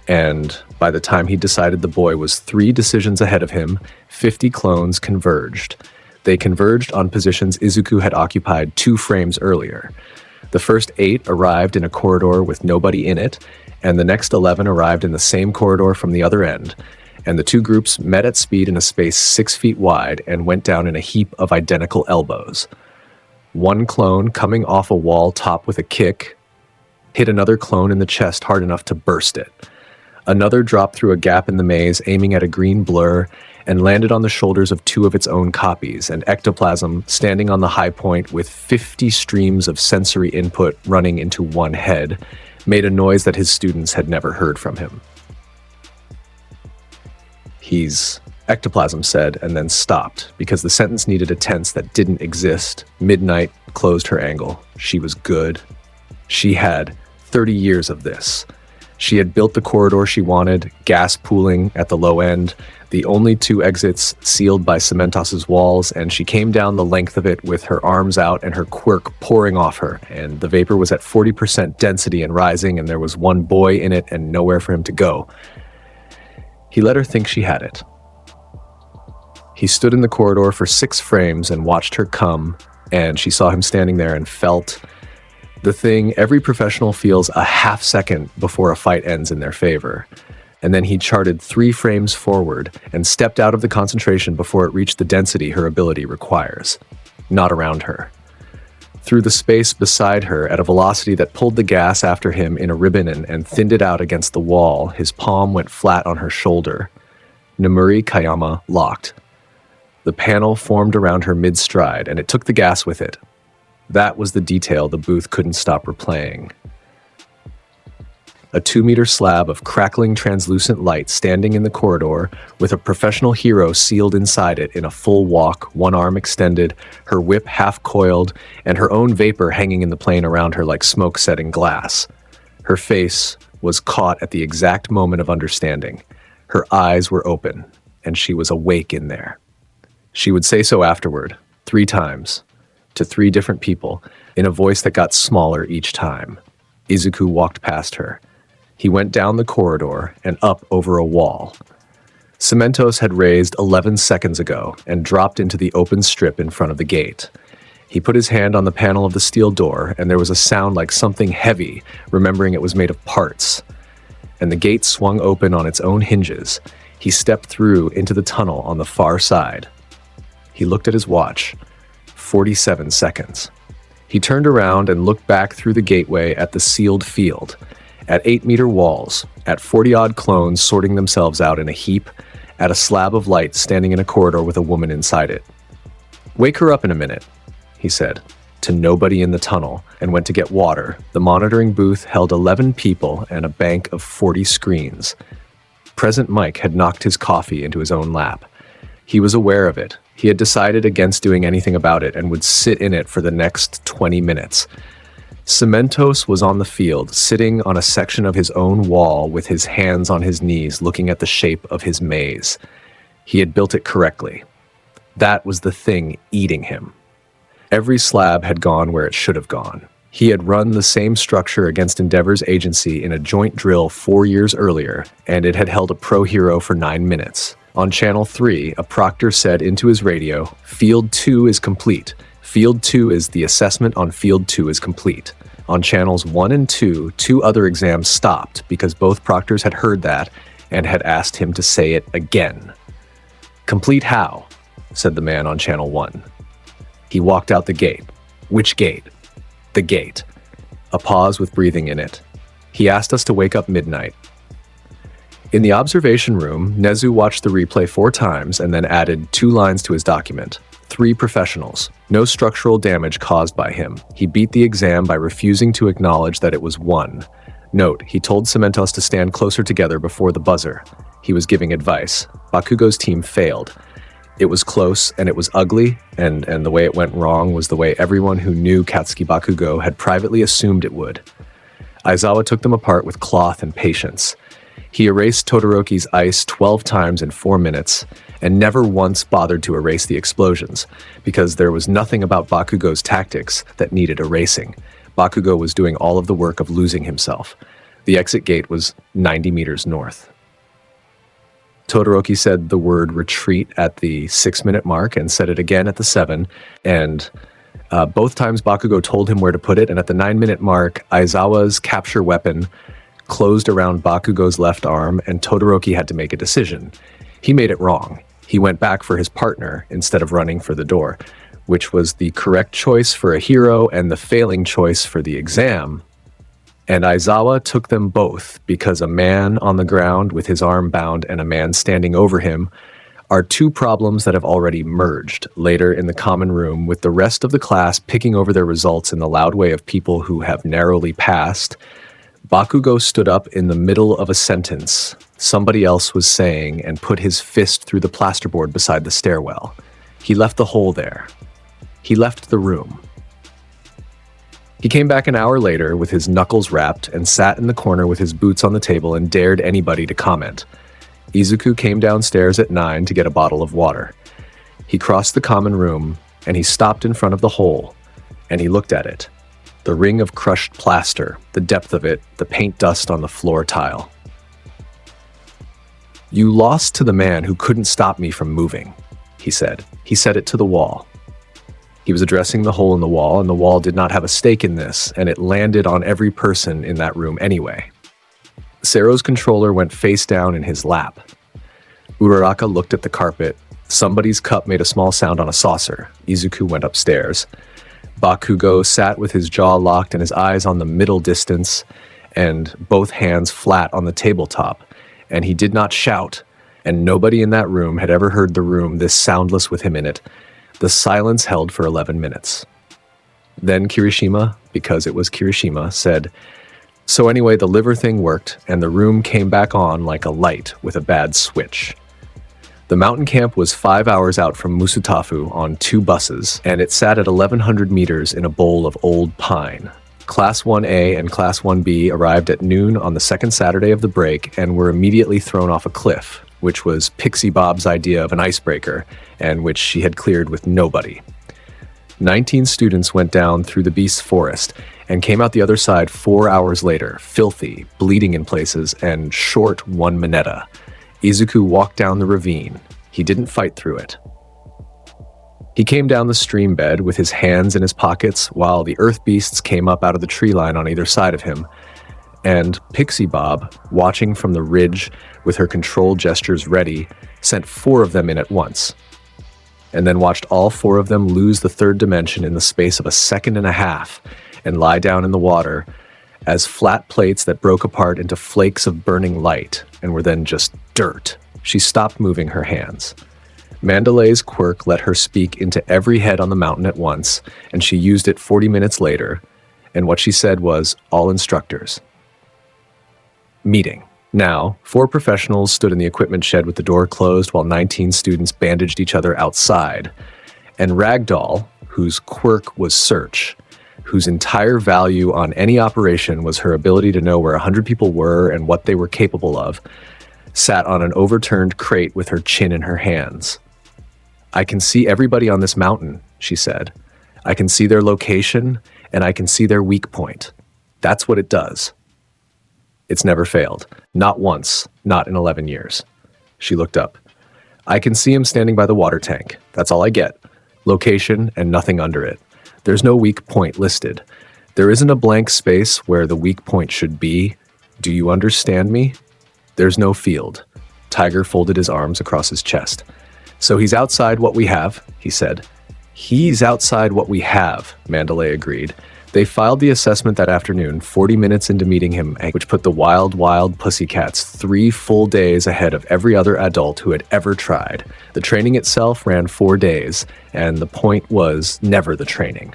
And by the time he decided the boy was 3 decisions ahead of him, 50 clones converged. They converged on positions Izuku had occupied 2 frames earlier. The first 8 arrived in a corridor with nobody in it, and the next 11 arrived in the same corridor from the other end, and the 2 groups met at speed in a space 6 feet wide and went down in a heap of identical elbows. One clone, coming off a wall top with a kick, hit another clone in the chest hard enough to burst it. Another dropped through a gap in the maze, aiming at a green blur, and landed on the shoulders of 2 of its own copies, and Ectoplasm, standing on the high point with 50 streams of sensory input running into one head, made a noise that his students had never heard from him. Ectoplasm said, and then stopped, because the sentence needed a tense that didn't exist. Midnight closed her angle. She was good. She had 30 years of this. She had built the corridor she wanted, gas pooling at the low end, the only 2 exits sealed by Cementos's walls, and she came down the length of it with her arms out and her quirk pouring off her, and the vapor was at 40% density and rising, and there was one boy in it and nowhere for him to go. He let her think she had it. He stood in the corridor for 6 frames and watched her come, and she saw him standing there and felt the thing every professional feels a half second before a fight ends in their favor. and then he charted 3 frames forward and stepped out of the concentration before it reached the density her ability requires. Not around her. Through the space beside her at a velocity that pulled the gas after him in a ribbon and thinned it out against the wall, his palm went flat on her shoulder. Nemuri Kayama locked. The panel formed around her mid-stride, and it took the gas with it. That was the detail the booth couldn't stop replaying. A 2-meter slab of crackling translucent light standing in the corridor with a professional hero sealed inside it in a full walk, one arm extended, her whip half coiled, and her own vapor hanging in the plane around her like smoke set in glass. Her face was caught at the exact moment of understanding. Her eyes were open, and she was awake in there. She would say so afterward, 3 times, to 3 different people, in a voice that got smaller each time. Izuku walked past her. He went down the corridor and up over a wall. Cementos had raised 11 seconds ago and dropped into the open strip in front of the gate. He put his hand on the panel of the steel door, and there was a sound like something heavy, remembering it was made of parts. And the gate swung open on its own hinges. He stepped through into the tunnel on the far side. He looked at his watch. 47 seconds. He turned around and looked back through the gateway at the sealed field. At 8-meter walls, at 40-odd clones sorting themselves out in a heap, at a slab of light standing in a corridor with a woman inside it. "Wake her up in a minute," he said, to nobody in the tunnel, and went to get water. The monitoring booth held 11 people and a bank of 40 screens. Present Mike had knocked his coffee into his own lap. He was aware of it. He had decided against doing anything about it and would sit in it for the next 20 minutes. Cementos was on the field, sitting on a section of his own wall with his hands on his knees, looking at the shape of his maze. He had built it correctly. That was the thing eating him. Every slab had gone where it should have gone. He had run the same structure against Endeavor's agency in a joint drill 4 years earlier, and it had held a pro hero for 9 minutes. On Channel 3, a proctor said into his radio, "Field 2 is complete. Field 2 is the assessment on Field 2 is complete." On Channels 1 and 2, 2 other exams stopped because both proctors had heard that and had asked him to say it again. "Complete how?" said the man on Channel 1. He walked out the gate. "Which gate?" "The gate." A pause with breathing in it. "He asked us to wake up midnight." In the observation room, Nezu watched the replay 4 times and then added 2 lines to his document. 3 professionals. No structural damage caused by him. He beat the exam by refusing to acknowledge that it was 1. Note, he told Cementos to stand closer together before the buzzer. He was giving advice. Bakugo's team failed. It was close, and it was ugly, and the way it went wrong was the way everyone who knew Katsuki Bakugo had privately assumed it would. Aizawa took them apart with cloth and patience. He erased Todoroki's ice 12 times in 4 minutes, and never once bothered to erase the explosions, because there was nothing about Bakugo's tactics that needed erasing. Bakugo was doing all of the work of losing himself. The exit gate was 90 meters north. Todoroki said the word retreat at the 6-minute mark and said it again at the 7, and both times Bakugo told him where to put it, and at the 9-minute mark, Aizawa's capture weapon closed around Bakugo's left arm, and Todoroki had to make a decision. He made it wrong. He went back for his partner instead of running for the door, which was the correct choice for a hero and the failing choice for the exam. And Aizawa took them both because a man on the ground with his arm bound and a man standing over him are 2 problems that have already merged later in the common room, with the rest of the class picking over their results in the loud way of people who have narrowly passed. Bakugo stood up in the middle of a sentence somebody else was saying and put his fist through the plasterboard beside the stairwell. He left the hole there. He left the room. He came back an hour later with his knuckles wrapped and sat in the corner with his boots on the table and dared anybody to comment. Izuku came downstairs at 9 to get a bottle of water. He crossed the common room and he stopped in front of the hole and he looked at it. The ring of crushed plaster, the depth of it, the paint dust on the floor tile. "You lost to the man who couldn't stop me from moving," he said. He said it to the wall. He was addressing the hole in the wall, and the wall did not have a stake in this, and it landed on every person in that room anyway. Sero's controller went face down in his lap. Uraraka looked at the carpet. Somebody's cup made a small sound on a saucer. Izuku went upstairs. Bakugo sat with his jaw locked and his eyes on the middle distance and both hands flat on the tabletop, and he did not shout, and nobody in that room had ever heard the room this soundless with him in it. The silence held for 11 minutes. Then Kirishima, because it was Kirishima, said, "So anyway, the liver thing worked, and the room came back on like a light with a bad switch." The mountain camp was 5 hours out from Musutafu on 2 buses, and it sat at 1,100 meters in a bowl of old pine. Class 1A and Class 1B arrived at noon on the second Saturday of the break and were immediately thrown off a cliff, which was Pixie Bob's idea of an icebreaker, and which she had cleared with nobody. 19 students went down through the beast's forest and came out the other side 4 hours later, filthy, bleeding in places, and short 1 minetta. Izuku walked down the ravine. He didn't fight through it. He came down the stream bed with his hands in his pockets while the earth beasts came up out of the tree line on either side of him. And Pixie Bob, watching from the ridge with her control gestures ready, sent 4 of them in at once, and then watched all 4 of them lose the 3rd dimension in the space of a second and a half and lie down in the water as flat plates that broke apart into flakes of burning light and were then just dirt. She stopped moving her hands. Mandalay's quirk let her speak into every head on the mountain at once, and she used it 40 minutes later, and what she said was, "All instructors. Meeting." Now, 4 professionals stood in the equipment shed with the door closed while 19 students bandaged each other outside. And Ragdoll, whose quirk was search, whose entire value on any operation was her ability to know where 100 people were and what they were capable of, sat on an overturned crate with her chin in her hands. "I can see everybody on this mountain," she said. "I can see their location, and I can see their weak point. That's what it does. It's never failed. Not once. Not in 11 years. She looked up. "I can see him standing by the water tank. That's all I get. Location and nothing under it. There's no weak point listed. There isn't a blank space where the weak point should be. Do you understand me? There's no field." Tiger folded his arms across his chest. "So he's outside what we have," he said. "He's outside what we have," Mandalay agreed. They filed the assessment that afternoon, 40 minutes into meeting him, which put the wild, wild pussycats 3 full days ahead of every other adult who had ever tried. The training itself ran 4 days, and the point was never the training.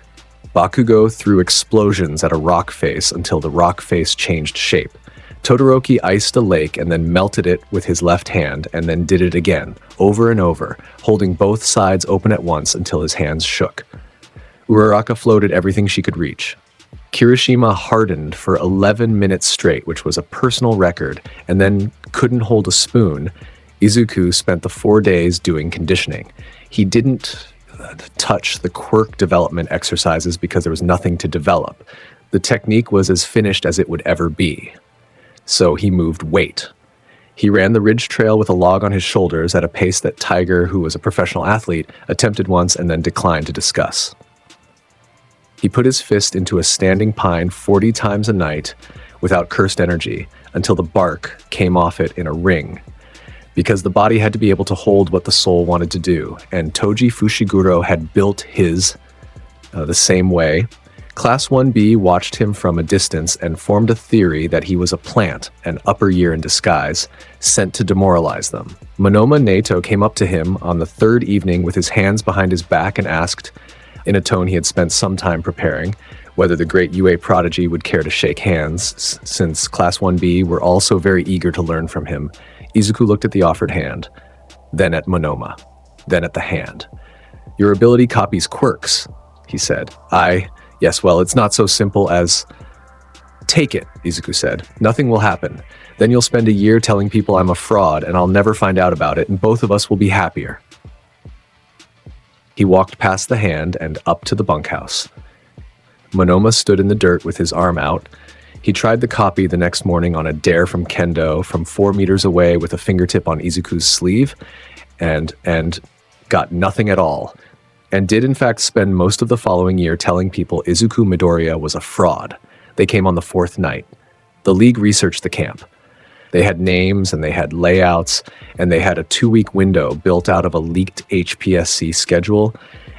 Bakugo threw explosions at a rock face until the rock face changed shape. Todoroki iced a lake and then melted it with his left hand, and then did it again, over and over, holding both sides open at once until his hands shook. Uraraka floated everything she could reach. Kirishima hardened for 11 minutes straight, which was a personal record, and then couldn't hold a spoon. Izuku spent the 4 days doing conditioning. He didn't touch the quirk development exercises because there was nothing to develop. The technique was as finished as it would ever be. So he moved weight. He ran the ridge trail with a log on his shoulders at a pace that Tiger, who was a professional athlete, attempted once and then declined to discuss. He put his fist into a standing pine 40 times a night without cursed energy until the bark came off it in a ring, because the body had to be able to hold what the soul wanted to do, and Toji Fushiguro had built his the same way. Class 1B watched him from a distance and formed a theory that he was a plant, an upper year in disguise, sent to demoralize them. Monoma Nato came up to him on the 3rd evening with his hands behind his back and asked, in a tone he had spent some time preparing, whether the great UA prodigy would care to shake hands, since Class 1B were also very eager to learn from him. Izuku looked at the offered hand, then at Monoma, then at the hand. "Your ability copies quirks," he said. Yes, well, it's not so simple as..." "Take it," Izuku said. "Nothing will happen. Then you'll spend a year telling people I'm a fraud, and I'll never find out about it, and both of us will be happier." He walked past the hand and up to the bunkhouse. Monoma stood in the dirt with his arm out. He tried the copy the next morning on a dare from Kendo from 4 meters away with a fingertip on Izuku's sleeve, and got nothing at all, and did in fact spend most of the following year telling people Izuku Midoriya was a fraud. They came on the 4th night. The League researched the camp. They had names and they had layouts, and they had a 2-week window built out of a leaked HPSC schedule,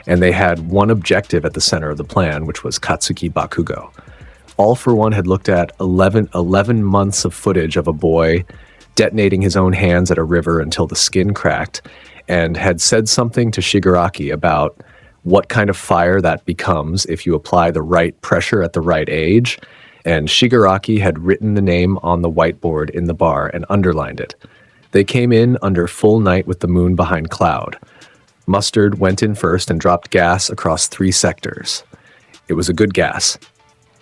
and they had one objective at the center of the plan, which was Katsuki Bakugo. All for One had looked at 11 months of footage of a boy detonating his own hands at a river until the skin cracked, and had said something to Shigaraki about what kind of fire that becomes if you apply the right pressure at the right age. And Shigaraki had written the name on the whiteboard in the bar and underlined it. They came in under full night with the moon behind cloud. Mustard went in first and dropped gas across 3 sectors. It was a good gas.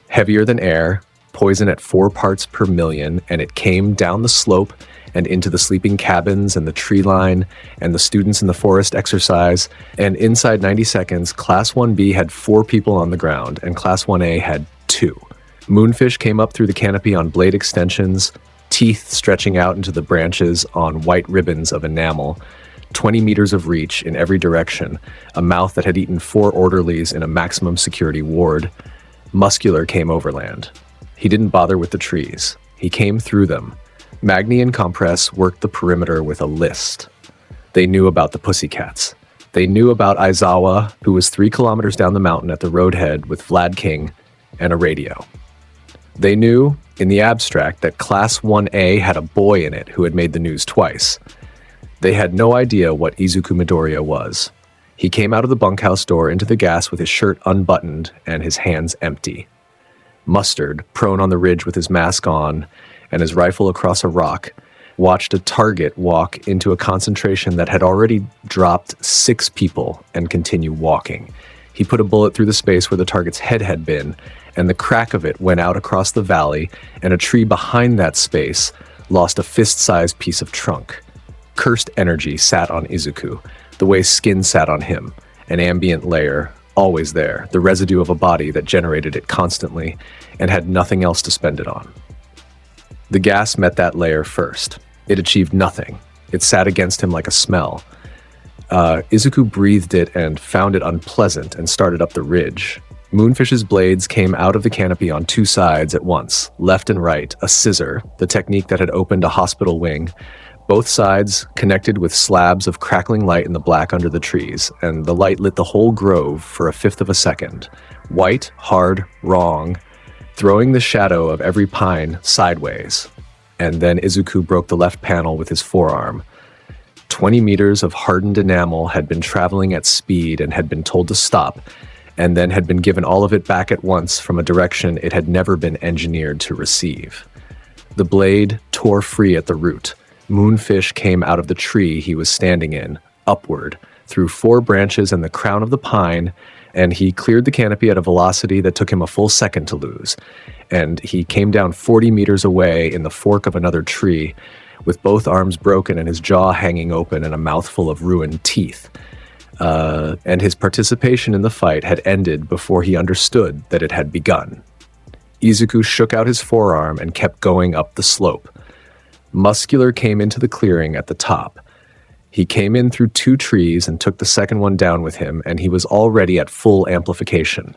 Heavier than air, poison at 4 parts per million, and it came down the slope and into the sleeping cabins and the tree line and the students in the forest exercise. And inside 90 seconds, Class 1B had 4 people on the ground and Class 1A had 2. Moonfish came up through the canopy on blade extensions, teeth stretching out into the branches on white ribbons of enamel, 20 meters of reach in every direction, a mouth that had eaten 4 orderlies in a maximum security ward. Muscular came overland. He didn't bother with the trees. He came through them. Magni and Compress worked the perimeter with a list. They knew about the pussycats. They knew about Aizawa, who was 3 kilometers down the mountain at the roadhead with Vlad King and a radio. They knew, in the abstract, that Class 1A had a boy in it who had made the news twice. They had no idea what Izuku Midoriya was. He came out of the bunkhouse door into the gas with his shirt unbuttoned and his hands empty. Mustard, prone on the ridge with his mask on and his rifle across a rock, watched a target walk into a concentration that had already dropped 6 people and continue walking. He put a bullet through the space where the target's head had been, and the crack of it went out across the valley, and a tree behind that space lost a fist-sized piece of trunk. Cursed energy sat on Izuku, the way skin sat on him, an ambient layer, always there, the residue of a body that generated it constantly and had nothing else to spend it on. The gas met that layer first. It achieved nothing. It sat against him like a smell. Izuku breathed it and found it unpleasant and started up the ridge. Moonfish's blades came out of the canopy on 2 sides at once, left and right, a scissor, the technique that had opened a hospital wing. Both sides connected with slabs of crackling light in the black under the trees, and the light lit the whole grove for 1/5 of a second. White, hard, wrong, throwing the shadow of every pine sideways. And then Izuku broke the left panel with his forearm. 20 meters of hardened enamel had been traveling at speed and had been told to stop, and then had been given all of it back at once from a direction it had never been engineered to receive. The blade tore free at the root. Moonfish came out of the tree he was standing in, upward, through 4 branches and the crown of the pine, and he cleared the canopy at a velocity that took him a full second to lose. And he came down 40 meters away in the fork of another tree, with both arms broken and his jaw hanging open and a mouthful of ruined teeth. And his participation in the fight had ended before he understood that it had begun. Izuku shook out his forearm and kept going up the slope. Muscular came into the clearing at the top. He came in through 2 trees and took the second one down with him, and he was already at full amplification,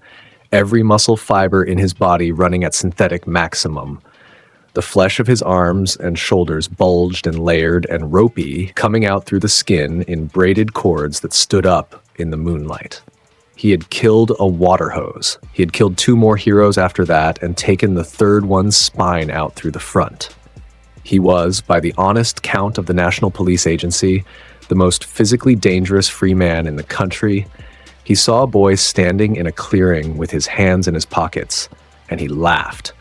every muscle fiber in his body running at synthetic maximum. The flesh of his arms and shoulders bulged and layered and ropey, coming out through the skin in braided cords that stood up in the moonlight. He had killed a water hose. He had killed 2 more heroes after that and taken the 3rd one's spine out through the front. He was, by the honest count of the National Police Agency, the most physically dangerous free man in the country. He saw a boy standing in a clearing with his hands in his pockets, and he laughed.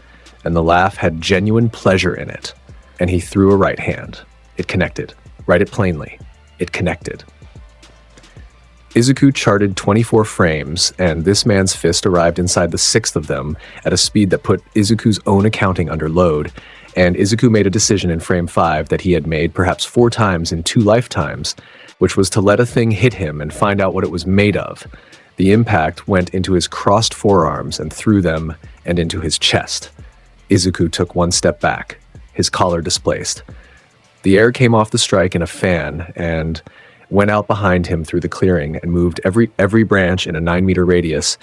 And the laugh had genuine pleasure in it. And he threw a right hand. It connected. Write it plainly. It connected. Izuku charted 24 frames, and this man's fist arrived inside the 6th of them at a speed that put Izuku's own accounting under load, and Izuku made a decision in frame 5 that he had made perhaps 4 times in 2 lifetimes, which was to let a thing hit him and find out what it was made of. The impact went into his crossed forearms and through them and into his chest. Izuku took 1 step back, his collar displaced. The air came off the strike in a fan and went out behind him through the clearing and moved every branch in a 9-meter radius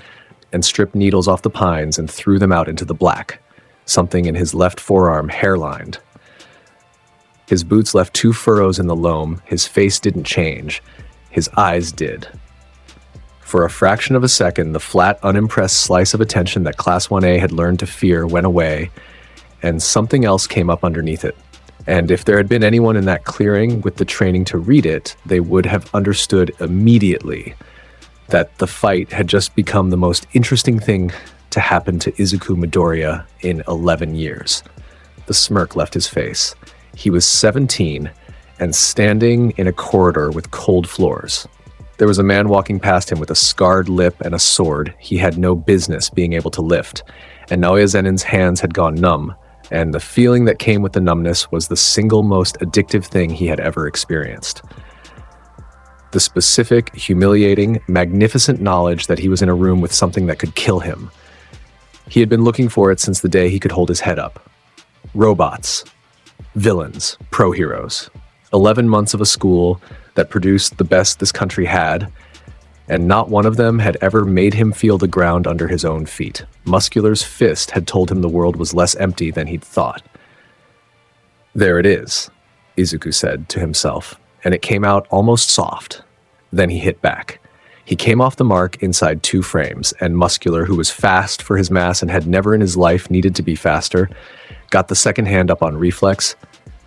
and stripped needles off the pines and threw them out into the black, something in his left forearm hairlined. His boots left 2 furrows in the loam. His face didn't change. His eyes did. For a fraction of a second, the flat, unimpressed slice of attention that Class 1A had learned to fear went away, and something else came up underneath it. And if there had been anyone in that clearing with the training to read it, they would have understood immediately that the fight had just become the most interesting thing to happen to Izuku Midoriya in 11 years. The smirk left his face. He was 17 and standing in a corridor with cold floors. There was a man walking past him with a scarred lip and a sword he had no business being able to lift, and Naoya Zenin's hands had gone numb, and the feeling that came with the numbness was the single most addictive thing he had ever experienced. The specific, humiliating, magnificent knowledge that he was in a room with something that could kill him. He had been looking for it since the day he could hold his head up. Robots. Villains. Pro-heroes. 11 months of a school that produced the best this country had, and not one of them had ever made him feel the ground under his own feet. Muscular's fist had told him the world was less empty than he'd thought. "There it is," Izuku said to himself, and it came out almost soft. Then he hit back. He came off the mark inside 2 frames, and Muscular, who was fast for his mass and had never in his life needed to be faster, got the second hand up on reflex,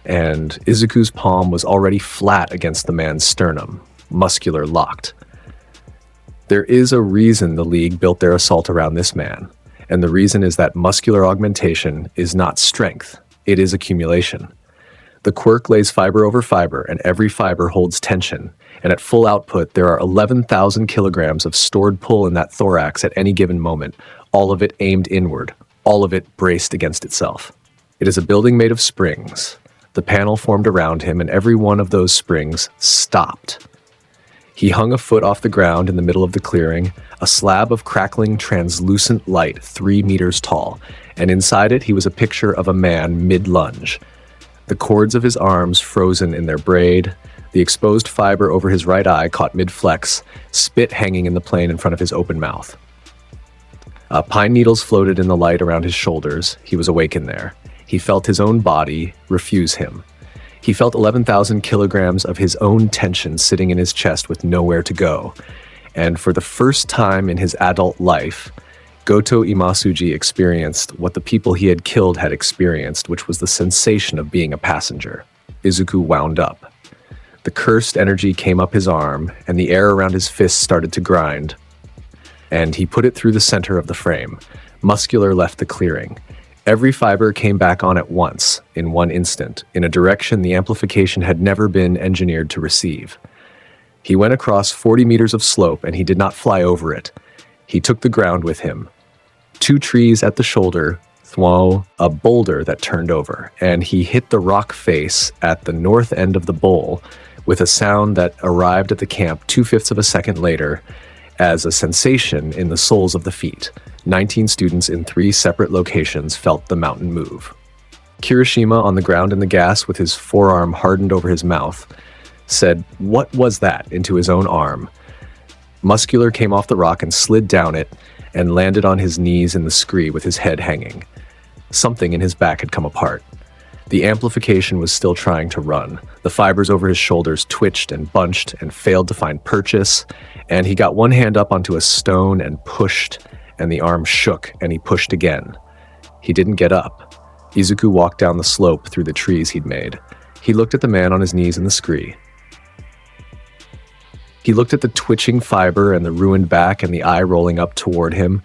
and Izuku's palm was already flat against the man's sternum, Muscular locked. There is a reason the League built their assault around this man, and the reason is that muscular augmentation is not strength, it is accumulation. The quirk lays fiber over fiber, and every fiber holds tension, and at full output there are 11,000 kilograms of stored pull in that thorax at any given moment, all of it aimed inward, all of it braced against itself. It is a building made of springs. The panel formed around him, and every one of those springs stopped. He hung a foot off the ground in the middle of the clearing, a slab of crackling, translucent light 3 meters tall, and inside it he was a picture of a man mid-lunge. The cords of his arms frozen in their braid, the exposed fiber over his right eye caught mid-flex, spit hanging in the plane in front of his open mouth. Pine needles floated in the light around his shoulders. He was awake in there. He felt his own body refuse him. He felt 11,000 kilograms of his own tension sitting in his chest with nowhere to go. And for the first time in his adult life, Goto Imasuji experienced what the people he had killed had experienced, which was the sensation of being a passenger. Izuku wound up. The cursed energy came up his arm, and the air around his fist started to grind. And he put it through the center of the frame. Muscular left the clearing. Every fiber came back on at once, in one instant, in a direction the amplification had never been engineered to receive. He went across 40 meters of slope, and he did not fly over it. He took the ground with him. 2 trees at the shoulder, thwow, a boulder that turned over, and he hit the rock face at the north end of the bowl with a sound that arrived at the camp 2/5 of a second later as a sensation in the soles of the feet. 19 students in 3 separate locations felt the mountain move. Kirishima, on the ground in the gas with his forearm hardened over his mouth, said, "What was that?" into his own arm. Muscular came off the rock and slid down it and landed on his knees in the scree with his head hanging. Something in his back had come apart. The amplification was still trying to run. The fibers over his shoulders twitched and bunched and failed to find purchase, and he got one hand up onto a stone and pushed, and the arm shook, and he pushed again. He didn't get up. Izuku walked down the slope through the trees he'd made. He looked at the man on his knees in the scree. He looked at the twitching fiber and the ruined back and the eye rolling up toward him,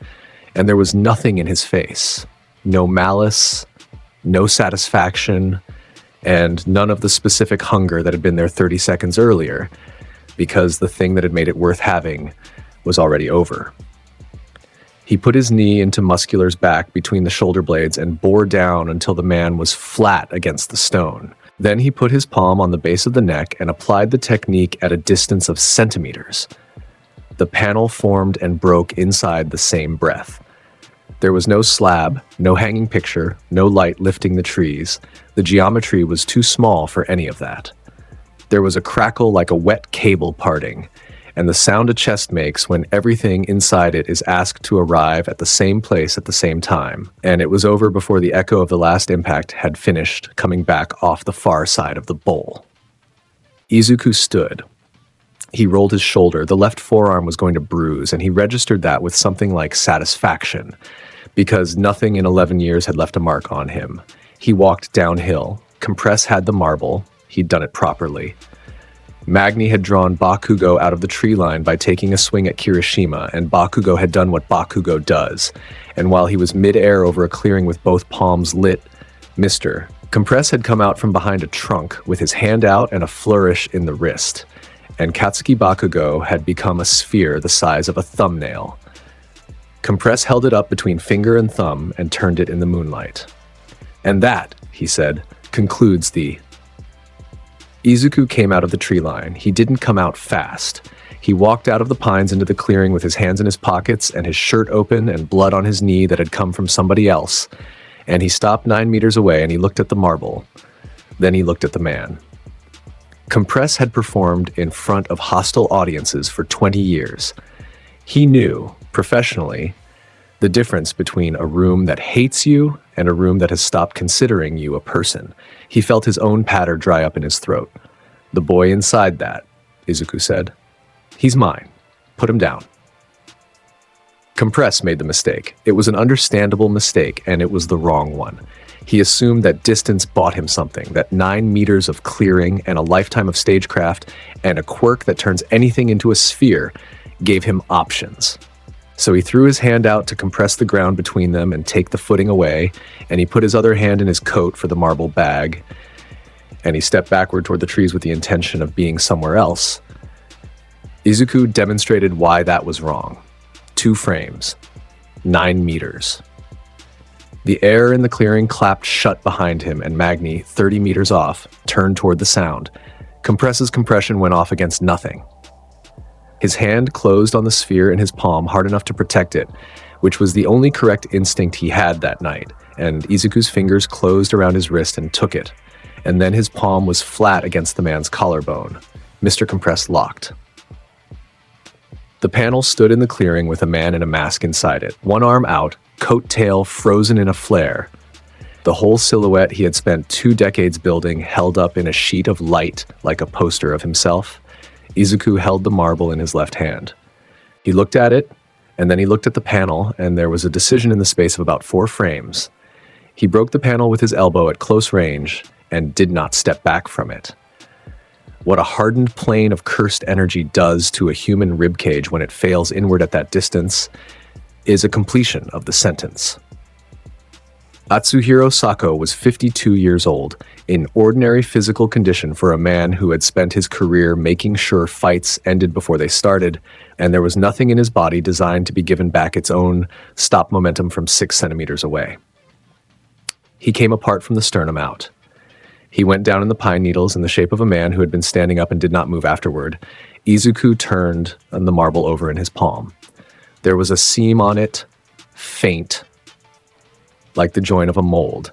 and there was nothing in his face. No malice, no satisfaction, and none of the specific hunger that had been there 30 seconds earlier, because the thing that had made it worth having was already over. He put his knee into Muscular's back between the shoulder blades and bore down until the man was flat against the stone. Then he put his palm on the base of the neck and applied the technique at a distance of centimeters. The panel formed and broke inside the same breath. There was no slab, no hanging picture, no light lifting the trees. The geometry was too small for any of that. There was a crackle like a wet cable parting, and the sound a chest makes when everything inside it is asked to arrive at the same place at the same time. And it was over before the echo of the last impact had finished coming back off the far side of the bowl. Izuku stood. He rolled his shoulder. The left forearm was going to bruise, and he registered that with something like satisfaction, because nothing in 11 years had left a mark on him. He walked downhill. Compress had the marble. He'd done it properly. Magni had drawn Bakugo out of the tree line by taking a swing at Kirishima, and Bakugo had done what Bakugo does. And while he was mid-air over a clearing with both palms lit, Mr. Compress had come out from behind a trunk with his hand out and a flourish in the wrist. And Katsuki Bakugo had become a sphere the size of a thumbnail. Compress held it up between finger and thumb and turned it in the moonlight. "And that," he said, "concludes the..." Izuku came out of the tree line. He didn't come out fast. He walked out of the pines into the clearing with his hands in his pockets and his shirt open and blood on his knee that had come from somebody else. And he stopped 9 meters away and he looked at the marble. Then he looked at the man. Compress had performed in front of hostile audiences for 20 years. He knew, professionally, the difference between a room that hates you and a room that has stopped considering you a person. He felt his own patter dry up in his throat. "The boy inside that," Izuku said. "He's mine. Put him down." Compress made the mistake. It was an understandable mistake, and it was the wrong one. He assumed that distance bought him something, that 9 meters of clearing and a lifetime of stagecraft and a quirk that turns anything into a sphere gave him options. So he threw his hand out to compress the ground between them and take the footing away, and he put his other hand in his coat for the marble bag, and he stepped backward toward the trees with the intention of being somewhere else. Izuku demonstrated why that was wrong. 2 frames. 9 meters. The air in the clearing clapped shut behind him, and Magni, 30 meters off, turned toward the sound. Compress's compression went off against nothing. His hand closed on the sphere in his palm hard enough to protect it, which was the only correct instinct he had that night, and Izuku's fingers closed around his wrist and took it, and then his palm was flat against the man's collarbone. Mr. Compress locked. The panel stood in the clearing with a man in a mask inside it, one arm out, coat tail frozen in a flare. The whole silhouette he had spent 2 decades building held up in a sheet of light like a poster of himself. Izuku held the marble in his left hand. He looked at it, and then he looked at the panel, and there was a decision in the space of about 4 frames. He broke the panel with his elbow at close range and did not step back from it. What a hardened plane of cursed energy does to a human ribcage when it fails inward at that distance is a completion of the sentence. Atsuhiro Sako was 52 years old, in ordinary physical condition for a man who had spent his career making sure fights ended before they started, and there was nothing in his body designed to be given back its own stop momentum from 6 centimeters away. He came apart from the sternum out. He went down in the pine needles in the shape of a man who had been standing up and did not move afterward. Izuku turned the marble over in his palm. There was a seam on it, faint, like the joint of a mold.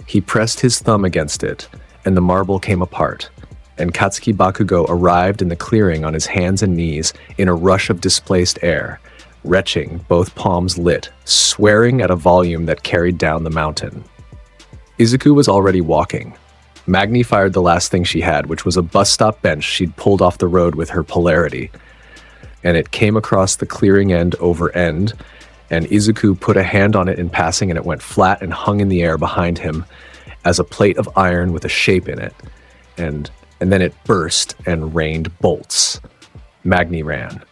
He pressed his thumb against it, and the marble came apart, and Katsuki Bakugo arrived in the clearing on his hands and knees in a rush of displaced air, retching, both palms lit, swearing at a volume that carried down the mountain. Izuku was already walking. Magni fired the last thing she had, which was a bus stop bench she'd pulled off the road with her polarity, and it came across the clearing end over end, and Izuku put a hand on it in passing, and it went flat and hung in the air behind him as a plate of iron with a shape in it, and then it burst and rained bolts. Magni ran.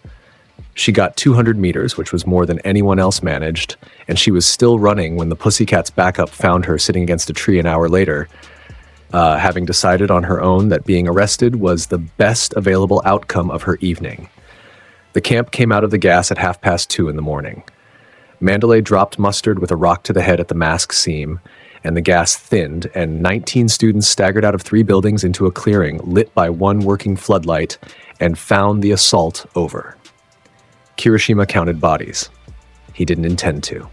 She got 200 meters, which was more than anyone else managed, and she was still running when the Pussycat's backup found her sitting against a tree an hour later, having decided on her own that being arrested was the best available outcome of her evening. The camp came out of the gas at 2:30 in the morning. Mandalay dropped mustard with a rock to the head at the mask seam, and the gas thinned, and 19 students staggered out of 3 buildings into a clearing lit by 1 working floodlight and found the assault over. Kirishima counted bodies. He didn't intend to.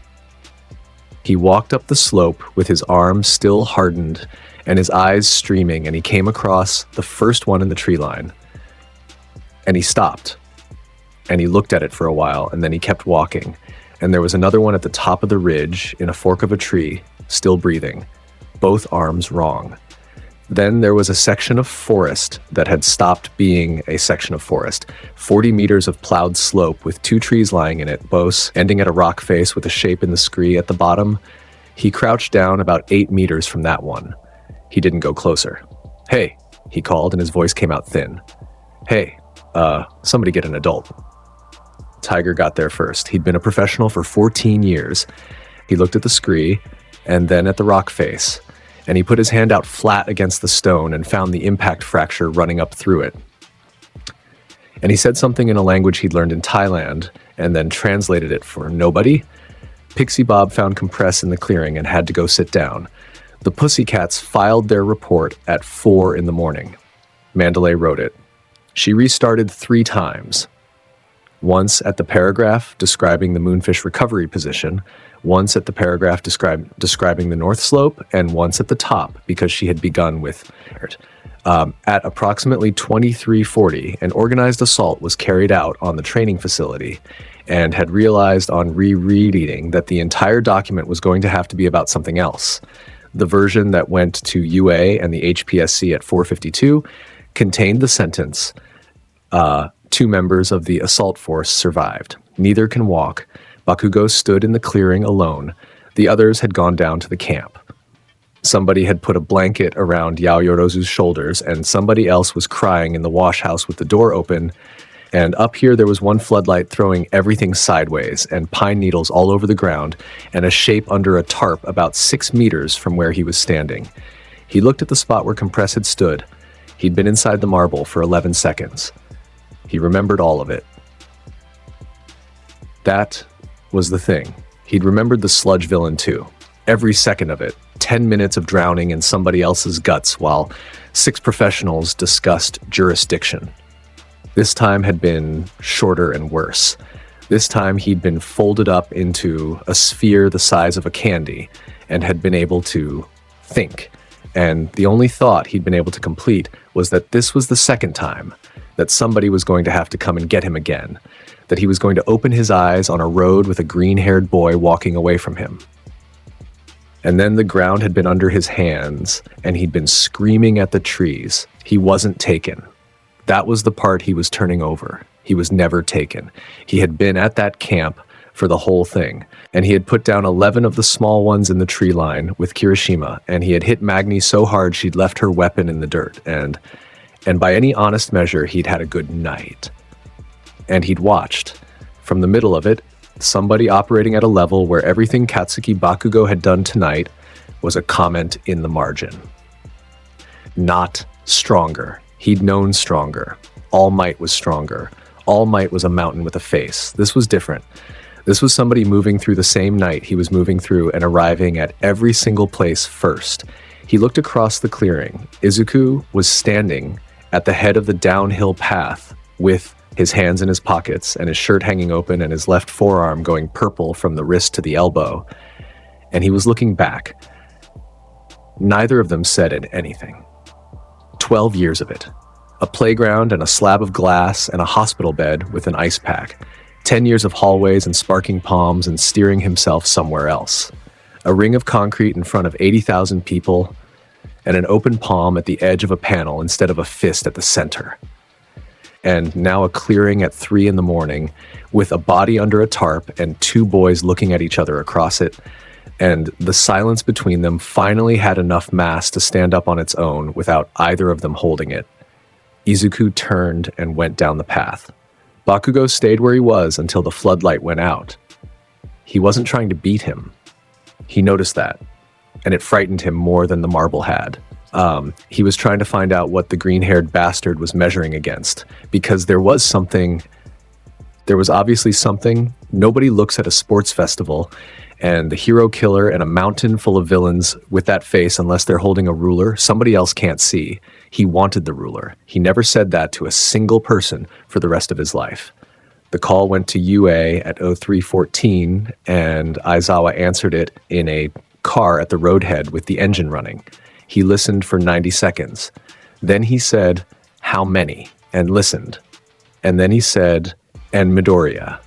He walked up the slope with his arms still hardened and his eyes streaming, and he came across the first one in the tree line. And he stopped. and he looked at it for a while, and then he kept walking. And there was another one at the top of the ridge in a fork of a tree, still breathing, both arms wrong. Then there was a section of forest that had stopped being a section of forest, 40 meters of plowed slope with 2 trees lying in it, both ending at a rock face with a shape in the scree at the bottom. He crouched down about 8 meters from that one. He didn't go closer. "Hey," he called, and his voice came out thin. "Hey, somebody get an adult." Tiger got there first. He'd been a professional for 14 years. He looked at the scree and then at the rock face, and he put his hand out flat against the stone and found the impact fracture running up through it. And he said something in a language he'd learned in Thailand and then translated it for nobody. Pixie Bob found compress in the clearing and had to go sit down. The Pussycats filed their report at 4 in the morning. Mandalay wrote it. She restarted 3 times. Once at the paragraph describing the moonfish recovery position, once at the paragraph describing the north slope, and once at the top because she had begun with at approximately 23:40, an organized assault was carried out on the training facility and had realized on rereading that the entire document was going to have to be about something else. The version that went to UA and the HPSC at 4:52 contained the sentence, 2 members of the assault force survived. Neither can walk. Bakugo stood in the clearing alone. The others had gone down to the camp. Somebody had put a blanket around Yaoyorozu's shoulders, and somebody else was crying in the wash house with the door open. And up here there was one floodlight throwing everything sideways, and pine needles all over the ground, and a shape under a tarp about 6 meters from where he was standing. He looked at the spot where Compress had stood. He'd been inside the marble for 11 seconds. He remembered all of it. That was the thing. He'd remembered the sludge villain too. Every second of it. 10 minutes of drowning in somebody else's guts while 6 professionals discussed jurisdiction. This time had been shorter and worse. This time he'd been folded up into a sphere the size of a candy and had been able to think. And the only thought he'd been able to complete was that this was the second time that somebody was going to have to come and get him again, that he was going to open his eyes on a road with a green-haired boy walking away from him. And then the ground had been under his hands, and he'd been screaming at the trees. He wasn't taken. That was the part he was turning over. He was never taken. He had been at that camp for the whole thing, and he had put down 11 of the small ones in the tree line with Kirishima, and he had hit Magni so hard she'd left her weapon in the dirt, and by any honest measure, he'd had a good night. And he'd watched. From the middle of it, somebody operating at a level where everything Katsuki Bakugo had done tonight was a comment in the margin. Not stronger. He'd known stronger. All Might was stronger. All Might was a mountain with a face. This was different. This was somebody moving through the same night he was moving through and arriving at every single place first. He looked across the clearing. Izuku was standing at the head of the downhill path with his hands in his pockets and his shirt hanging open and his left forearm going purple from the wrist to the elbow. And he was looking back. Neither of them said anything. 12 years of it. A playground and a slab of glass and a hospital bed with an ice pack. 10 years of hallways and sparking palms and steering himself somewhere else. A ring of concrete in front of 80,000 people and an open palm at the edge of a panel instead of a fist at the center. And now a clearing at 3 in the morning with a body under a tarp and 2 boys looking at each other across it. And the silence between them finally had enough mass to stand up on its own without either of them holding it. Izuku turned and went down the path. Bakugo stayed where he was until the floodlight went out. He wasn't trying to beat him. He noticed that, and it frightened him more than the marble had. He was trying to find out what the green-haired bastard was measuring against, because there was obviously something. Nobody looks at a sports festival and the hero killer and a mountain full of villains with that face unless they're holding a ruler somebody else can't see. He wanted the ruler. He never said that to a single person for the rest of his life. The call went to UA at 03:14, and Aizawa answered it in a car at the roadhead with the engine running. He listened for 90 seconds. Then he said, "How many?" and listened. And then he said, and Midoriya,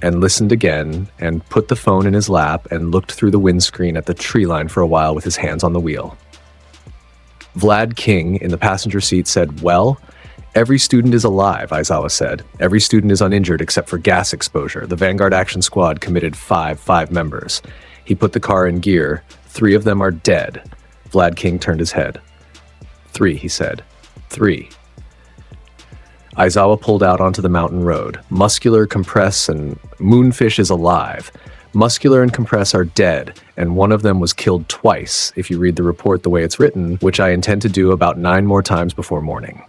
and listened again, and put the phone in his lap and looked through the windscreen at the tree line for a while with his hands on the wheel. Vlad King in the passenger seat said, "Well, every student is alive," Aizawa said. "Every student is uninjured except for gas exposure. The Vanguard Action Squad committed five members." He put the car in gear. 3 of them are dead. Vlad King turned his head. 3, he said. 3. Aizawa pulled out onto the mountain road. Muscular, Compress, and Moonfish is alive. Muscular and Compress are dead, and one of them was killed twice, if you read the report the way it's written, which I intend to do about 9 more times before morning.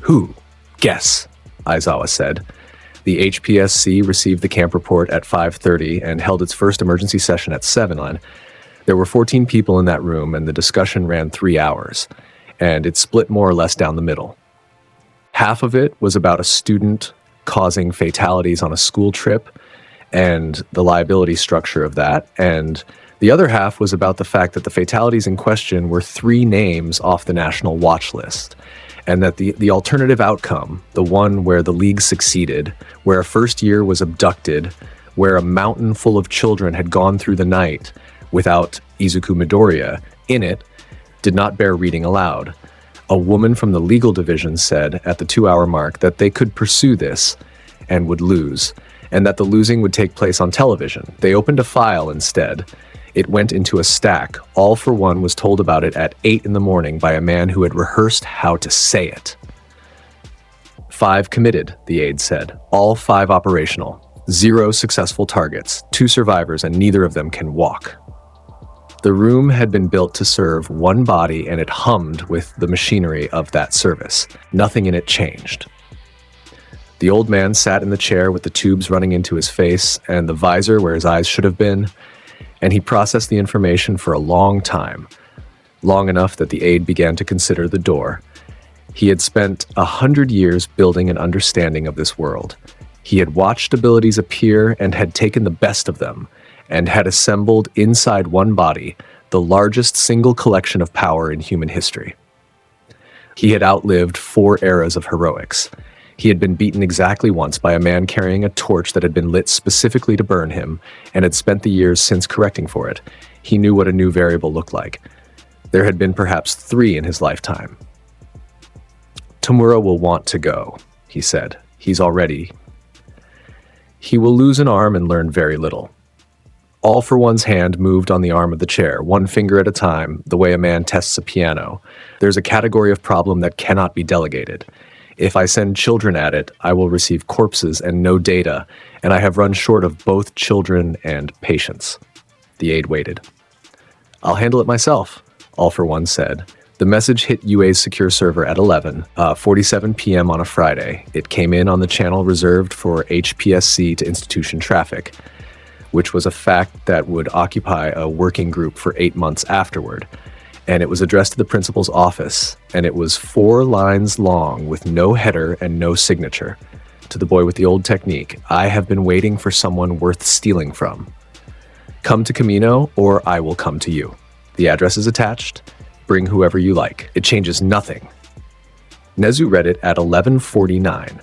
Who? Guess, Aizawa said. The HPSC received the camp report at 5:30 and held its first emergency session at 7. There were 14 people in that room, and the discussion ran 3 hours, and it split more or less down the middle. Half of it was about a student causing fatalities on a school trip and the liability structure of that, and the other half was about the fact that the fatalities in question were 3 names off the national watch list, and that the alternative outcome, the one where the league succeeded, where a first year was abducted, where a mountain full of children had gone through the night without Izuku Midoriya in it, did not bear reading aloud. A woman from the legal division said at the 2-hour mark that they could pursue this and would lose, and that the losing would take place on television. They opened a file instead. It went into a stack. All for One was told about it at 8 in the morning by a man who had rehearsed how to say it. 5 committed, the aide said. All 5 operational. 0 successful targets. 2 survivors, and neither of them can walk. The room had been built to serve one body, and it hummed with the machinery of that service. Nothing in it changed. The old man sat in the chair with the tubes running into his face and the visor where his eyes should have been, and he processed the information for a long time, long enough that the aide began to consider the door. He had spent 100 years building an understanding of this world. He had watched abilities appear and had taken the best of them, and had assembled inside one body the largest single collection of power in human history. He had outlived 4 eras of heroics. He had been beaten exactly once by a man carrying a torch that had been lit specifically to burn him, and had spent the years since correcting for it. He knew what a new variable looked like. There had been perhaps 3 in his lifetime. "Tamura will want to go," he said. "He's already. He will lose an arm and learn very little." All for One's hand moved on the arm of the chair, 1 finger at a time, the way a man tests a piano. There's a category of problem that cannot be delegated. If I send children at it, I will receive corpses and no data, and I have run short of both children and patients. The aide waited. "I'll handle it myself," All for One said. The message hit UA's secure server at 11:47 p.m. on a Friday. It came in on the channel reserved for HPSC to institution traffic, which was a fact that would occupy a working group for 8 months afterward. And it was addressed to the principal's office, and it was 4 lines long with no header and no signature. To the boy with the old technique, "I have been waiting for someone worth stealing from. Come to Camino, or I will come to you. The address is attached. Bring whoever you like. It changes nothing." Nezu read it at 11:49.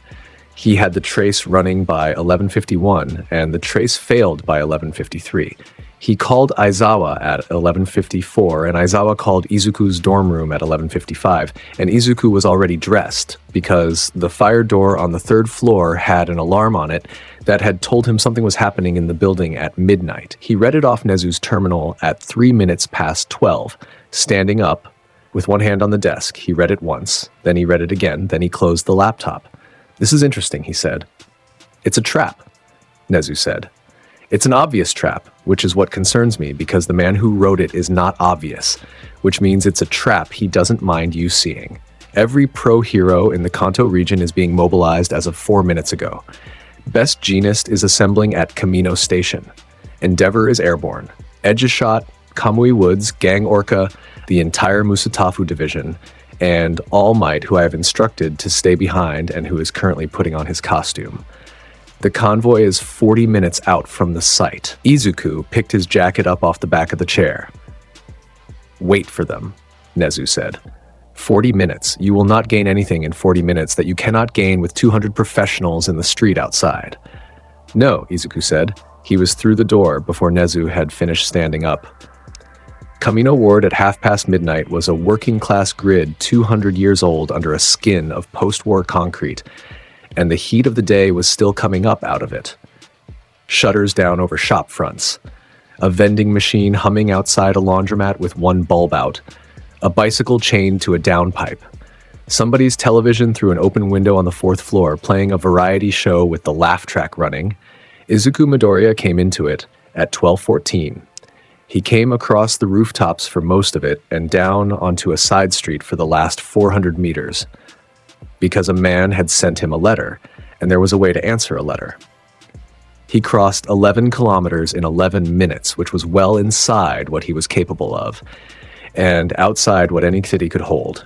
He had the trace running by 11:51, and the trace failed by 11:53. He called Aizawa at 11:54, and Aizawa called Izuku's dorm room at 11:55, and Izuku was already dressed, because the fire door on the 3rd floor had an alarm on it that had told him something was happening in the building at midnight. He read it off Nezu's terminal at 3 minutes past 12, standing up, with one hand on the desk. He read it once, then he read it again, then he closed the laptop. "This is interesting," he said. "It's a trap," Nezu said. "It's an obvious trap, which is what concerns me, because the man who wrote it is not obvious, which means it's a trap he doesn't mind you seeing. Every pro-hero in the Kanto region is being mobilized as of 4 minutes ago. Best Genist is assembling at Camino Station. Endeavor is airborne. Edge is shot, Kamui Woods, Gang Orca, the entire Musatafu division, and All Might, who I have instructed to stay behind and who is currently putting on his costume. The convoy is 40 minutes out from the site." Izuku picked his jacket up off the back of the chair. "Wait for them," Nezu said. 40 minutes. You will not gain anything in 40 minutes that you cannot gain with 200 professionals in the street outside. No, Izuku said. He was through the door before Nezu had finished standing up. Kamino Ward at midnight was a working-class grid 200 years old under a skin of post-war concrete, and the heat of the day was still coming up out of it. Shutters down over shop fronts. A vending machine humming outside a laundromat with one bulb out. A bicycle chained to a downpipe. Somebody's television through an open window on the 4th floor playing a variety show with the laugh track running. Izuku Midoriya came into it at 12:14. He came across the rooftops for most of it and down onto a side street for the last 400 meters. Because a man had sent him a letter, and there was a way to answer a letter. He crossed 11 kilometers in 11 minutes, which was well inside what he was capable of, and outside what any city could hold.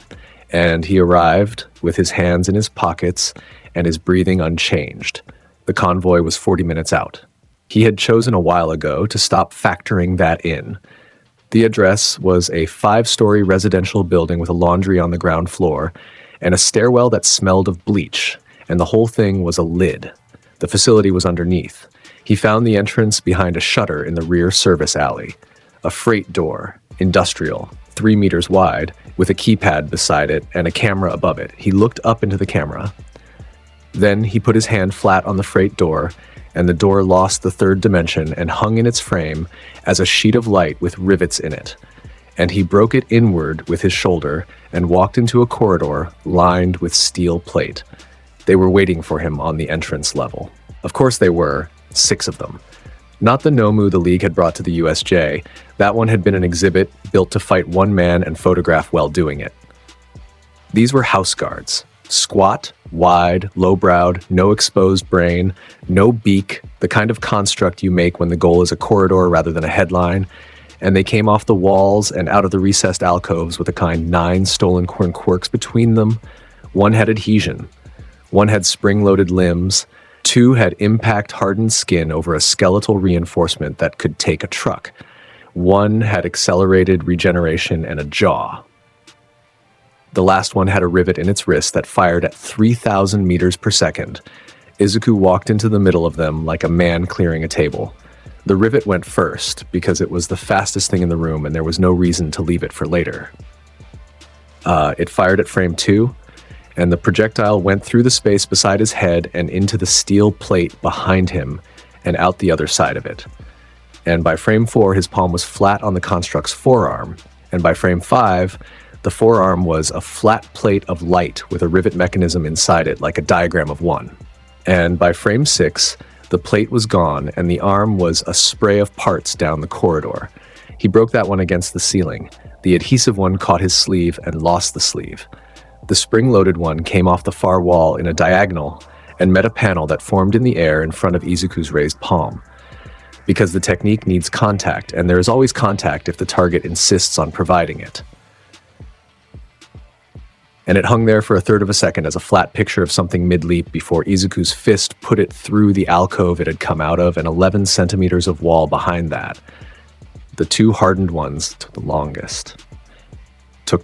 And he arrived with his hands in his pockets and his breathing unchanged. The convoy was 40 minutes out. He had chosen a while ago to stop factoring that in. The address was a 5-story residential building with a laundry on the ground floor and a stairwell that smelled of bleach, and the whole thing was a lid. The facility was underneath. He found the entrance behind a shutter in the rear service alley. A freight door, industrial, 3 meters wide, with a keypad beside it and a camera above it. He looked up into the camera. Then he put his hand flat on the freight door, and the door lost the 3rd dimension and hung in its frame as a sheet of light with rivets in it. And he broke it inward with his shoulder and walked into a corridor lined with steel plate. They were waiting for him on the entrance level. Of course they were, 6 of them. Not the Nomu the League had brought to the USJ. That one had been an exhibit built to fight one man and photograph while doing it. These were house guards. Squat, wide, low-browed, no exposed brain, no beak, the kind of construct you make when the goal is a corridor rather than a headline, and they came off the walls and out of the recessed alcoves with a kind 9 stolen corn quirks between them. 1 had adhesion. 1 had spring-loaded limbs. 2 had impact-hardened skin over a skeletal reinforcement that could take a truck. 1 had accelerated regeneration and a jaw. The last one had a rivet in its wrist that fired at 3,000 meters per second. Izuku walked into the middle of them like a man clearing a table. The rivet went first because it was the fastest thing in the room and there was no reason to leave it for later. It fired at frame 2, and the projectile went through the space beside his head and into the steel plate behind him and out the other side of it. And by frame 4, his palm was flat on the construct's forearm, and by frame 5, the forearm was a flat plate of light with a rivet mechanism inside it, like a diagram of 1. And by frame 6, the plate was gone, and the arm was a spray of parts down the corridor. He broke that one against the ceiling. The adhesive one caught his sleeve and lost the sleeve. The spring-loaded one came off the far wall in a diagonal and met a panel that formed in the air in front of Izuku's raised palm. Because the technique needs contact, and there is always contact if the target insists on providing it. And it hung there for a third of a second as a flat picture of something mid-leap before Izuku's fist put it through the alcove it had come out of and 11 centimeters of wall behind that. The 2 hardened ones took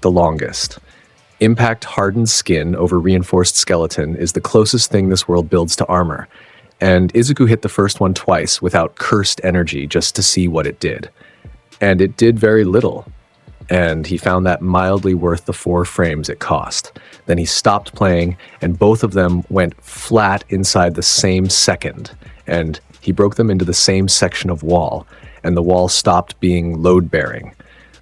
the longest. Impact-hardened skin over reinforced skeleton is the closest thing this world builds to armor, and Izuku hit the first one twice without cursed energy just to see what it did. And it did very little. And he found that mildly worth the 4 frames it cost. Then he stopped playing, and both of them went flat inside the same second, and he broke them into the same section of wall, and the wall stopped being load-bearing.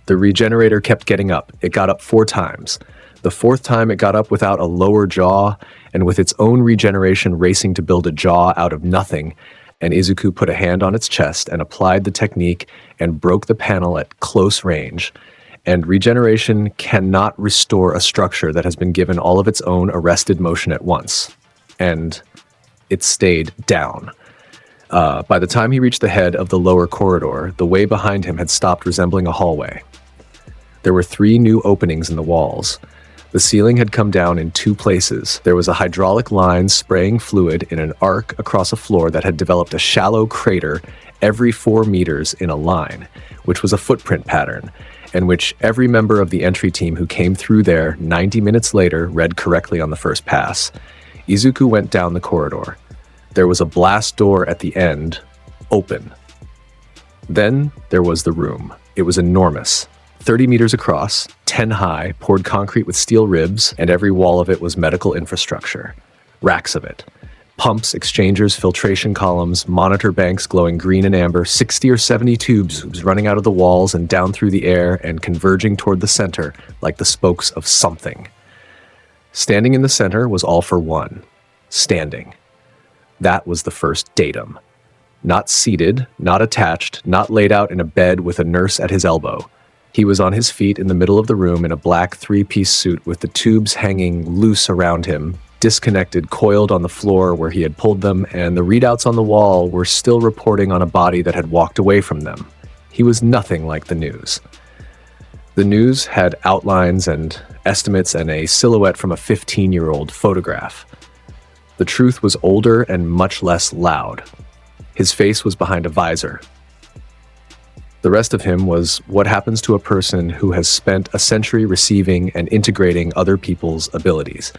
The regenerator kept getting up. It got up 4 times. The 4th time it got up without a lower jaw, and with its own regeneration racing to build a jaw out of nothing, and Izuku put a hand on its chest and applied the technique and broke the panel at close range. And regeneration cannot restore a structure that has been given all of its own arrested motion at once. And it stayed down. By the time he reached the head of the lower corridor, the way behind him had stopped resembling a hallway. There were 3 new openings in the walls. The ceiling had come down in 2 places. There was a hydraulic line spraying fluid in an arc across a floor that had developed a shallow crater every 4 meters in a line, which was a footprint pattern. and which every member of the entry team who came through there 90 minutes later read correctly on the first pass. Izuku went down the corridor. There was a blast door at the end, open. Then there was the room. It was enormous. 30 meters across, 10 high, poured concrete with steel ribs, and every wall of it was medical infrastructure. Racks of it. Pumps, exchangers, filtration columns, monitor banks glowing green and amber, 60 or 70 tubes running out of the walls and down through the air and converging toward the center like the spokes of something. Standing in the center was All for One. Standing. That was the first datum. Not seated, not attached, not laid out in a bed with a nurse at his elbow. He was on his feet in the middle of the room in a black three-piece suit with the tubes hanging loose around him, disconnected, coiled on the floor where he had pulled them, and the readouts on the wall were still reporting on a body that had walked away from them. He was nothing like the news. The news had outlines and estimates and a silhouette from a 15-year-old photograph. The truth was older and much less loud. His face was behind a visor. The rest of him was what happens to a person who has spent a century receiving and integrating other people's abilities.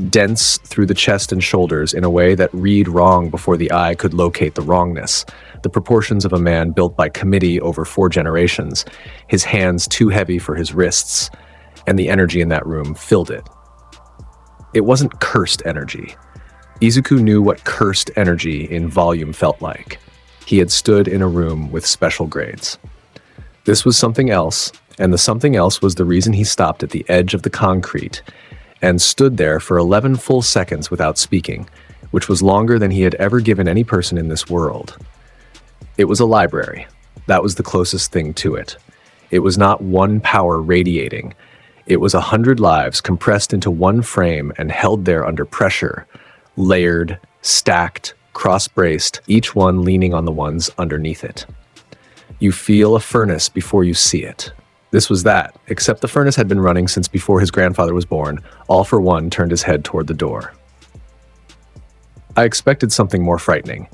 Dense through the chest and shoulders in a way that read wrong before the eye could locate the wrongness. The proportions of a man built by committee over 4 generations, his hands too heavy for his wrists, and the energy in that room filled it. It wasn't cursed energy. Izuku knew what cursed energy in volume felt like. He had stood in a room with special grades. This was something else, and the something else was the reason he stopped at the edge of the concrete and stood there for 11 full seconds without speaking, which was longer than he had ever given any person in this world. It was a library. That was the closest thing to it. It was not one power radiating. It was 100 lives compressed into one frame and held there under pressure, layered, stacked, cross-braced, each one leaning on the ones underneath it. You feel a furnace before you see it. This was that, except the furnace had been running since before his grandfather was born. All for One turned his head toward the door. I expected something more frightening,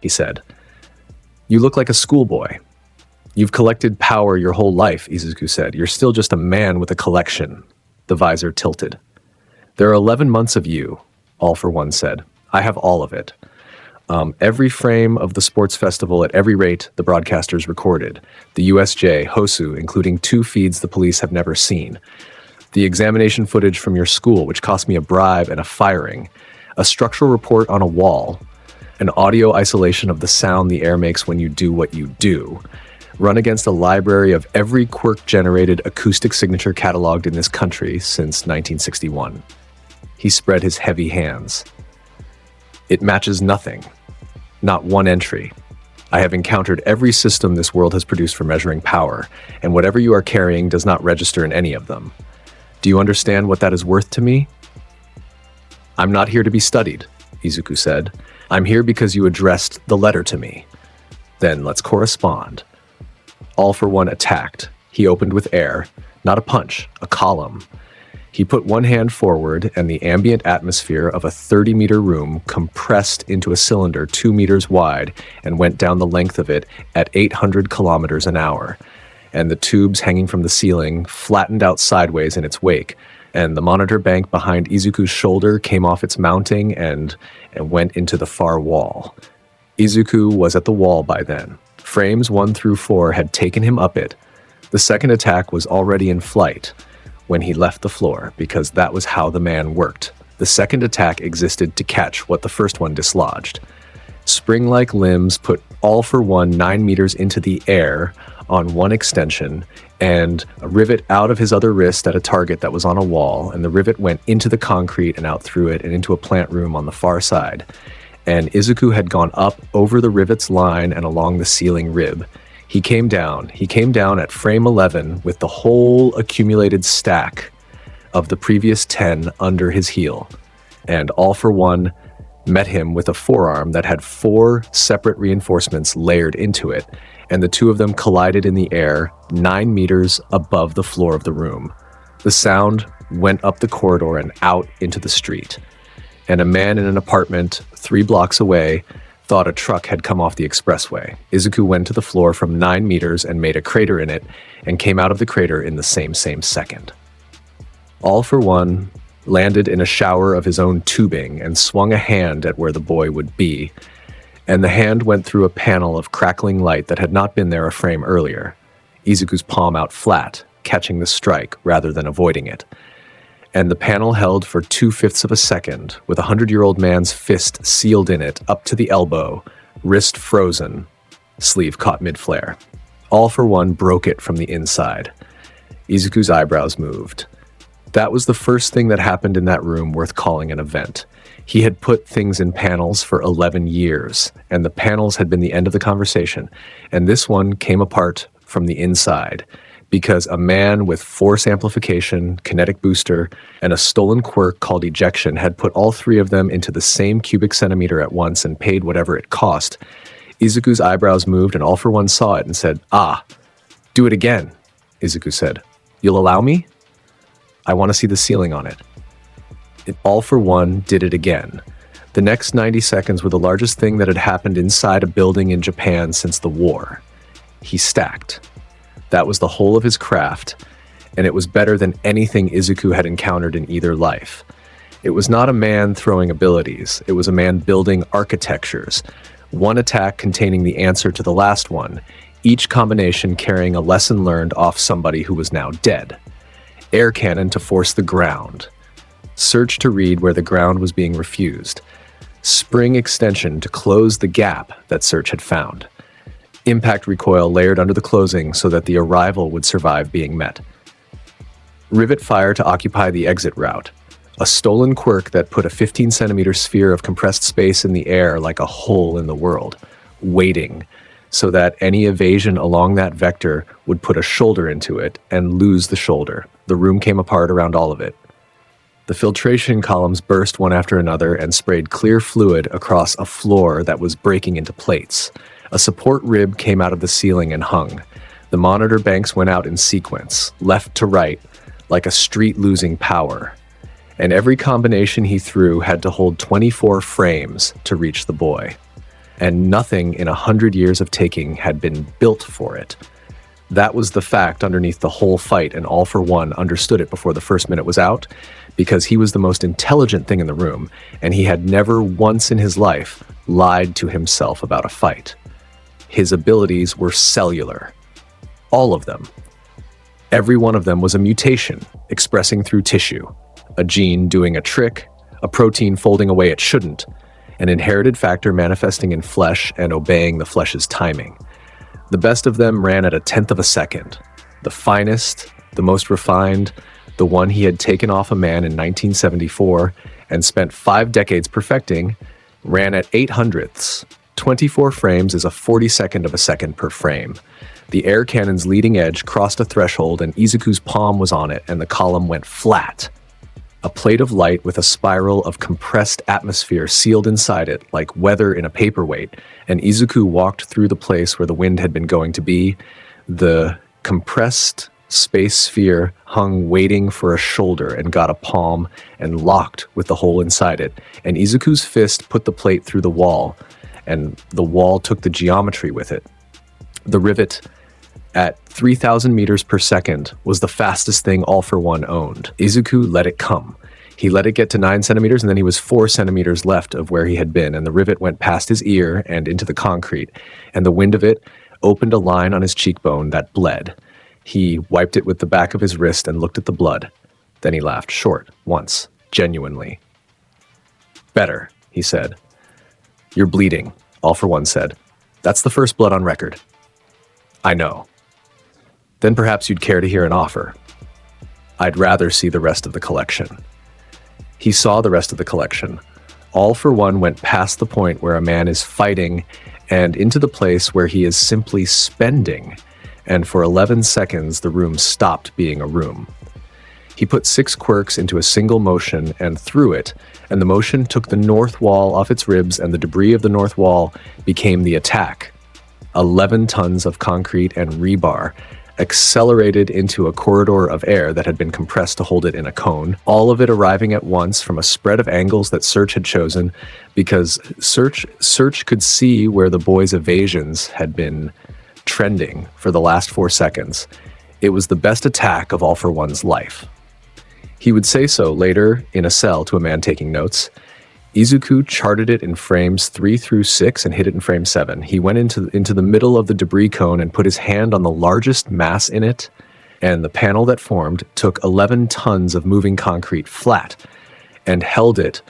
he said. You look like a schoolboy. You've collected power your whole life, Izuku said. You're still just a man with a collection. The visor tilted. There are 11 months of you, All for One said. I have all of it. Every frame of the sports festival at every rate the broadcasters recorded. The USJ, Hosu, including 2 feeds the police have never seen. The examination footage from your school, which cost me a bribe and a firing. A structural report on a wall. An audio isolation of the sound the air makes when you do what you do. Run against a library of every quirk-generated acoustic signature cataloged in this country since 1961. He spread his heavy hands. It matches nothing. Not one entry. I have encountered every system this world has produced for measuring power, and whatever you are carrying does not register in any of them. Do you understand what that is worth to me? I'm not here to be studied, Izuku said. I'm here because you addressed the letter to me. Then let's correspond. All for One attacked. He opened with air, not a punch, a column. He put one hand forward, and the ambient atmosphere of a 30-meter room compressed into a cylinder 2 meters wide and went down the length of it at 800 kilometers an hour. And the tubes hanging from the ceiling flattened out sideways in its wake, and the monitor bank behind Izuku's shoulder came off its mounting and went into the far wall. Izuku was at the wall by then. Frames 1 through 4 had taken him up it. The second attack was already in flight when he left the floor, because that was how the man worked. The second attack existed to catch what the first one dislodged. Spring-like limbs put All for One 9 meters into the air on one extension, and a rivet out of his other wrist at a target that was on a wall, and the rivet went into the concrete and out through it and into a plant room on the far side. And Izuku had gone up over the rivet's line and along the ceiling rib. He came down at frame 11 with the whole accumulated stack of the previous 10 under his heel. And All for One met him with a forearm that had 4 separate reinforcements layered into it, and the 2 of them collided in the air 9 meters above the floor of the room. The sound went up the corridor and out into the street. And a man in an apartment 3 blocks away thought a truck had come off the expressway. Izuku went to the floor from 9 meters and made a crater in it, and came out of the crater in the same second. All for One landed in a shower of his own tubing and swung a hand at where the boy would be, and the hand went through a panel of crackling light that had not been there a frame earlier, Izuku's palm out flat, catching the strike rather than avoiding it. And the panel held for 2/5 of a second, with a 100-year-old man's fist sealed in it up to the elbow, wrist frozen, sleeve caught mid-flare. All for One broke it from the inside. Izuku's eyebrows moved. That was the first thing that happened in that room worth calling an event. He had put things in panels for 11 years, and the panels had been the end of the conversation, and this one came apart from the inside, because a man with force amplification, kinetic booster, and a stolen quirk called ejection had put all 3 of them into the same cubic centimeter at once and paid whatever it cost. Izuku's eyebrows moved, and All for One saw it and said, "Ah, do it again," Izuku said. "You'll allow me? I want to see the ceiling on it." All for One did it again. The next 90 seconds were the largest thing that had happened inside a building in Japan since the war. He stacked. That was the whole of his craft, and it was better than anything Izuku had encountered in either life. It was not a man throwing abilities, it was a man building architectures, one attack containing the answer to the last one, each combination carrying a lesson learned off somebody who was now dead. Air cannon to force the ground. Search to read where the ground was being refused. Spring extension to close the gap that Search had found. Impact recoil layered under the closing so that the arrival would survive being met. Rivet fire to occupy the exit route. A stolen quirk that put a 15-centimeter sphere of compressed space in the air like a hole in the world, waiting, so that any evasion along that vector would put a shoulder into it and lose the shoulder. The room came apart around all of it. The filtration columns burst one after another and sprayed clear fluid across a floor that was breaking into plates. A support rib came out of the ceiling and hung. The monitor banks went out in sequence, left to right, like a street losing power. And every combination he threw had to hold 24 frames to reach the boy. And nothing in 100 years of taking had been built for it. That was the fact underneath the whole fight, and All for One understood it before the first minute was out, because he was the most intelligent thing in the room, and he had never once in his life lied to himself about a fight. His abilities were cellular. All of them. Every one of them was a mutation, expressing through tissue. A gene doing a trick, a protein folding away it shouldn't, an inherited factor manifesting in flesh and obeying the flesh's timing. The best of them ran at 1/10 of a second. The finest, the most refined, the one he had taken off a man in 1974 and spent 5 decades perfecting, ran at 8/100ths. 24 frames is a 42nd of a second per frame. The air cannon's leading edge crossed a threshold and Izuku's palm was on it and the column went flat. A plate of light with a spiral of compressed atmosphere sealed inside it like weather in a paperweight, and Izuku walked through the place where the wind had been going to be. The compressed space sphere hung waiting for a shoulder and got a palm and locked with the hole inside it, and Izuku's fist put the plate through the wall, and the wall took the geometry with it. The rivet, at 3,000 meters per second, was the fastest thing All for One owned. Izuku let it come. He let it get to 9 centimeters, and then he was 4 centimeters left of where he had been, and the rivet went past his ear and into the concrete, and the wind of it opened a line on his cheekbone that bled. He wiped it with the back of his wrist and looked at the blood. Then he laughed short, once, genuinely. "Better," he said. "You're bleeding," All for One said. "That's the first blood on record." "I know." "Then perhaps you'd care to hear an offer." "I'd rather see the rest of the collection." He saw the rest of the collection. All for One went past the point where a man is fighting and into the place where he is simply spending, and for 11 seconds the room stopped being a room. He put 6 quirks into a single motion and threw it, and the motion took the north wall off its ribs, and the debris of the north wall became the attack. 11 tons of concrete and rebar, accelerated into a corridor of air that had been compressed to hold it in a cone, all of it arriving at once from a spread of angles that Search had chosen because Search could see where the boy's evasions had been trending for the last 4 seconds. It was the best attack of All for One's life. He would say so later in a cell to a man taking notes. Izuku charted it in frames 3 through 6 and hit it in frame 7. He went into the middle of the debris cone and put his hand on the largest mass in it, and the panel that formed took 11 tons of moving concrete flat and held it,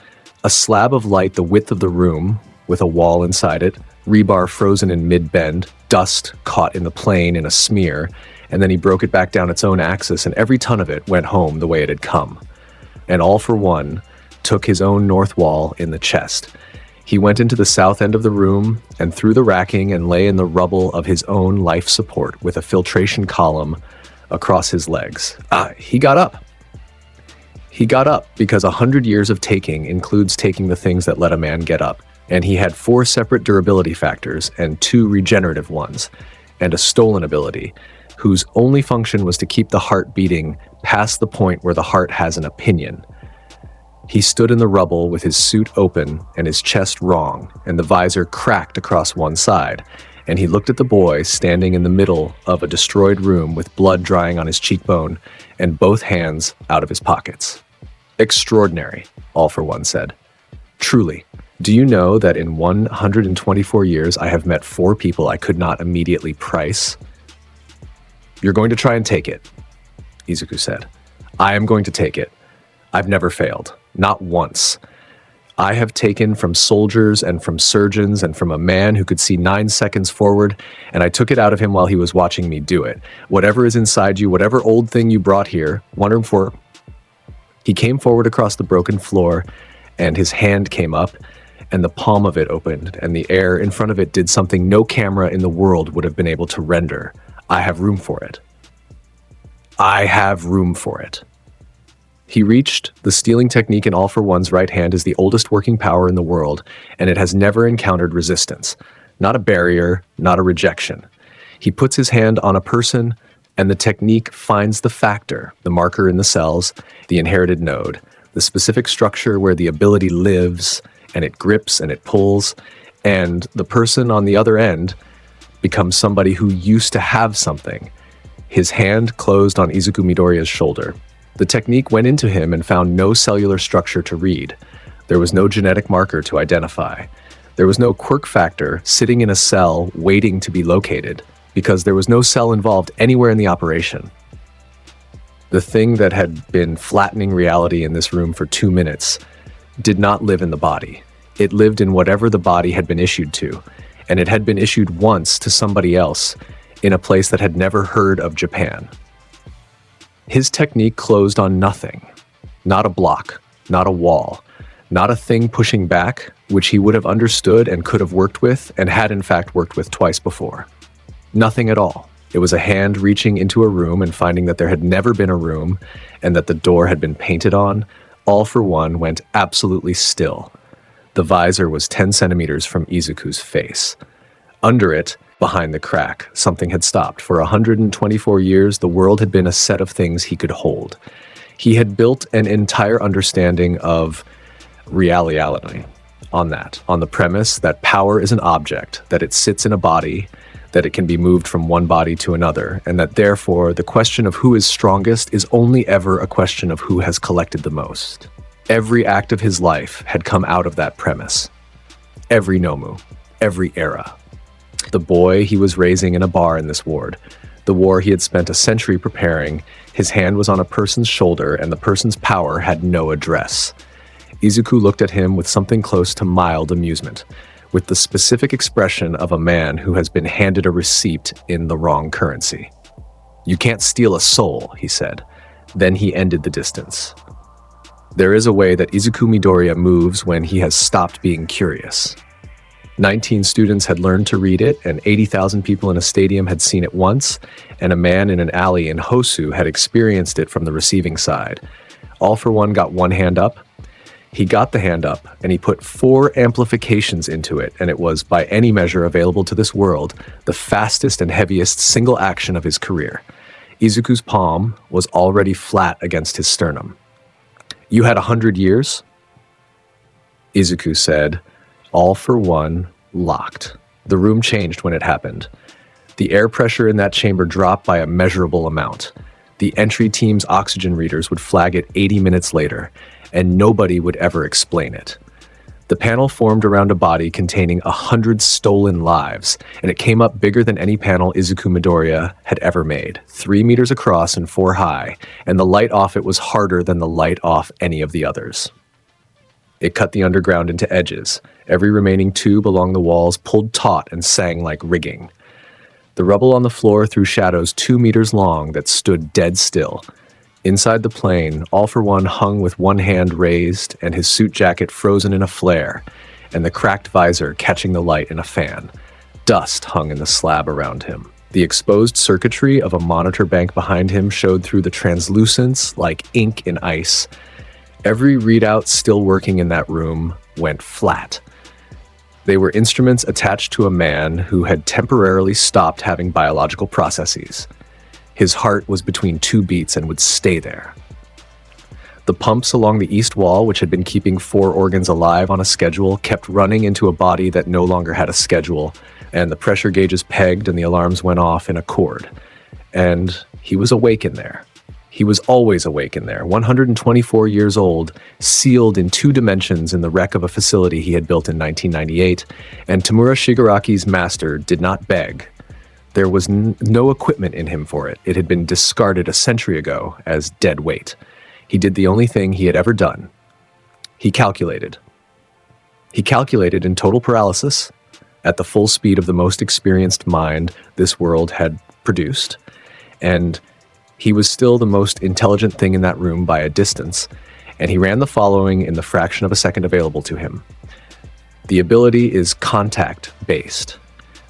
a slab of light the width of the room with a wall inside it, rebar frozen in mid-bend, dust caught in the plane in a smear, and then he broke it back down its own axis, and every ton of it went home the way it had come. And All for One took his own north wall in the chest. He went into the south end of the room and through the racking and lay in the rubble of his own life support with a filtration column across his legs. He got up. He got up because 100 years of taking includes taking the things that let a man get up. And he had 4 separate durability factors and 2 regenerative ones, and a stolen ability, whose only function was to keep the heart beating past the point where the heart has an opinion. He stood in the rubble with his suit open and his chest wrong, and the visor cracked across one side, and he looked at the boy standing in the middle of a destroyed room with blood drying on his cheekbone and both hands out of his pockets. Extraordinary, All for One said. Truly. Do you know that in 124 years I have met 4 people I could not immediately price? You're going to try and take it, Izuku said. I am going to take it. I've never failed. Not once. I have taken from soldiers and from surgeons and from a man who could see 9 seconds forward, and I took it out of him while he was watching me do it. Whatever is inside you, whatever old thing you brought here, 1 room 4. He came forward across the broken floor, and his hand came up, and the palm of it opened, and the air in front of it did something no camera in the world would have been able to render. I have room for it. I have room for it. He reached. The stealing technique in All for One's right hand is the oldest working power in the world, and it has never encountered resistance. Not a barrier, not a rejection. He puts his hand on a person, and the technique finds the factor, the marker in the cells, the inherited node, the specific structure where the ability lives, and it grips and it pulls, and the person on the other end becomes somebody who used to have something. His hand closed on Izuku Midoriya's shoulder. The technique went into him and found no cellular structure to read. There was no genetic marker to identify. There was no quirk factor sitting in a cell waiting to be located, because there was no cell involved anywhere in the operation. The thing that had been flattening reality in this room for 2 minutes did not live in the body. It lived in whatever the body had been issued to, and it had been issued once to somebody else in a place that had never heard of Japan. His technique closed on nothing. Not a block, not a wall, not a thing pushing back, which he would have understood and could have worked with, and had in fact worked with twice before. Nothing at all. It was a hand reaching into a room and finding that there had never been a room, and that the door had been painted on. All for One went absolutely still. The visor was 10 centimeters from Izuku's face. Under it, behind the crack, something had stopped. For 124 years, the world had been a set of things he could hold. He had built an entire understanding of reality on that, on the premise that power is an object, that it sits in a body, that it can be moved from one body to another, and that therefore the question of who is strongest is only ever a question of who has collected the most. Every act of his life had come out of that premise. Every Nomu, every era. The boy he was raising in a bar in this ward, the war he had spent a century preparing, his hand was on a person's shoulder and the person's power had no address. Izuku looked at him with something close to mild amusement, with the specific expression of a man who has been handed a receipt in the wrong currency. "You can't steal a soul," he said. Then he ended the distance. There is a way that Izuku Midoriya moves when he has stopped being curious. 19 students had learned to read it, and 80,000 people in a stadium had seen it once, and a man in an alley in Hosu had experienced it from the receiving side. All for One got one hand up. He got the hand up, and he put 4 amplifications into it, and it was, by any measure available to this world, the fastest and heaviest single action of his career. Izuku's palm was already flat against his sternum. "You had 100 years?" Izuku said, "All for one, locked." The room changed when it happened. The air pressure in that chamber dropped by a measurable amount. The entry team's oxygen readers would flag it 80 minutes later, and nobody would ever explain it. The panel formed around a body containing 100 stolen lives, and it came up bigger than any panel Izuku Midoriya had ever made, 3 meters across and 4 high, and the light off it was harder than the light off any of the others. It cut the underground into edges. Every remaining tube along the walls pulled taut and sang like rigging. The rubble on the floor threw shadows 2 meters long that stood dead still. Inside the plane, All for One hung with one hand raised and his suit jacket frozen in a flare, and the cracked visor catching the light in a fan. Dust hung in the slab around him. The exposed circuitry of a monitor bank behind him showed through the translucence like ink in ice. Every readout still working in that room went flat. They were instruments attached to a man who had temporarily stopped having biological processes. His heart was between 2 beats and would stay there. The pumps along the east wall, which had been keeping 4 organs alive on a schedule, kept running into a body that no longer had a schedule, and the pressure gauges pegged and the alarms went off in accord. And he was awake in there. He was always awake in there, 124 years old, sealed in 2 dimensions in the wreck of a facility he had built in 1998, and Tamura Shigaraki's master did not beg. There was no equipment in him for it. It had been discarded a century ago as dead weight. He did the only thing he had ever done. He calculated. He calculated in total paralysis, at the full speed of the most experienced mind this world had produced, and he was still the most intelligent thing in that room by a distance, and he ran the following in the fraction of a second available to him. The ability is contact-based.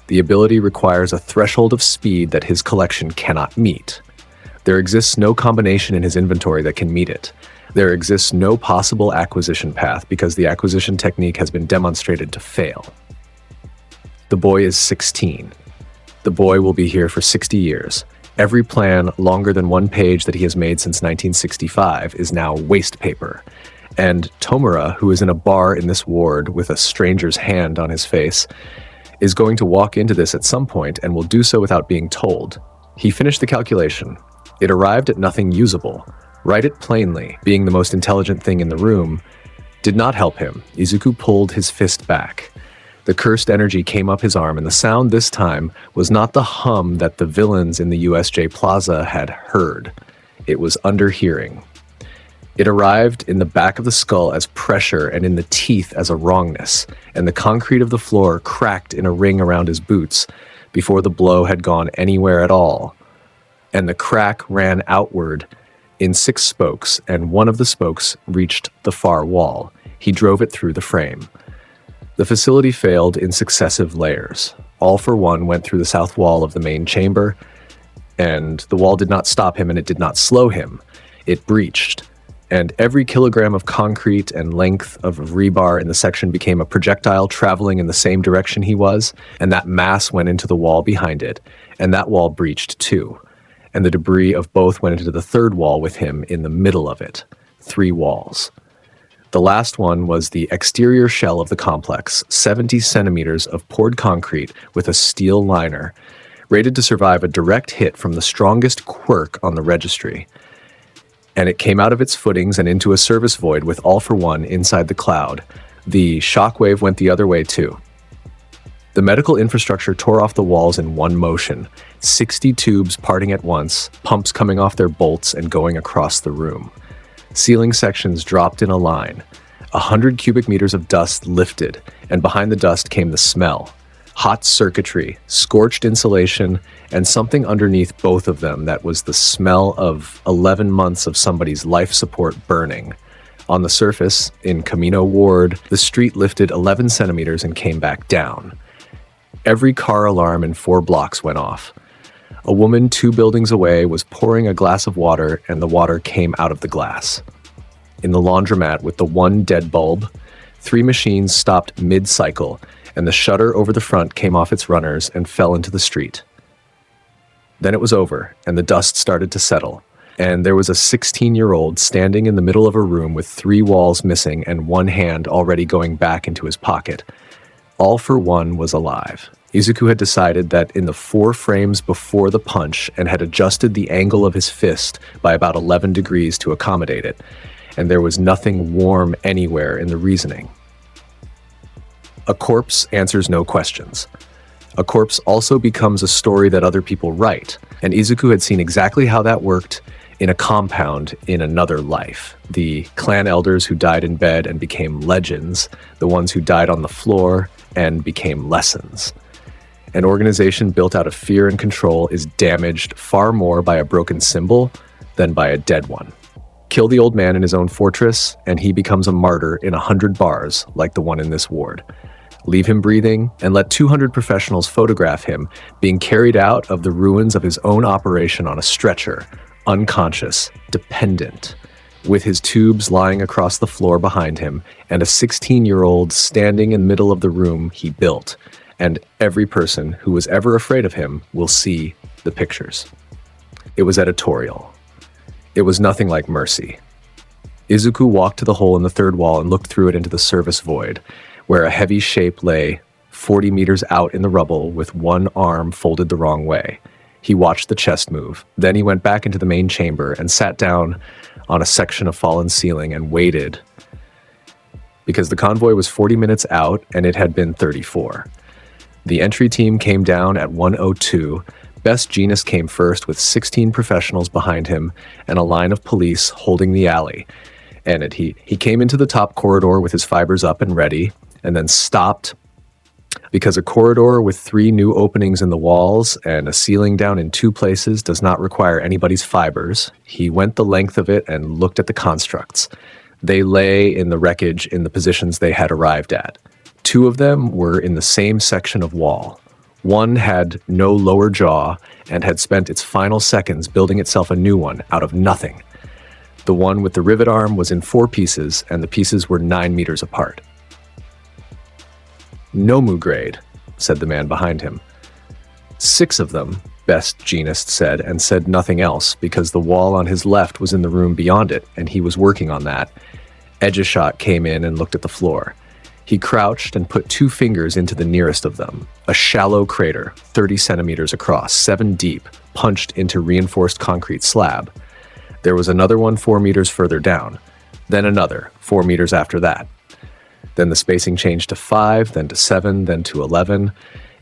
The ability requires a threshold of speed that his collection cannot meet. There exists no combination in his inventory that can meet it. There exists no possible acquisition path because the acquisition technique has been demonstrated to fail. The boy is 16. The boy will be here for 60 years. Every plan longer than 1 page that he has made since 1965 is now waste paper. And Tomura, who is in a bar in this ward with a stranger's hand on his face, is going to walk into this at some point and will do so without being told. He finished the calculation. It arrived at nothing usable. Write it plainly, being the most intelligent thing in the room, did not help him. Izuku pulled his fist back. The cursed energy came up his arm, and the sound this time was not the hum that the villains in the USJ Plaza had heard. It was underhearing. It arrived in the back of the skull as pressure and in the teeth as a wrongness, and the concrete of the floor cracked in a ring around his boots before the blow had gone anywhere at all. And the crack ran outward in 6 spokes, and one of the spokes reached the far wall. He drove it through the frame. The facility failed in successive layers. All for One went through the south wall of the main chamber, and the wall did not stop him and it did not slow him. It breached. And every kilogram of concrete and length of rebar in the section became a projectile traveling in the same direction he was, and that mass went into the wall behind it, and that wall breached too. And the debris of both went into the third wall with him in the middle of it. 3 walls. The last one was the exterior shell of the complex, 70 centimeters of poured concrete with a steel liner, rated to survive a direct hit from the strongest quirk on the registry. And it came out of its footings and into a service void with All for One inside the cloud. The shockwave went the other way too. The medical infrastructure tore off the walls in one motion, 60 tubes parting at once, pumps coming off their bolts and going across the room. Ceiling sections dropped in a line. 100 cubic meters of dust lifted, and behind the dust came the smell. Hot circuitry, scorched insulation, and something underneath both of them that was the smell of 11 months of somebody's life support burning. On the surface, in Camino Ward, the street lifted 11 centimeters and came back down. Every car alarm in 4 blocks went off. A woman 2 buildings away was pouring a glass of water, and the water came out of the glass. In the laundromat with the 1 dead bulb, 3 machines stopped mid-cycle, and the shutter over the front came off its runners and fell into the street. Then it was over, and the dust started to settle. And there was a 16-year-old standing in the middle of a room with 3 walls missing and one hand already going back into his pocket. All for One was alive. Izuku had decided that in the 4 frames before the punch and had adjusted the angle of his fist by about 11 degrees to accommodate it, and there was nothing warm anywhere in the reasoning. A corpse answers no questions. A corpse also becomes a story that other people write, and Izuku had seen exactly how that worked in a compound in another life. The clan elders who died in bed and became legends, the ones who died on the floor and became lessons. An organization built out of fear and control is damaged far more by a broken symbol than by a dead one. Kill the old man in his own fortress, and he becomes a martyr in 100 bars like the one in this ward. Leave him breathing, and let 200 professionals photograph him being carried out of the ruins of his own operation on a stretcher, unconscious, dependent, with his tubes lying across the floor behind him, and a 16-year-old standing in the middle of the room he built, and every person who was ever afraid of him will see the pictures. It was editorial. It was nothing like mercy. Izuku walked to the hole in the 3rd wall and looked through it into the service void, where a heavy shape lay 40 meters out in the rubble with one arm folded the wrong way. He watched the chest move. Then he went back into the main chamber and sat down on a section of fallen ceiling and waited, because the convoy was 40 minutes out and it had been 34. The entry team came down at 1:02. Best Jeanist came first with 16 professionals behind him and a line of police holding the alley. And he came into the top corridor with his fibers up and ready, and then stopped because a corridor with 3 new openings in the walls and a ceiling down in 2 places does not require anybody's fibers. He went the length of it and looked at the constructs. They lay in the wreckage in the positions they had arrived at. 2 of them were in the same section of wall. One had no lower jaw and had spent its final seconds building itself a new one out of nothing. The one with the rivet arm was in 4 pieces, and the pieces were 9 meters apart. "Nomu grade," said the man behind him. 6 of them, Best Jeanist said, and said nothing else because the wall on his left was in the room beyond it, and he was working on that. Edgeshot came in and looked at the floor. He crouched and put 2 fingers into the nearest of them, a shallow crater, 30 centimeters across, 7 deep, punched into reinforced concrete slab. There was another one 4 meters further down, then another 4 meters after that. Then the spacing changed to 5, then to 7, then to 11,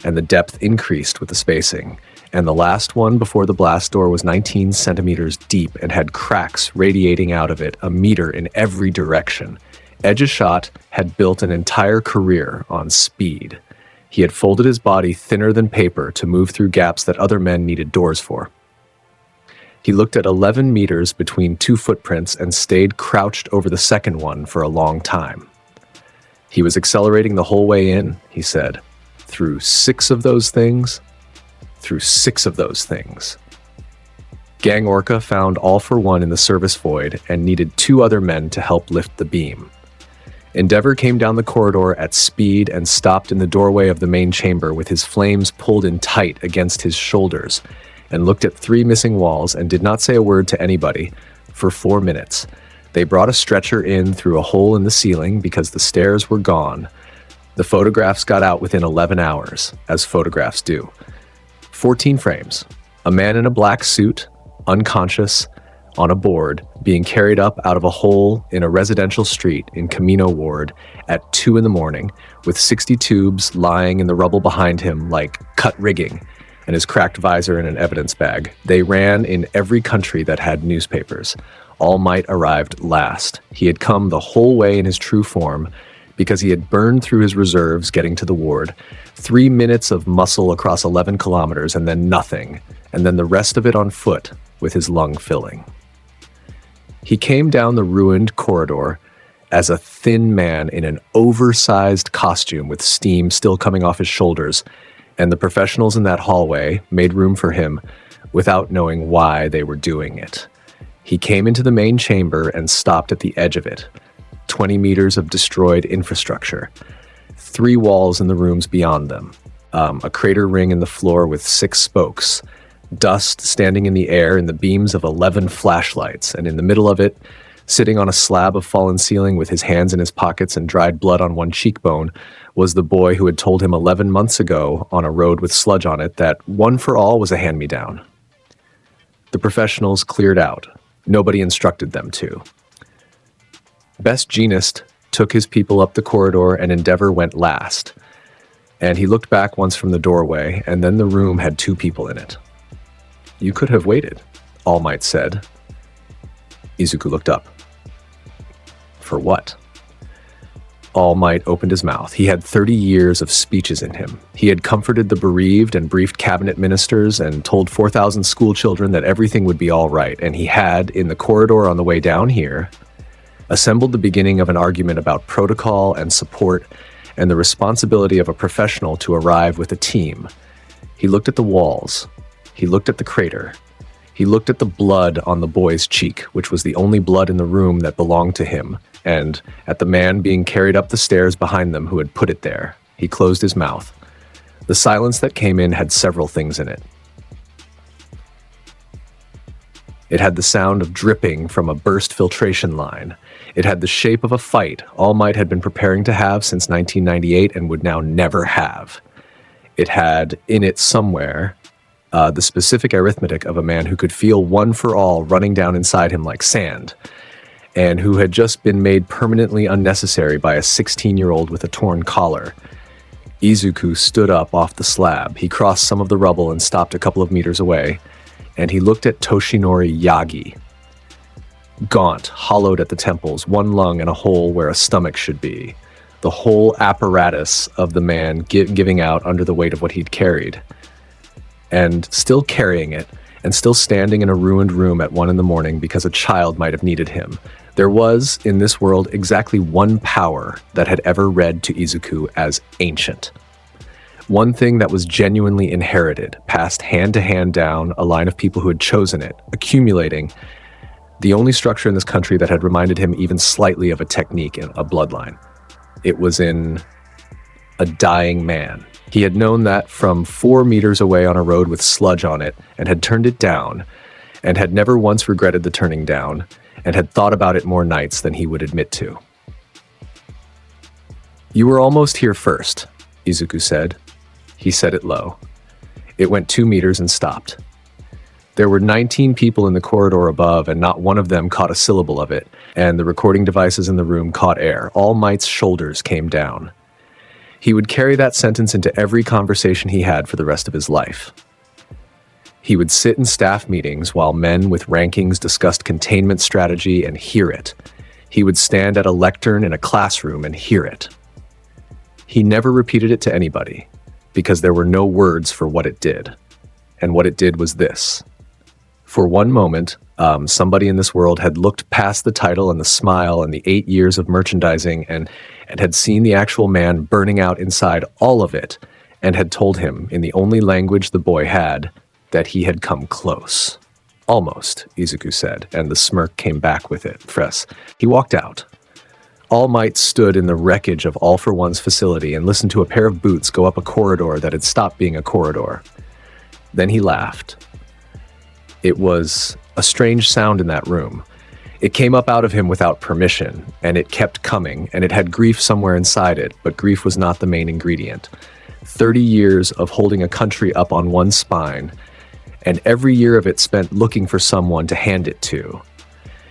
and the depth increased with the spacing. And the last one before the blast door was 19 centimeters deep and had cracks radiating out of it a meter in every direction. Edgeshot had built an entire career on speed. He had folded his body thinner than paper to move through gaps that other men needed doors for. He looked at 11 meters between 2 footprints and stayed crouched over the second one for a long time. He was accelerating the whole way in, he said. Through 6 of those things. Through 6 of those things. Gang Orca found All for One in the service void and needed 2 other men to help lift the beam. Endeavor came down the corridor at speed and stopped in the doorway of the main chamber with his flames pulled in tight against his shoulders, and looked at 3 missing walls and did not say a word to anybody for 4 minutes. They brought a stretcher in through a hole in the ceiling because the stairs were gone. The photographs got out within 11 hours, as photographs do. 14 frames. A man in a black suit, unconscious, on a board, being carried up out of a hole in a residential street in Camino Ward at 2 in the morning, with 60 tubes lying in the rubble behind him like cut rigging, and his cracked visor in an evidence bag. They ran in every country that had newspapers. All Might arrived last. He had come the whole way in his true form because he had burned through his reserves getting to the ward. 3 minutes of muscle across 11 kilometers and then nothing, and then the rest of it on foot with his lung filling. He came down the ruined corridor as a thin man in an oversized costume with steam still coming off his shoulders, and the professionals in that hallway made room for him without knowing why they were doing it. He came into the main chamber and stopped at the edge of it. 20 meters of destroyed infrastructure. 3 walls in the rooms beyond them. A crater ring in the floor with 6 spokes. dust standing in the air in the beams of 11 flashlights, and in the middle of it, sitting on a slab of fallen ceiling with his hands in his pockets and dried blood on one cheekbone, was the boy who had told him 11 months ago on a road with sludge on it that One for All was a hand-me-down. The professionals cleared out. Nobody instructed them to. Best Jeanist took his people up the corridor, and Endeavor went last. And he looked back once from the doorway, and then the room had 2 people in it. You could have waited, All Might said. Izuku looked up. For what? All Might opened his mouth. He had 30 years of speeches in him. He had comforted the bereaved and briefed cabinet ministers and told 4,000 school children that everything would be all right. And he had, in the corridor on the way down here, assembled the beginning of an argument about protocol and support and the responsibility of a professional to arrive with a team. He looked at the walls. He looked at the crater. He looked at the blood on the boy's cheek, which was the only blood in the room that belonged to him, and at the man being carried up the stairs behind them who had put it there. He closed his mouth. The silence that came in had several things in it. It had the sound of dripping from a burst filtration line. It had the shape of a fight All Might had been preparing to have since 1998 and would now never have. It had in it somewhere the specific arithmetic of a man who could feel One for All running down inside him like sand, and who had just been made permanently unnecessary by a 16-year-old with a torn collar. Izuku stood up off the slab. He crossed some of the rubble and stopped a couple of meters away, and he looked at Toshinori Yagi. Gaunt, hollowed at the temples, one lung and a hole where a stomach should be. The whole apparatus of the man giving out under the weight of what he'd carried. And still carrying it, and still standing in a ruined room at 1 a.m. because a child might have needed him. There was, in this world, exactly one power that had ever read to Izuku as ancient. One thing that was genuinely inherited, passed hand to hand down a line of people who had chosen it, accumulating the only structure in this country that had reminded him even slightly of a technique in a bloodline. It was in a dying man. He had known that from 4 meters away on a road with sludge on it, and had turned it down, and had never once regretted the turning down, and had thought about it more nights than he would admit to. You were almost here first, Izuku said. He said it low. It went 2 meters and stopped. There were 19 people in the corridor above, and not one of them caught a syllable of it, and the recording devices in the room caught air. All Might's shoulders came down. He would carry that sentence into every conversation he had for the rest of his life. He would sit in staff meetings while men with rankings discussed containment strategy and hear it. He would stand at a lectern in a classroom and hear it. He never repeated it to anybody, because there were no words for what it did. And what it did was this. For one moment, somebody in this world had looked past the title and the smile and the 8 years of merchandising and had seen the actual man burning out inside all of it, and had told him, in the only language the boy had, that he had come close. Almost, Izuku said, and the smirk came back with it. Fresh. He walked out. All Might stood in the wreckage of All for One's facility and listened to a pair of boots go up a corridor that had stopped being a corridor. Then he laughed. It was a strange sound in that room. It came up out of him without permission, and it kept coming, and it had grief somewhere inside it, but grief was not the main ingredient. 30 years of holding a country up on one spine, and every year of it spent looking for someone to hand it to,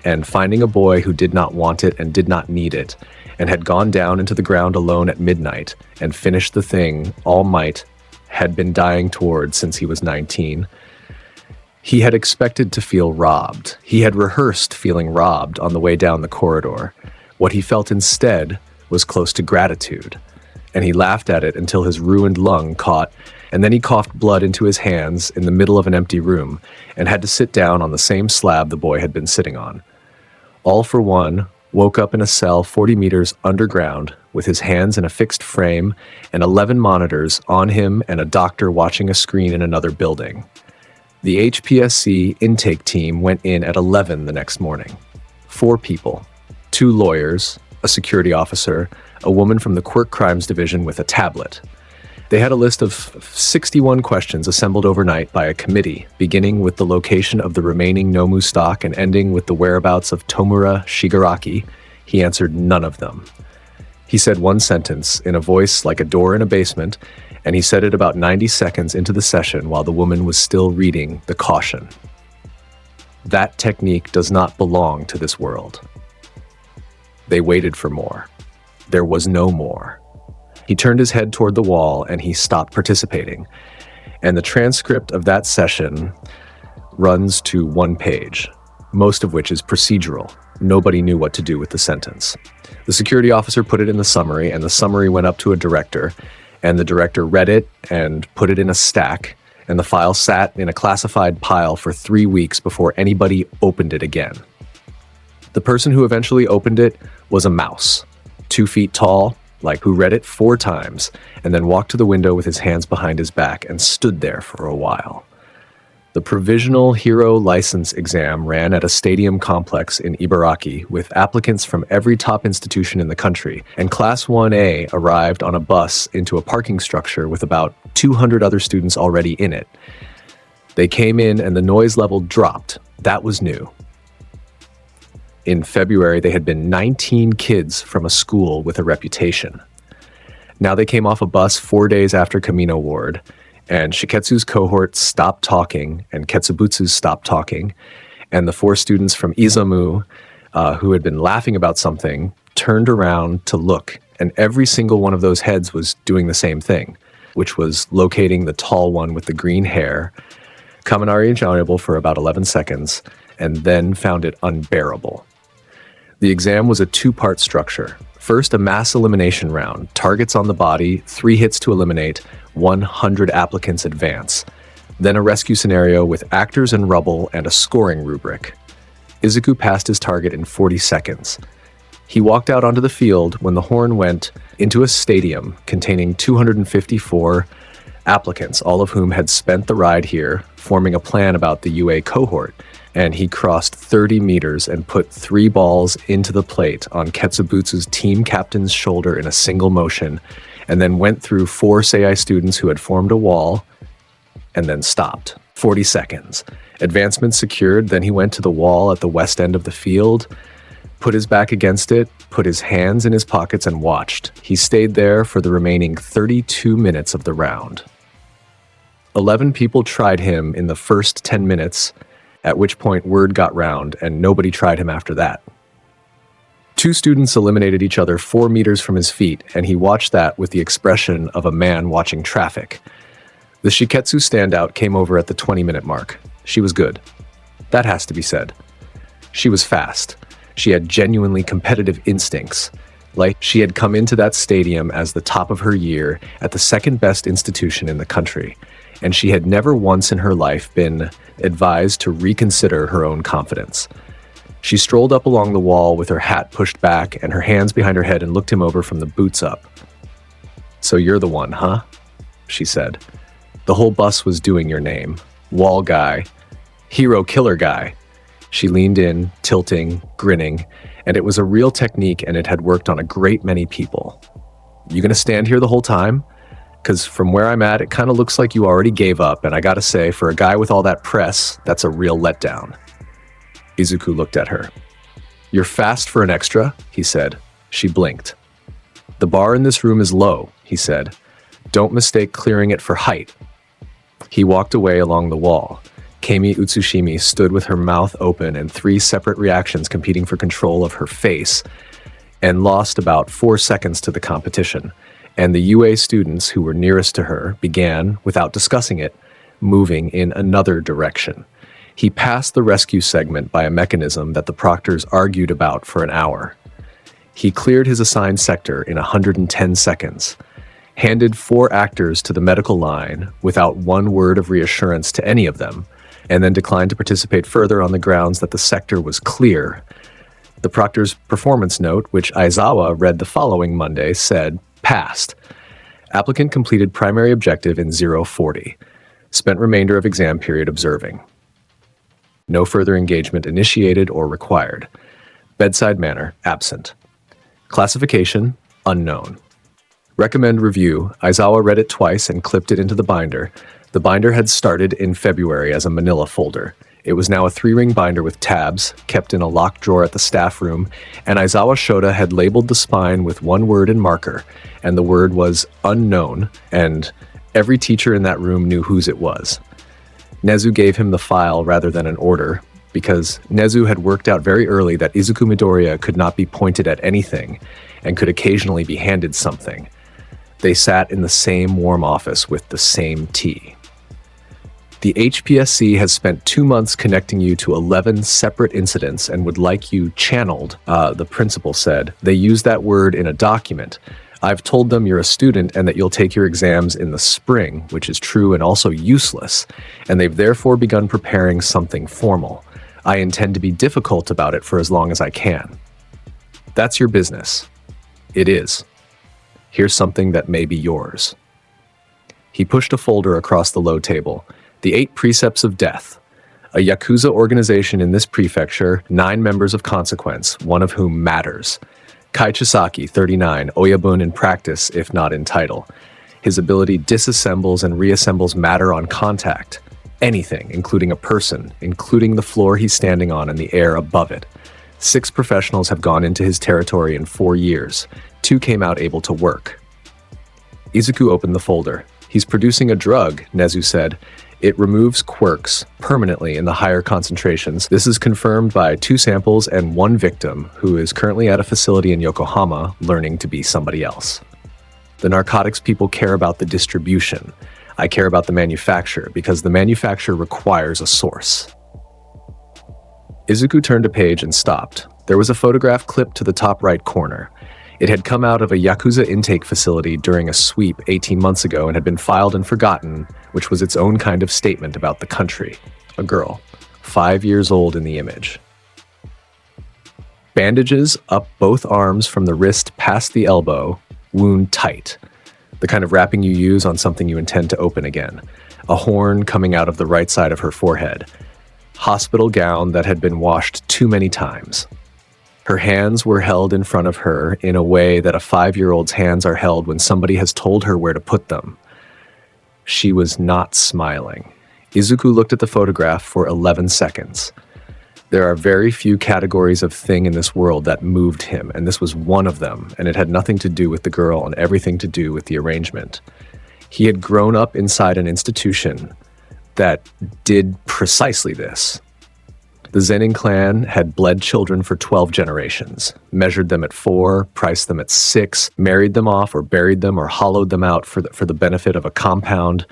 and finding a boy who did not want it and did not need it, and had gone down into the ground alone at midnight, and finished the thing All Might had been dying toward since he was 19. He had expected to feel robbed. He had rehearsed feeling robbed on the way down the corridor. What he felt instead was close to gratitude, and he laughed at it until his ruined lung caught, and then he coughed blood into his hands in the middle of an empty room and had to sit down on the same slab the boy had been sitting on. All for One woke up in a cell 40 meters underground with his hands in a fixed frame and 11 monitors on him and a doctor watching a screen in another building. The HPSC intake team went in at 11 the next morning. 4 people, 2 lawyers, a security officer, a woman from the Quirk Crimes Division with a tablet. They had a list of 61 questions assembled overnight by a committee, beginning with the location of the remaining Nomu stock and ending with the whereabouts of Tomura Shigaraki. He answered none of them. He said one sentence in a voice like a door in a basement, and he said it about 90 seconds into the session while the woman was still reading the caution. That technique does not belong to this world. They waited for more. There was no more. He turned his head toward the wall and he stopped participating. And the transcript of that session runs to 1 page, most of which is procedural. Nobody knew what to do with the sentence. The security officer put it in the summary, and the summary went up to a director, and the director read it and put it in a stack, and the file sat in a classified pile for 3 weeks before anybody opened it again. The person who eventually opened it was a mouse, 2 feet tall, who read it 4 times, and then walked to the window with his hands behind his back and stood there for a while. The provisional hero license exam ran at a stadium complex in Ibaraki with applicants from every top institution in the country, and Class 1A arrived on a bus into a parking structure with about 200 other students already in it. They came in and the noise level dropped. That was new. In February, they had been 19 kids from a school with a reputation. Now they came off a bus 4 days after Kamino Ward, and Shiketsu's cohort stopped talking, and Ketsubutsu's stopped talking, and the 4 students from Izamu, who had been laughing about something, turned around to look, and every single one of those heads was doing the same thing, which was locating the tall one with the green hair, Kaminari Invaluable for about 11 seconds, and then found it unbearable. The exam was a 2-part structure. First, a mass elimination round, targets on the body, 3 hits to eliminate, 100 applicants advance. Then a rescue scenario with actors and rubble and a scoring rubric. Izuku passed his target in 40 seconds. He walked out onto the field when the horn went into a stadium containing 254 applicants, all of whom had spent the ride here, forming a plan about the UA cohort. And he crossed 30 meters and put 3 balls into the plate on Ketsubutsu's team captain's shoulder in a single motion, and then went through 4 Seiyai students who had formed a wall, and then stopped. 40 seconds. Advancement secured, then he went to the wall at the west end of the field, put his back against it, put his hands in his pockets, and watched. He stayed there for the remaining 32 minutes of the round. 11 people tried him in the first 10 minutes, at which point word got round and nobody tried him after that. 2 students eliminated each other 4 meters from his feet, and he watched that with the expression of a man watching traffic. The Shiketsu standout came over at the 20-minute mark. She was good. That has to be said. She was fast. She had genuinely competitive instincts. Like she had come into that stadium as the top of her year at the 2nd best institution in the country, and she had never once in her life been advised to reconsider her own confidence. She strolled up along the wall with her hat pushed back and her hands behind her head and looked him over from the boots up. "So you're the one, huh?" she said. "The whole bus was doing your name. Wall guy. Hero killer guy." She leaned in, tilting, grinning, and it was a real technique and it had worked on a great many people. "You gonna stand here the whole time? Because from where I'm at, it kind of looks like you already gave up, and I gotta say, for a guy with all that press, that's a real letdown." Izuku looked at her. "You're fast for an extra," he said. She blinked. "The bar in this room is low," he said. "Don't mistake clearing it for height." He walked away along the wall. Kami Utsushimi stood with her mouth open and 3 separate reactions competing for control of her face, and lost about 4 seconds to the competition. And the UA students who were nearest to her began, without discussing it, moving in another direction. He passed the rescue segment by a mechanism that the proctors argued about for an hour. He cleared his assigned sector in 110 seconds, handed 4 actors to the medical line without one word of reassurance to any of them, and then declined to participate further on the grounds that the sector was clear. The proctor's performance note, which Aizawa read the following Monday, said, "Passed. Applicant completed primary objective in 0:40. Spent remainder of exam period observing. No further engagement initiated or required. Bedside manner absent. Classification unknown. Recommend review. Aizawa read it twice and clipped it into the binder. The binder had started in February as a manila folder. It was now a 3-ring binder with tabs, kept in a locked drawer at the staff room, and Aizawa Shota had labeled the spine with one word in marker, and the word was unknown, and every teacher in that room knew whose it was. Nezu gave him the file rather than an order, because Nezu had worked out very early that Izuku Midoriya could not be pointed at anything, and could occasionally be handed something. They sat in the same warm office with the same tea. The HPSC has spent 2 months connecting you to 11 separate incidents and would like you channeled, the principal said. They use that word in a document. I've told them you're a student and that you'll take your exams in the spring, which is true and also useless, and they've therefore begun preparing something formal. I intend to be difficult about it for as long as I can. That's your business. It is. Here's something that may be yours. He pushed a folder across the low table. The 8 Precepts of Death. A Yakuza organization in this prefecture, 9 members of consequence, one of whom matters. Kai Chisaki, 39, Oyabun in practice, if not in title. His ability disassembles and reassembles matter on contact. Anything, including a person, including the floor he's standing on and the air above it. 6 professionals have gone into his territory in 4 years. 2 came out able to work. Izuku opened the folder. He's producing a drug, Nezu said. It removes quirks permanently in the higher concentrations. This is confirmed by 2 samples and 1 victim who is currently at a facility in Yokohama learning to be somebody else. The narcotics people care about the distribution. I care about the manufacture because the manufacture requires a source. Izuku turned a page and stopped. There was a photograph clipped to the top right corner. It had come out of a Yakuza intake facility during a sweep 18 months ago and had been filed and forgotten, which was its own kind of statement about the country. A girl, 5 years old in the image. Bandages up both arms from the wrist past the elbow, wound tight. The kind of wrapping you use on something you intend to open again. A horn coming out of the right side of her forehead. Hospital gown that had been washed too many times. Her hands were held in front of her in a way that a 5-year-old's hands are held when somebody has told her where to put them. She was not smiling. Izuku looked at the photograph for 11 seconds. There are very few categories of thing in this world that moved him, and this was one of them, and it had nothing to do with the girl and everything to do with the arrangement. He had grown up inside an institution that did precisely this. The Zenin clan had bled children for 12 generations, measured them at 4, priced them at 6, married them off or buried them or hollowed them out for the benefit of a compound,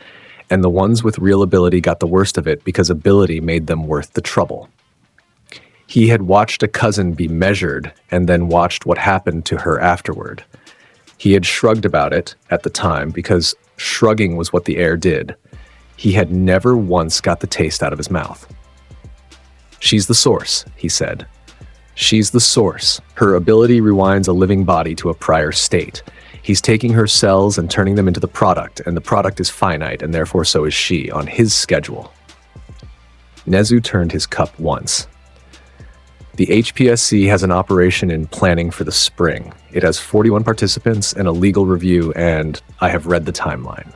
and the ones with real ability got the worst of it because ability made them worth the trouble. He had watched a cousin be measured and then watched what happened to her afterward. He had shrugged about it at the time because shrugging was what the heir did. He had never once got the taste out of his mouth. She's the source, he said. She's the source. Her ability rewinds a living body to a prior state. He's taking her cells and turning them into the product, and the product is finite, and therefore so is she, on his schedule. Nezu turned his cup once. The HPSC has an operation in planning for the spring. It has 41 participants and a legal review, and I have read the timeline.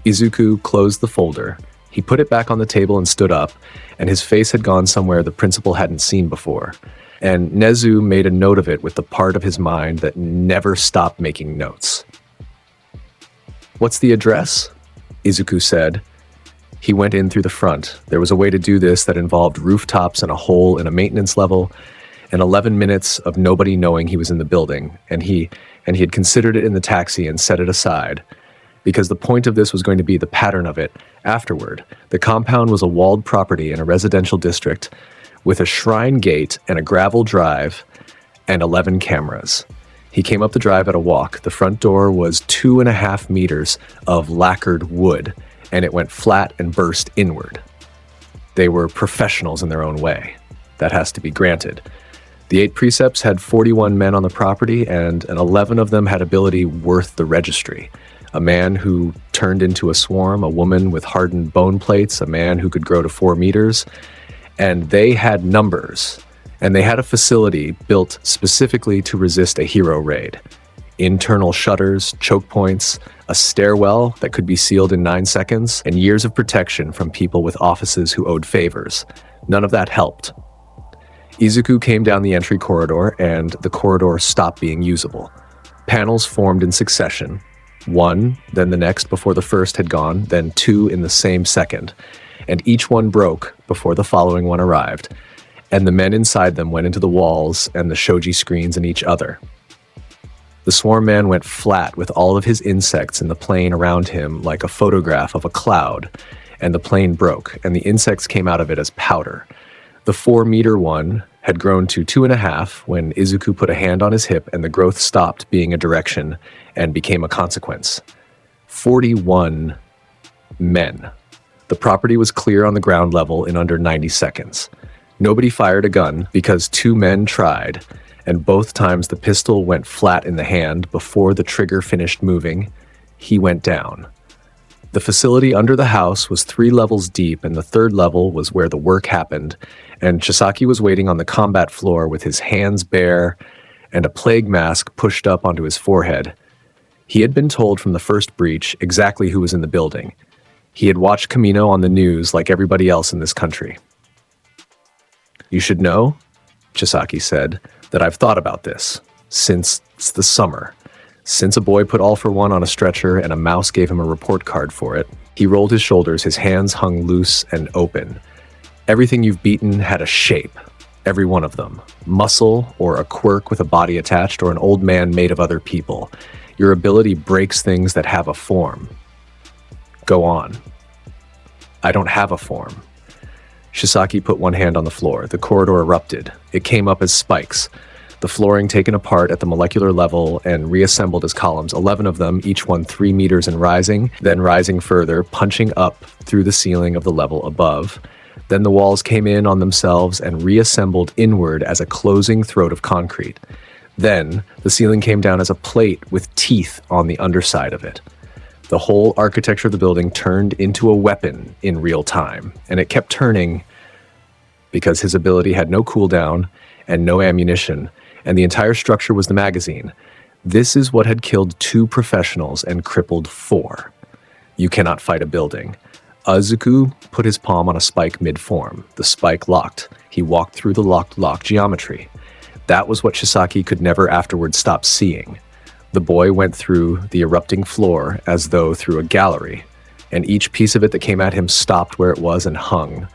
Izuku closed the folder. He put it back on the table and stood up, and his face had gone somewhere the principal hadn't seen before. And Nezu made a note of it with the part of his mind that never stopped making notes. "What's the address?" Izuku said. He went in through the front. There was a way to do this that involved rooftops and a hole in a maintenance level, and 11 minutes of nobody knowing he was in the building, and he had considered it in the taxi and set it aside, because the point of this was going to be the pattern of it afterward. The compound was a walled property in a residential district with a shrine gate and a gravel drive and 11 cameras. He came up the drive at a walk. The front door was 2.5 meters of lacquered wood, and it went flat and burst inward. They were professionals in their own way. That has to be granted. The 8 precepts had 41 men on the property, and 11 of them had ability worth the registry. A man who turned into a swarm, a woman with hardened bone plates, a man who could grow to 4 meters, and they had numbers, and they had a facility built specifically to resist a hero raid. Internal shutters, choke points, a stairwell that could be sealed in 9 seconds, and years of protection from people with offices who owed favors. None of that helped. Izuku came down the entry corridor, and the corridor stopped being usable. Panels formed in succession, one, then the next before the first had gone, then two in the same second, and each one broke before the following one arrived, and the men inside them went into the walls and the shoji screens in each other. The swarm man went flat with all of his insects in the plane around him like a photograph of a cloud, and the plane broke, and the insects came out of it as powder. The 4-meter one had grown to 2.5 when Izuku put a hand on his hip and the growth stopped being a direction and became a consequence. 41 men. The property was clear on the ground level in under 90 seconds. Nobody fired a gun because 2 men tried, and both times the pistol went flat in the hand before the trigger finished moving. He went down. The facility under the house was 3 levels deep, and the 3rd level was where the work happened, and Chisaki was waiting on the combat floor with his hands bare and a plague mask pushed up onto his forehead. He had been told from the first breach exactly who was in the building. He had watched Kamino on the news like everybody else in this country. "You should know," Chisaki said, "that I've thought about this since the summer. Since a boy put All for One on a stretcher and a mouse gave him a report card for it." He rolled his shoulders, his hands hung loose and open. "Everything you've beaten had a shape. Every one of them. Muscle, or a quirk with a body attached, or an old man made of other people. Your ability breaks things that have a form. Go on." "I don't have a form." Chisaki put one hand on the floor. The corridor erupted. It came up as spikes. The flooring taken apart at the molecular level and reassembled as columns, 11 of them, each one 3 meters and rising, then rising further, punching up through the ceiling of the level above. Then the walls came in on themselves and reassembled inward as a closing throat of concrete. Then the ceiling came down as a plate with teeth on the underside of it. The whole architecture of the building turned into a weapon in real time, and it kept turning because his ability had no cooldown and no ammunition, and the entire structure was the magazine. This is what had killed 2 professionals and crippled 4. You cannot fight a building. Izuku put his palm on a spike mid-form. The spike locked. He walked through the lock geometry. That was what Chisaki could never afterwards stop seeing. The boy went through the erupting floor as though through a gallery, and each piece of it that came at him stopped where it was and hung,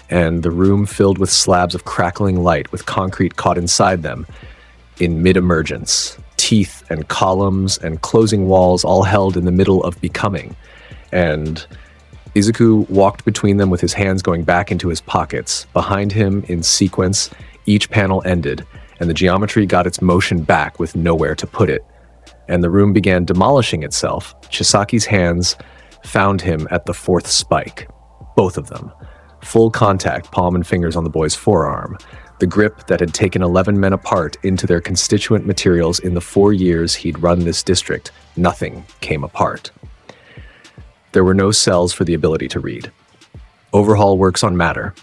and the room filled with slabs of crackling light with concrete caught inside them in mid-emergence, teeth and columns and closing walls all held in the middle of becoming, and Izuku walked between them with his hands going back into his pockets. Behind him, in sequence, each panel ended, and the geometry got its motion back with nowhere to put it, and the room began demolishing itself. Chisaki's hands found him at the 4th spike. Both of them. Full contact, palm and fingers on the boy's forearm. The grip that had taken 11 men apart into their constituent materials in the 4 years he'd run this district. Nothing came apart. There were no cells for the ability to read. Overhaul works on matter.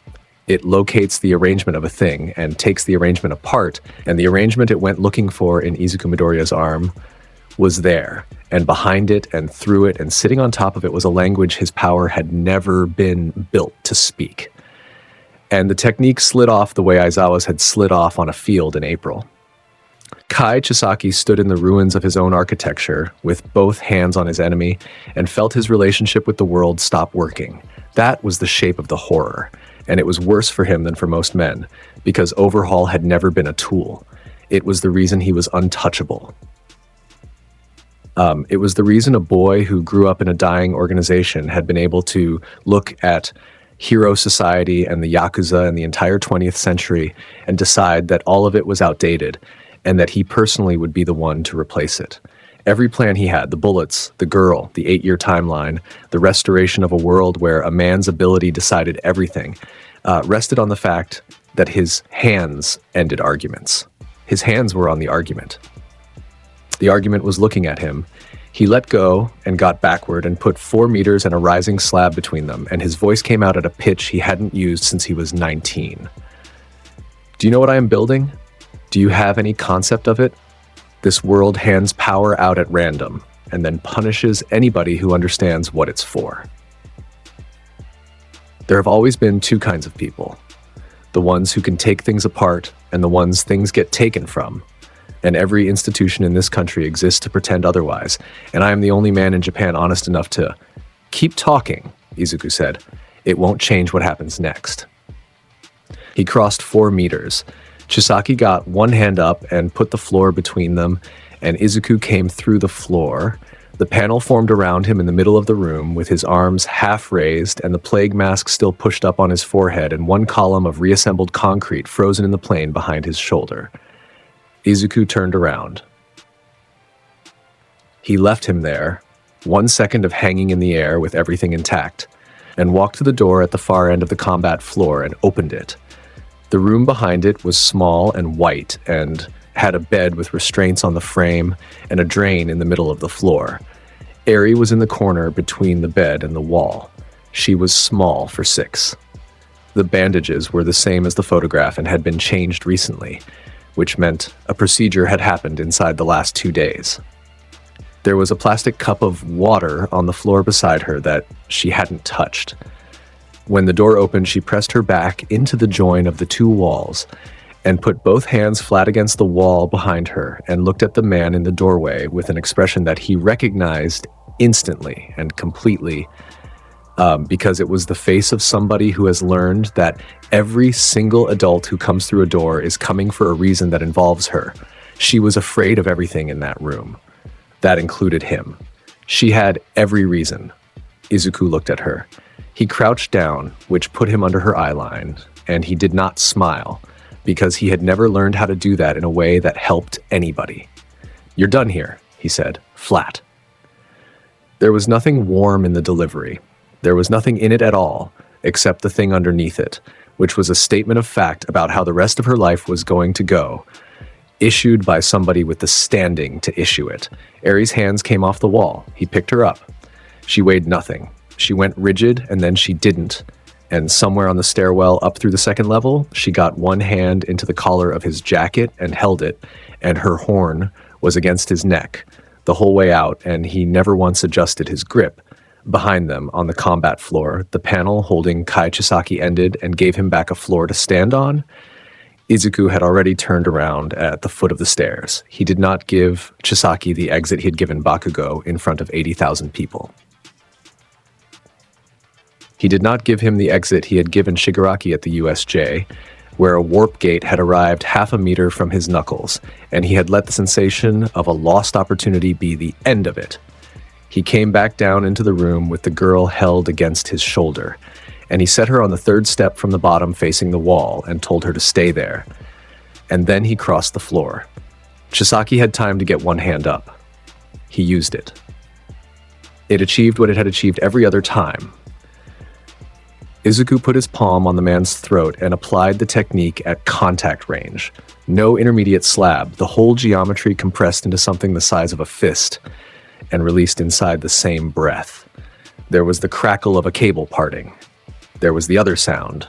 It locates the arrangement of a thing and takes the arrangement apart, and the arrangement it went looking for in Izuku Midoriya's arm was there, and behind it and through it and sitting on top of it was a language his power had never been built to speak. And the technique slid off the way Aizawa's had slid off on a field in April. Kai Chisaki stood in the ruins of his own architecture with both hands on his enemy and felt his relationship with the world stop working. That was the shape of the horror, and it was worse for him than for most men, because Overhaul had never been a tool. It was the reason he was untouchable. It was the reason a boy who grew up in a dying organization had been able to look at hero society and the Yakuza and the entire 20th century and decide that all of it was outdated and that he personally would be the one to replace it. Every plan he had, the bullets, the girl, the 8-year timeline, the restoration of a world where a man's ability decided everything, rested on the fact that his hands ended arguments. His hands were on the argument. The argument was looking at him. He let go and got backward and put 4 meters and a rising slab between them, and his voice came out at a pitch he hadn't used since he was 19. "Do you know what I am building? Do you have any concept of it? This world hands power out at random and then punishes anybody who understands what it's for. There have always been two kinds of people. The ones who can take things apart and the ones things get taken from. And every institution in this country exists to pretend otherwise. And I am the only man in Japan honest enough to keep talking, Izuku said. It won't change what happens next. He crossed 4 meters. Chisaki got one hand up and put the floor between them, and Izuku came through the floor. The panel formed around him in the middle of the room with his arms half raised and the plague mask still pushed up on his forehead and one column of reassembled concrete frozen in the plane behind his shoulder. Izuku turned around. He left him there, 1 second of hanging in the air with everything intact, and walked to the door at the far end of the combat floor and opened it. The room behind it was small and white and had a bed with restraints on the frame and a drain in the middle of the floor. Eri was in the corner between the bed and the wall. She was small for 6. The bandages were the same as the photograph and had been changed recently, which meant a procedure had happened inside the last 2 days. There was a plastic cup of water on the floor beside her that she hadn't touched. When the door opened, she pressed her back into the join of the 2 walls and put both hands flat against the wall behind her and looked at the man in the doorway with an expression that he recognized instantly and completely, because it was the face of somebody who has learned that every single adult who comes through a door is coming for a reason that involves her. She was afraid of everything in that room. That included him. She had every reason. Izuku looked at her. He crouched down, which put him under her eyeline, and he did not smile, because he had never learned how to do that in a way that helped anybody. "You're done here," he said, flat. There was nothing warm in the delivery. There was nothing in it at all, except the thing underneath it, which was a statement of fact about how the rest of her life was going to go, issued by somebody with the standing to issue it. Eri's hands came off the wall. He picked her up. She weighed nothing. She went rigid, and then she didn't. And somewhere on the stairwell up through the 2nd level, she got one hand into the collar of his jacket and held it, and her horn was against his neck the whole way out, and he never once adjusted his grip. Behind them, on the combat floor, the panel holding Kai Chisaki ended and gave him back a floor to stand on. Izuku had already turned around at the foot of the stairs. He did not give Chisaki the exit he had given Bakugo in front of 80,000 people. He did not give him the exit he had given Shigaraki at the USJ, where a warp gate had arrived half a meter from his knuckles, and he had let the sensation of a lost opportunity be the end of it. He came back down into the room with the girl held against his shoulder, and he set her on the 3rd step from the bottom facing the wall and told her to stay there. And then he crossed the floor. Chisaki had time to get one hand up. He used it. It achieved what it had achieved every other time. Izuku put his palm on the man's throat and applied the technique at contact range. No intermediate slab, the whole geometry compressed into something the size of a fist and released inside the same breath. There was the crackle of a cable parting. There was the other sound.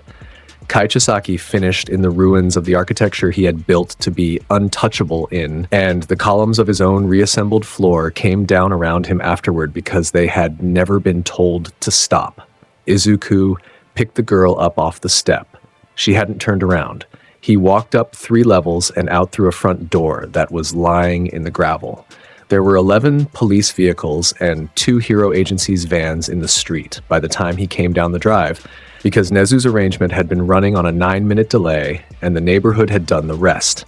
Kai Chisaki finished in the ruins of the architecture he had built to be untouchable in, and the columns of his own reassembled floor came down around him afterward because they had never been told to stop. Izuku picked the girl up off the step. She hadn't turned around. He walked up 3 levels and out through a front door that was lying in the gravel. There were 11 police vehicles and 2 Hero Agency's vans in the street by the time he came down the drive, because Nezu's arrangement had been running on a 9-minute delay and the neighborhood had done the rest.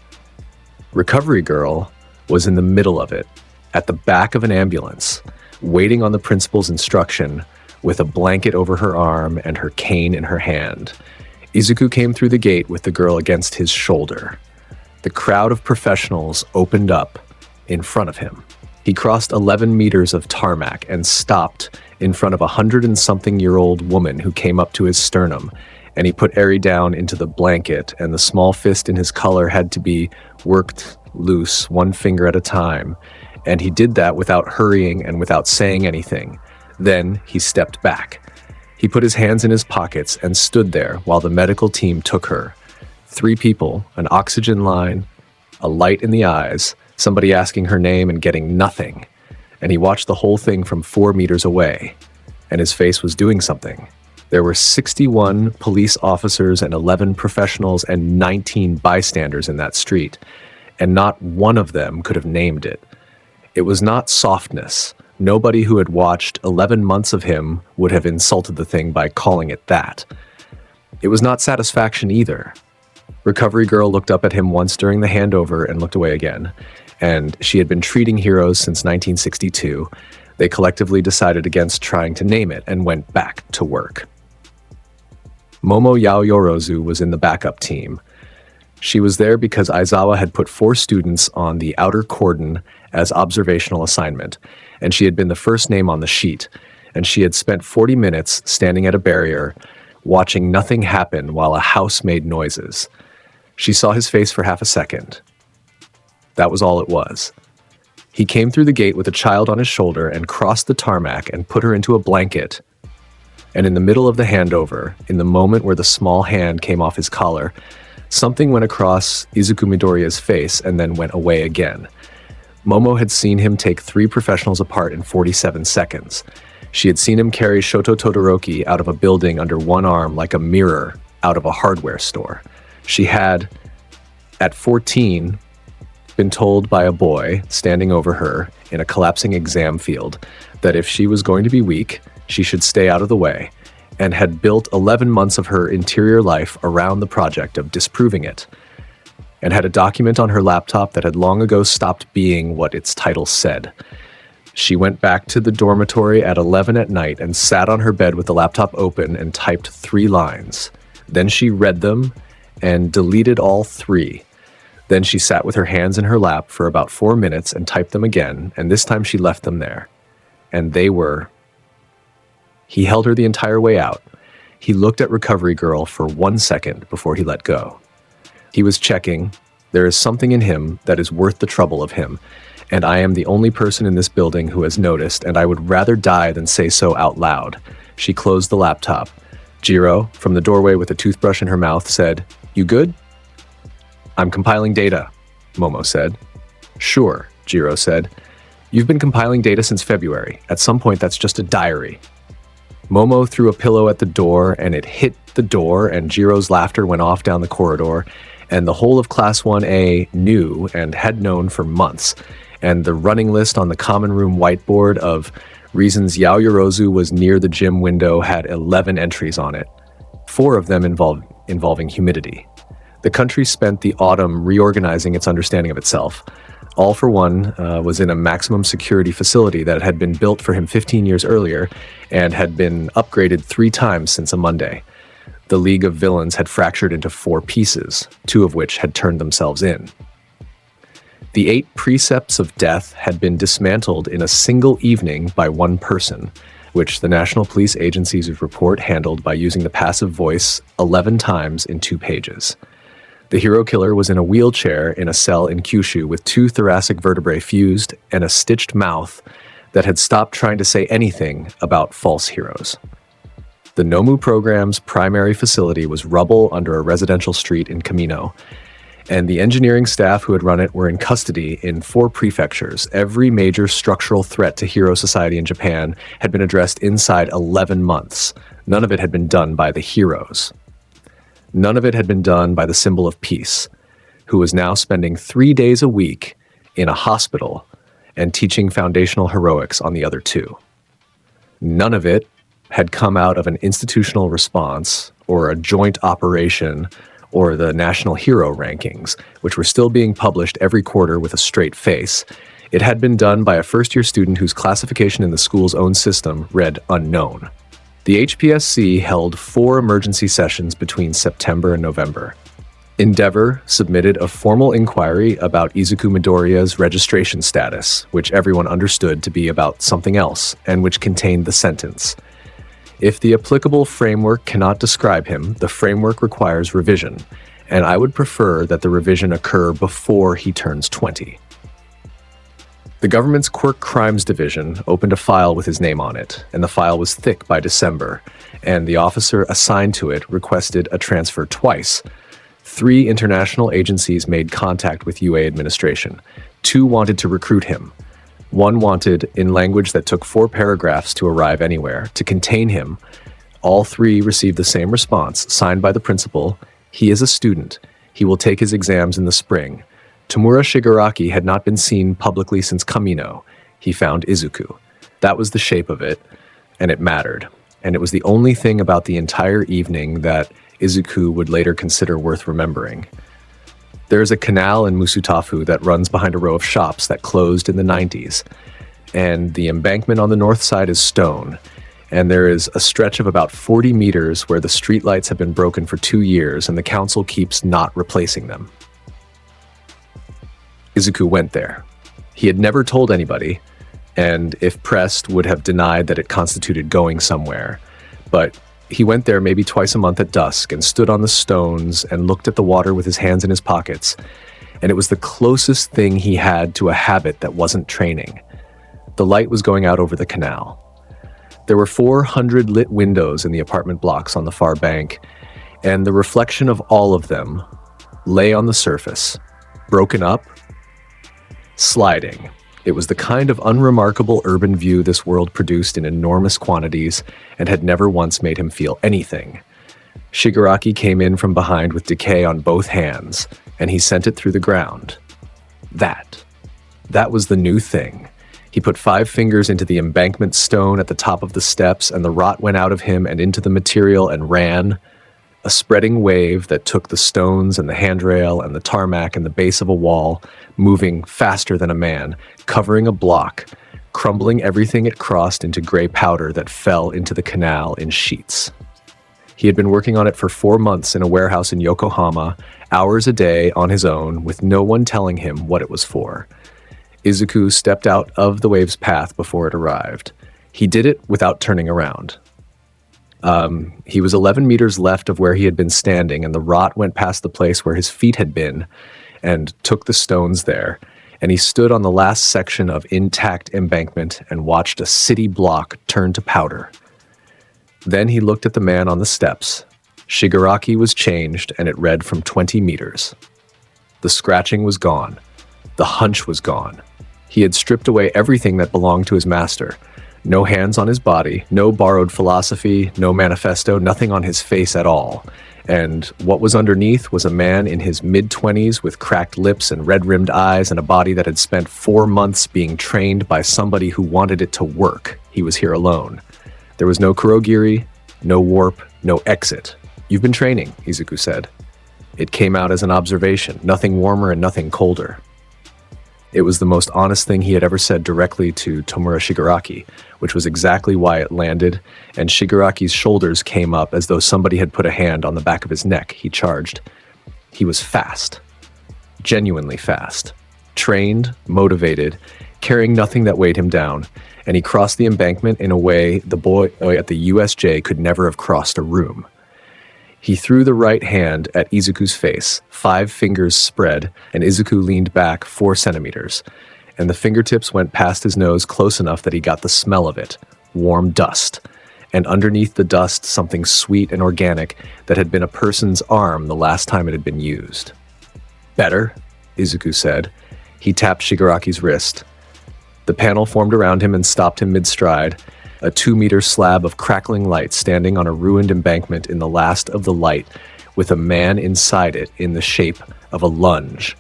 Recovery Girl was in the middle of it, at the back of an ambulance, waiting on the principal's instruction, with a blanket over her arm and her cane in her hand. Izuku came through the gate with the girl against his shoulder. The crowd of professionals opened up in front of him. He crossed 11 meters of tarmac and stopped in front of a 100-and-something-year-old woman who came up to his sternum, and he put Eri down into the blanket, and the small fist in his collar had to be worked loose, 1 finger at a time, and he did that without hurrying and without saying anything. Then he stepped back. He put his hands in his pockets and stood there while the medical team took her. 3 people, an oxygen line, a light in the eyes, somebody asking her name and getting nothing. And he watched the whole thing from 4 meters away, and his face was doing something. There were 61 police officers and 11 professionals and 19 bystanders in that street, and not one of them could have named it. It was not softness. Nobody who had watched 11 months of him would have insulted the thing by calling it that. It was not satisfaction either. Recovery Girl looked up at him once during the handover and looked away again, and she had been treating heroes since 1962. They collectively decided against trying to name it and went back to work. Momo Yaoyorozu was in the backup team. She was there because Aizawa had put 4 students on the outer cordon as observational assignment, and she had been the first name on the sheet, and she had spent 40 minutes standing at a barrier, watching nothing happen while a house made noises. She saw his face for half a second. That was all it was. He came through the gate with a child on his shoulder and crossed the tarmac and put her into a blanket. And in the middle of the handover, in the moment where the small hand came off his collar, something went across Izuku Midoriya's face and then went away again. Momo had seen him take 3 professionals apart in 47 seconds. She had seen him carry Shoto Todoroki out of a building under one arm like a mirror out of a hardware store. She had, at 14, been told by a boy standing over her in a collapsing exam field that if she was going to be weak, she should stay out of the way, and had built 11 months of her interior life around the project of disproving it, and had a document on her laptop that had long ago stopped being what its title said. She went back to the dormitory at 11 at night and sat on her bed with the laptop open and typed 3 lines. Then she read them and deleted all 3. Then she sat with her hands in her lap for about 4 minutes and typed them again, and this time she left them there. And they were... He held her the entire way out. He looked at Recovery Girl for 1 second before he let go. He was checking. There is something in him that is worth the trouble of him, and I am the only person in this building who has noticed, and I would rather die than say so out loud. She closed the laptop. Jiro, from the doorway with a toothbrush in her mouth, said, "You good?" "I'm compiling data," Momo said. "Sure," Jiro said. "You've been compiling data since February. At some point, that's just a diary." Momo threw a pillow at the door, and it hit the door, and Jiro's laughter went off down the corridor, and the whole of Class 1A knew and had known for months, and the running list on the common room whiteboard of reasons Yaoyorozu was near the gym window had 11 entries on it, 4 of them involving humidity. The country spent the autumn reorganizing its understanding of itself. All for One was in a maximum security facility that had been built for him 15 years earlier and had been upgraded 3 times since a Monday. The League of Villains had fractured into 4 pieces, 2 of which had turned themselves in. The 8 precepts of death had been dismantled in a single evening by one person, which the National Police Agency's report handled by using the passive voice 11 times in 2 pages. The hero killer was in a wheelchair in a cell in Kyushu with 2 thoracic vertebrae fused and a stitched mouth that had stopped trying to say anything about false heroes. The Nomu program's primary facility was rubble under a residential street in Kamino, and the engineering staff who had run it were in custody in 4 prefectures. Every major structural threat to hero society in Japan had been addressed inside 11 months. None of it had been done by the heroes. None of it had been done by the symbol of peace, who was now spending 3 days a week in a hospital and teaching foundational heroics on the other 2. None of it had come out of an institutional response or a joint operation or the national hero rankings, which were still being published every quarter with a straight face. It had been done by a first-year student whose classification in the school's own system read unknown. The HPSC held 4 emergency sessions between September and November. Endeavor submitted a formal inquiry about Izuku Midoriya's registration status, which everyone understood to be about something else, and which contained the sentence, "If the applicable framework cannot describe him, the framework requires revision, and I would prefer that the revision occur before he turns 20. The government's Quirk Crimes Division opened a file with his name on it, and the file was thick by December, and the officer assigned to it requested a transfer twice. 3 international agencies made contact with UA administration. 2 wanted to recruit him. 1 wanted, in language that took 4 paragraphs to arrive anywhere, to contain him. All 3 received the same response, signed by the principal. He is a student. He will take his exams in the spring. Tomura Shigaraki had not been seen publicly since Kamino. He found Izuku. That was the shape of it, and it mattered. And it was the only thing about the entire evening that Izuku would later consider worth remembering. There is a canal in Musutafu that runs behind a row of shops that closed in the 90s. And the embankment on the north side is stone. And there is a stretch of about 40 meters where the streetlights have been broken for 2 years and the council keeps not replacing them. Izuku went there. He had never told anybody, and if pressed, would have denied that it constituted going somewhere. But he went there maybe twice a month at dusk and stood on the stones and looked at the water with his hands in his pockets. And it was the closest thing he had to a habit that wasn't training. The light was going out over the canal. There were 400 lit windows in the apartment blocks on the far bank, and the reflection of all of them lay on the surface, broken up, sliding. It was the kind of unremarkable urban view this world produced in enormous quantities and had never once made him feel anything. Shigaraki came in from behind with decay on both hands, and he sent it through the ground. That was the new thing. He put 5 fingers into the embankment stone at the top of the steps, and the rot went out of him and into the material and ran. A spreading wave that took the stones and the handrail and the tarmac and the base of a wall, moving faster than a man, covering a block, crumbling everything it crossed into gray powder that fell into the canal in sheets. He had been working on it for 4 months in a warehouse in Yokohama, hours a day on his own, with no one telling him what it was for. Izuku stepped out of the wave's path before it arrived. He did it without turning around. He was 11 meters left of where he had been standing, and the rot went past the place where his feet had been and took the stones there, and he stood on the last section of intact embankment and watched a city block turn to powder. Then he looked at the man on the steps. Shigaraki was changed, and it read from 20 meters. The scratching was gone. The hunch was gone. He had stripped away everything that belonged to his master. No hands on his body, no borrowed philosophy, no manifesto, nothing on his face at all. And what was underneath was a man in his mid-20s with cracked lips and red-rimmed eyes and a body that had spent 4 months being trained by somebody who wanted it to work. He was here alone. There was no kurogiri, no warp, no exit. "You've been training," Izuku said. It came out as an observation, nothing warmer and nothing colder. It was the most honest thing he had ever said directly to Tomura Shigaraki, which was exactly why it landed, and Shigaraki's shoulders came up as though somebody had put a hand on the back of his neck. He charged. He was fast. Genuinely fast. Trained, motivated, carrying nothing that weighed him down, and he crossed the embankment in a way the boy at the USJ could never have crossed a room. He threw the right hand at Izuku's face, 5 fingers spread, and Izuku leaned back 4 centimeters, and the fingertips went past his nose close enough that he got the smell of it, warm dust, and underneath the dust something sweet and organic that had been a person's arm the last time it had been used. "Better," Izuku said. He tapped Shigaraki's wrist. The panel formed around him and stopped him mid-stride, a 2-meter slab of crackling light standing on a ruined embankment in the last of the light, with a man inside it in the shape of a lunge.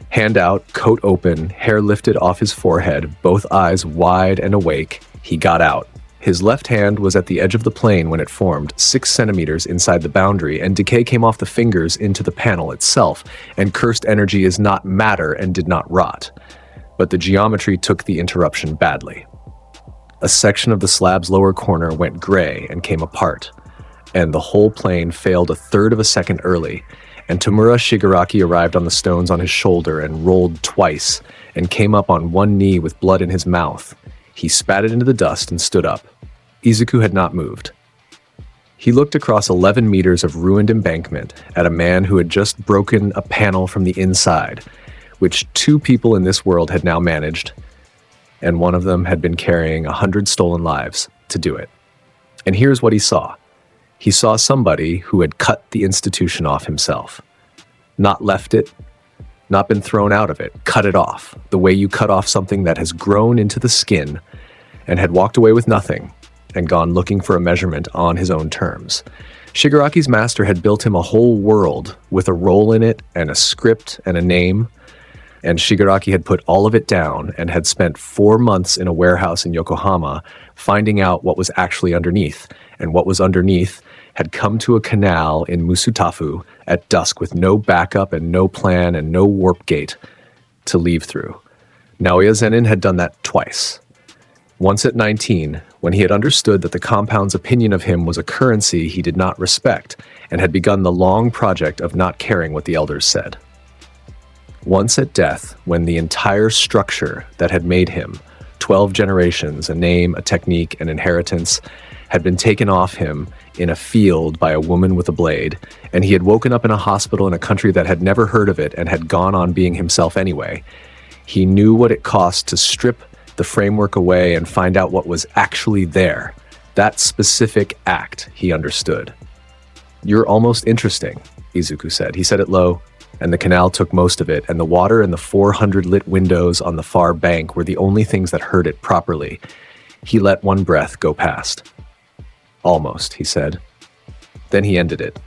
Hand out, coat open, hair lifted off his forehead, both eyes wide and awake, he got out. His left hand was at the edge of the plane when it formed, 6 centimeters inside the boundary, and decay came off the fingers into the panel itself, and cursed energy is not matter and did not rot. But the geometry took the interruption badly. A section of the slab's lower corner went gray and came apart, and the whole plane failed 1/3 of a second early, and Tomura Shigaraki arrived on the stones on his shoulder and rolled twice, and came up on one knee with blood in his mouth. He spat it into the dust and stood up. Izuku had not moved. He looked across 11 meters of ruined embankment at a man who had just broken a panel from the inside, which 2 people in this world had now managed, and one of them had been carrying 100 stolen lives to do it. And here's what he saw. He saw somebody who had cut the institution off himself. Not left it, not been thrown out of it, cut it off, the way you cut off something that has grown into the skin and had walked away with nothing and gone looking for a measurement on his own terms. Shigaraki's master had built him a whole world with a role in it and a script and a name, and Shigaraki had put all of it down and had spent 4 months in a warehouse in Yokohama finding out what was actually underneath, and what was underneath had come to a canal in Musutafu at dusk with no backup and no plan and no warp gate to leave through. Naoya Zenin had done that twice. Once at 19, when he had understood that the compound's opinion of him was a currency he did not respect and had begun the long project of not caring what the elders said. Once at death, when the entire structure that had made him, 12 generations, a name, a technique, an inheritance, had been taken off him in a field by a woman with a blade, and he had woken up in a hospital in a country that had never heard of it and had gone on being himself anyway. He knew what it cost to strip the framework away and find out what was actually there. That specific act, he understood. "You're almost interesting," Izuku said. He said it low, and the canal took most of it, and the water and the 400 lit windows on the far bank were the only things that heard it properly. He let one breath go past. "Almost," he said. Then he ended it.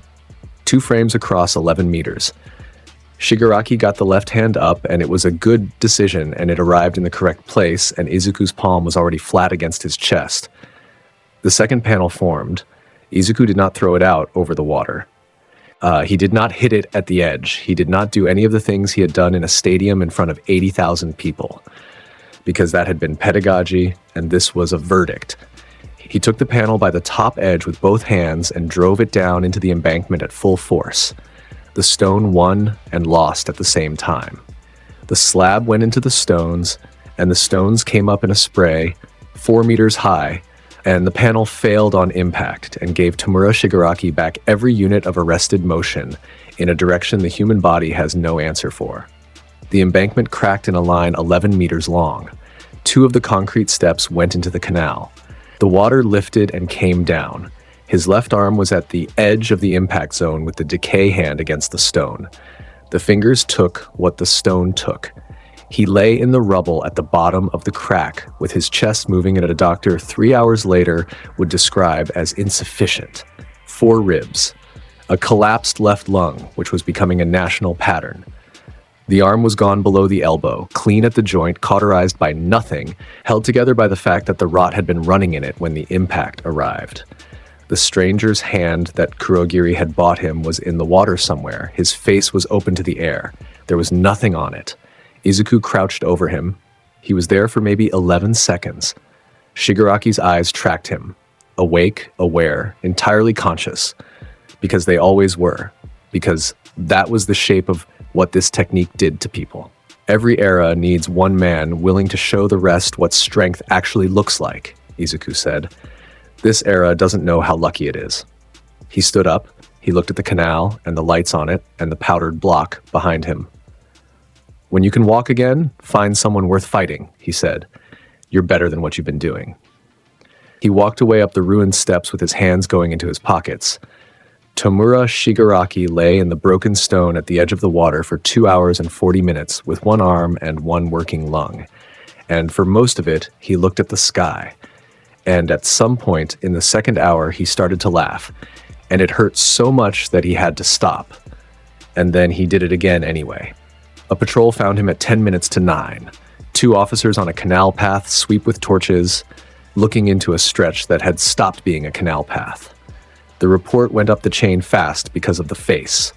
2 frames across 11 meters. Shigaraki got the left hand up, and it was a good decision, and it arrived in the correct place, and Izuku's palm was already flat against his chest. The second panel formed. Izuku did not throw it out over the water. He did not hit it at the edge. He did not do any of the things he had done in a stadium in front of 80,000 people, because that had been pedagogy, and this was a verdict. He took the panel by the top edge with both hands and drove it down into the embankment at full force. The stone won and lost at the same time. The slab went into the stones, and the stones came up in a spray, 4 meters high, and the panel failed on impact and gave Tamura Shigaraki back every unit of arrested motion in a direction the human body has no answer for. The embankment cracked in a line 11 meters long. 2 of the concrete steps went into the canal. The water lifted and came down. His left arm was at the edge of the impact zone with the decay hand against the stone. The fingers took what the stone took. He lay in the rubble at the bottom of the crack, with his chest moving at a doctor 3 hours later would describe as insufficient. 4 ribs. A collapsed left lung, which was becoming a national pattern. The arm was gone below the elbow, clean at the joint, cauterized by nothing, held together by the fact that the rot had been running in it when the impact arrived. The stranger's hand that Kurogiri had bought him was in the water somewhere. His face was open to the air. There was nothing on it. Izuku crouched over him. He was there for maybe 11 seconds. Shigaraki's eyes tracked him. Awake, aware, entirely conscious. Because they always were. Because that was the shape of what this technique did to people. Every era needs one man willing to show the rest what strength actually looks like, Izuku said. This era doesn't know how lucky it is. He stood up, he looked at the canal and the lights on it and the powdered block behind him. "When you can walk again, find someone worth fighting," he said. "You're better than what you've been doing." He walked away up the ruined steps with his hands going into his pockets. Tomura Shigaraki lay in the broken stone at the edge of the water for 2 hours and 40 minutes with one arm and one working lung. And for most of it, he looked at the sky. And at some point in the second hour, he started to laugh, and it hurt so much that he had to stop. And then he did it again anyway. A patrol found him at 10 minutes to 9. 2 officers on a canal path sweep with torches, looking into a stretch that had stopped being a canal path. The report went up the chain fast because of the face.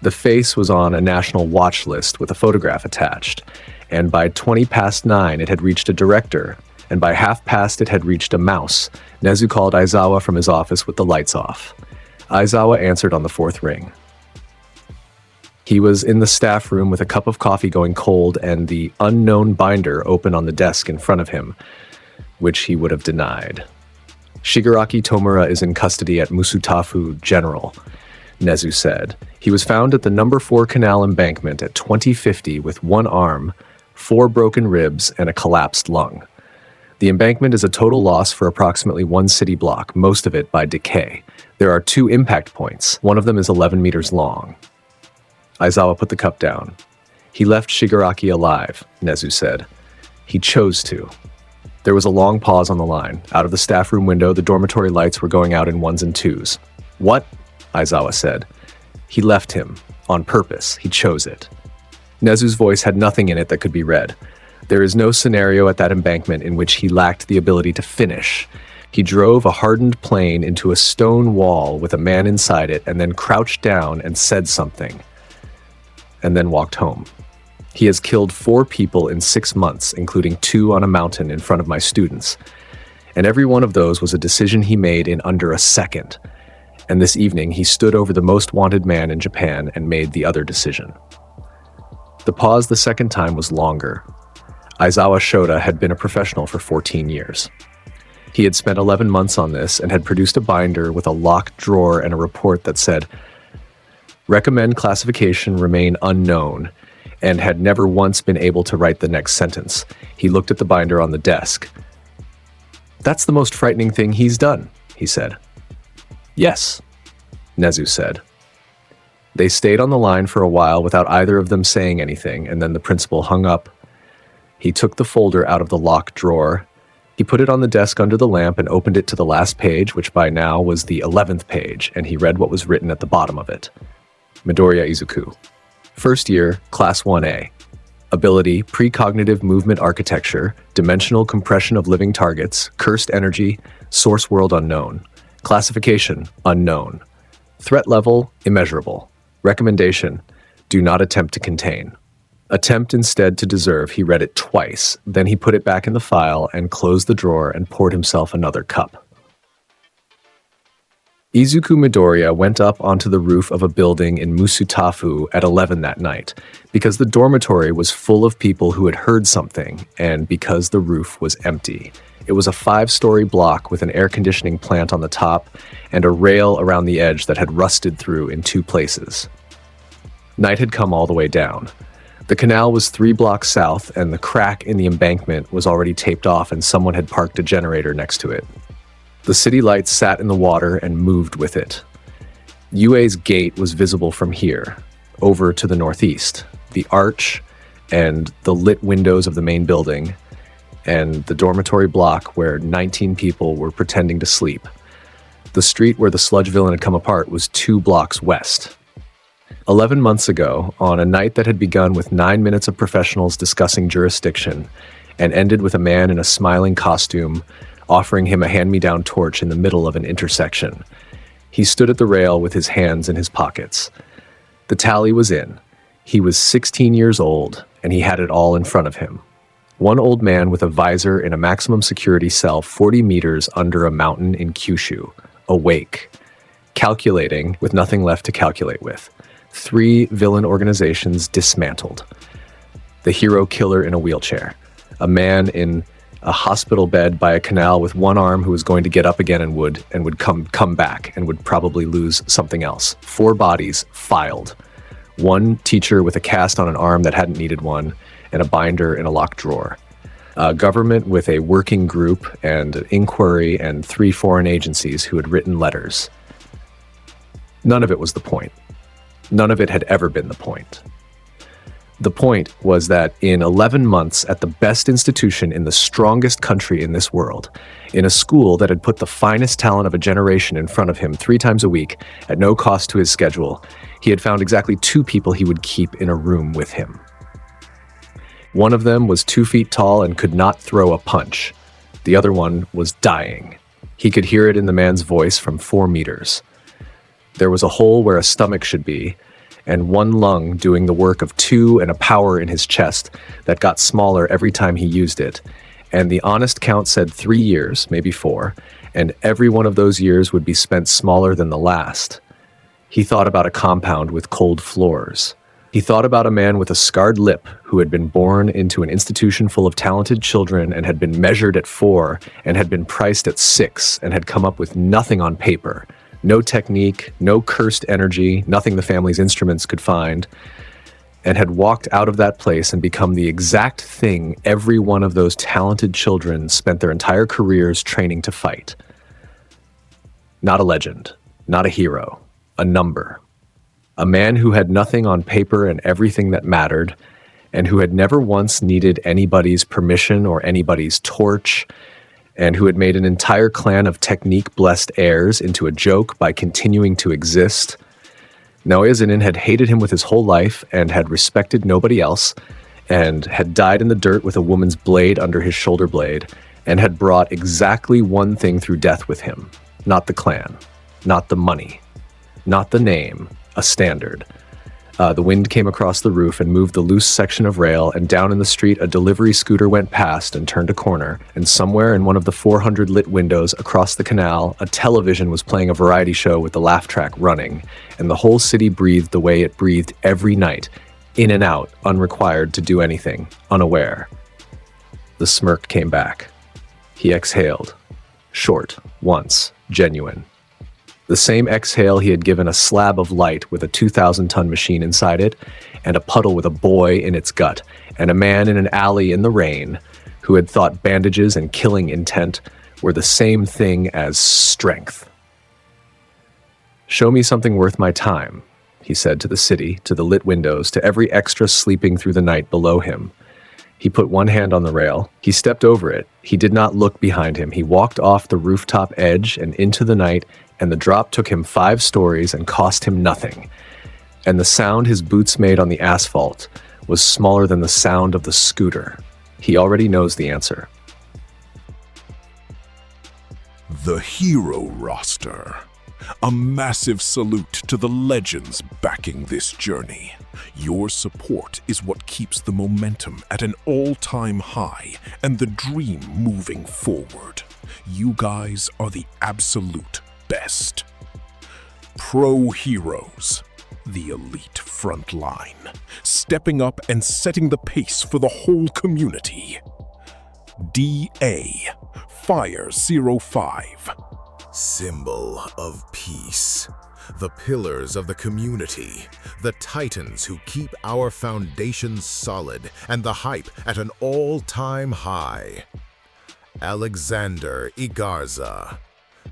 The face was on a national watch list with a photograph attached, and by 20 past 9 it had reached a director, and by half past it had reached a mouse. Nezu called Aizawa from his office with the lights off. Aizawa answered on the 4th ring. He was in the staff room with a cup of coffee going cold and the unknown binder open on the desk in front of him, which he would have denied. "Shigaraki Tomura is in custody at Musutafu General," Nezu said. "He was found at the number 4 canal embankment at 2050 with one arm, 4 broken ribs, and a collapsed lung. The embankment is a total loss for approximately 1 city block, most of it by decay. There are 2 impact points. One of them is 11 meters long." Aizawa put the cup down. He left Shigaraki alive, Nezu said. He chose to. There was a long pause on the line. Out of the staff room window, the dormitory lights were going out in ones and twos. What? Aizawa said. He left him. On purpose. He chose it. Nezu's voice had nothing in it that could be read. There is no scenario at that embankment in which he lacked the ability to finish. He drove a hardened plane into a stone wall with a man inside it and then crouched down and said something. And then walked home. He has killed 4 people in 6 months, including 2 on a mountain in front of my students. And every one of those was a decision he made in under a second. And this evening, he stood over the most wanted man in Japan and made the other decision. The pause the second time was longer. Aizawa Shoda had been a professional for 14 years. He had spent 11 months on this and had produced a binder with a locked drawer and a report that said, "Recommend classification remain unknown," and had never once been able to write the next sentence. He looked at the binder on the desk. "That's the most frightening thing he's done," he said. "Yes," Nezu said. They stayed on the line for a while without either of them saying anything, and then the principal hung up. He took the folder out of the locked drawer. He put it on the desk under the lamp and opened it to the last page, which by now was the 11th page, and he read what was written at the bottom of it. Midoriya Izuku. First year, Class 1A. Ability, Precognitive Movement Architecture, Dimensional Compression of Living Targets, Cursed Energy, Source World Unknown. Classification, Unknown. Threat Level, Immeasurable. Recommendation, Do not attempt to contain. Attempt instead to deserve. He read it twice. Then he put it back in the file and closed the drawer and poured himself another cup. Izuku Midoriya went up onto the roof of a building in Musutafu at 11 that night, because the dormitory was full of people who had heard something, and because the roof was empty. It was a 5-story block with an air conditioning plant on the top and a rail around the edge that had rusted through in 2 places. Night had come all the way down. The canal was 3 blocks south, and the crack in the embankment was already taped off and someone had parked a generator next to it. The city lights sat in the water and moved with it. UA's gate was visible from here, over to the northeast. The arch and the lit windows of the main building, and the dormitory block where 19 people were pretending to sleep. The street where the sludge villain had come apart was 2 blocks west. 11 months ago, on a night that had begun with 9 minutes of professionals discussing jurisdiction, and ended with a man in a smiling costume offering him a hand-me-down torch in the middle of an intersection. He stood at the rail with his hands in his pockets. The tally was in. He was 16 years old, and he had it all in front of him. One old man with a visor in a maximum security cell 40 meters under a mountain in Kyushu, awake, calculating with nothing left to calculate with. 3 villain organizations dismantled. The hero killer in a wheelchair. A man in a hospital bed by a canal with one arm who was going to get up again and would come back and would probably lose something else. 4 bodies filed. 1 teacher with a cast on an arm that hadn't needed one, and a binder in a locked drawer. A government with a working group and an inquiry and 3 foreign agencies who had written letters. None of it was the point. None of it had ever been the point. The point was that in 11 months at the best institution in the strongest country in this world, in a school that had put the finest talent of a generation in front of him 3 times a week at no cost to his schedule, he had found exactly 2 people he would keep in a room with him. One of them was 2 feet tall and could not throw a punch. The other one was dying. He could hear it in the man's voice from 4 meters. There was a hole where a stomach should be, and 1 lung doing the work of 2 and a power in his chest that got smaller every time he used it. And the honest count said 3 years, maybe 4, and every one of those years would be spent smaller than the last. He thought about a compound with cold floors. He thought about a man with a scarred lip who had been born into an institution full of talented children and had been measured at 4 and had been priced at 6 and had come up with nothing on paper. No technique, no cursed energy, nothing the family's instruments could find, and had walked out of that place and become the exact thing every one of those talented children spent their entire careers training to fight. Not a legend, not a hero, a number. A man who had nothing on paper and everything that mattered, and who had never once needed anybody's permission or anybody's torch, and who had made an entire clan of technique-blessed heirs into a joke by continuing to exist. Naoya Zenin had hated him with his whole life and had respected nobody else, and had died in the dirt with a woman's blade under his shoulder blade, and had brought exactly one thing through death with him. Not the clan, not the money, not the name, a standard. The wind came across the roof and moved the loose section of rail, and down in the street a delivery scooter went past and turned a corner, and somewhere in one of the 400 lit windows across the canal, a television was playing a variety show with the laugh track running, and the whole city breathed the way it breathed every night, in and out, unrequired to do anything, unaware. The smirk came back. He exhaled. Short, once, genuine. The same exhale he had given a slab of light with a 2,000-ton machine inside it, and a puddle with a boy in its gut, and a man in an alley in the rain who had thought bandages and killing intent were the same thing as strength. "Show me something worth my time," he said to the city, to the lit windows, to every extra sleeping through the night below him. He put one hand on the rail. He stepped over it. He did not look behind him. He walked off the rooftop edge and into the night, and the drop took him 5 stories and cost him nothing. And the sound his boots made on the asphalt was smaller than the sound of the scooter. He already knows the answer. The hero roster. A massive salute to the legends backing this journey. Your support is what keeps the momentum at an all-time high and the dream moving forward. You guys are the absolute best. Pro heroes, the elite front line, stepping up and setting the pace for the whole community. DA, Fire 05. Symbol of peace. The pillars of the community. The titans who keep our foundations solid and the hype at an all-time high. Alexander Igarza.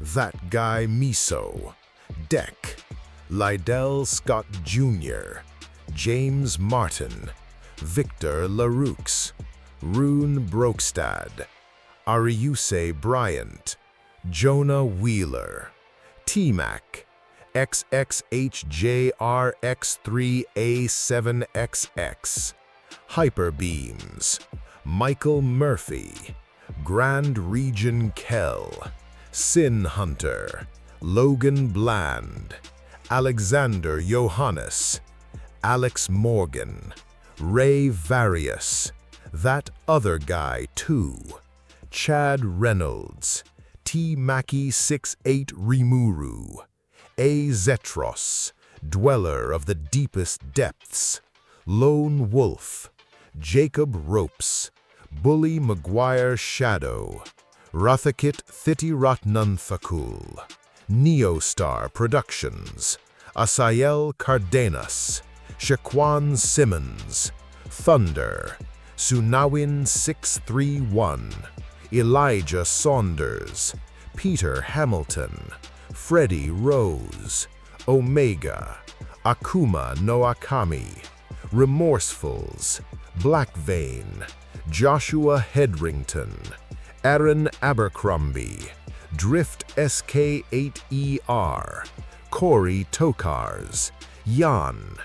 That guy Miso. Deck. Lydell Scott Jr. James Martin. Victor Laroux. Rune Brokstad. Ariuse Bryant. Jonah Wheeler, T-Mac, XXHJRX3A7XX, Hyperbeams, Michael Murphy, Grand Region Kell, Sin Hunter, Logan Bland, Alexander Johannes, Alex Morgan, Ray Various, That Other Guy Too, Chad Reynolds, T. Mackie 68 Rimuru, A. Zetros, Dweller of the Deepest Depths, Lone Wolf, Jacob Ropes, Bully Maguire Shadow, Rathakit Thitiratnan Thakul, Neostar Productions, Asael Cardenas, Shaquan Simmons, Thunder, Sunawin 631, Elijah Saunders, Peter Hamilton, Freddie Rose, Omega, Akuma Noakami, Remorsefuls, Black Vein, Joshua Hedrington, Aaron Abercrombie, Drift SK8ER, Corey Tokars, Jan,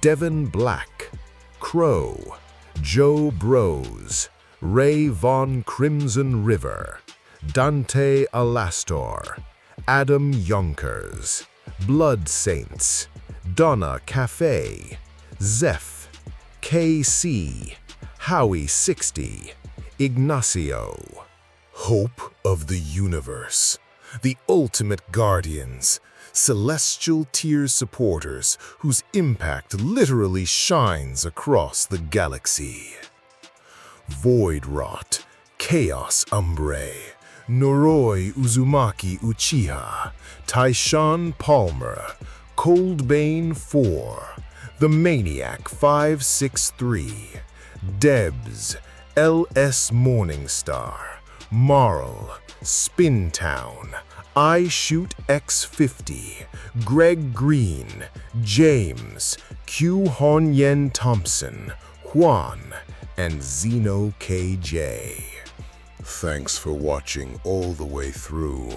Devin Black, Crow, Joe Bros, Ray Von Crimson River, Dante Alastor, Adam Yonkers, Blood Saints, Donna Cafe, Zeph, KC, Howie 60, Ignacio. Hope of the universe, the ultimate guardians, celestial tier supporters whose impact literally shines across the galaxy. Void Rot, Chaos Umbre, Noroi Uzumaki Uchiha, Tyshawn Palmer, Coldbane 4, The Maniac 563, Debs, LS Morningstar, Marl, Spintown, I Shoot X50, Greg Green, James, Q Hon Yen Thompson, Quan, and Zeno KJ. Thanks for watching all the way through.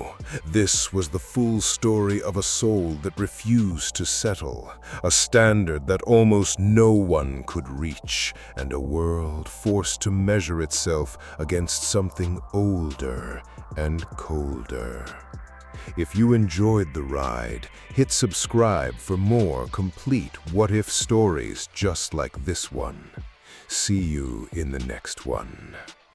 This was the full story of a soul that refused to settle, a standard that almost no one could reach, and a world forced to measure itself against something older and colder. If you enjoyed the ride, hit subscribe for more complete what-if stories just like this one. See you in the next one.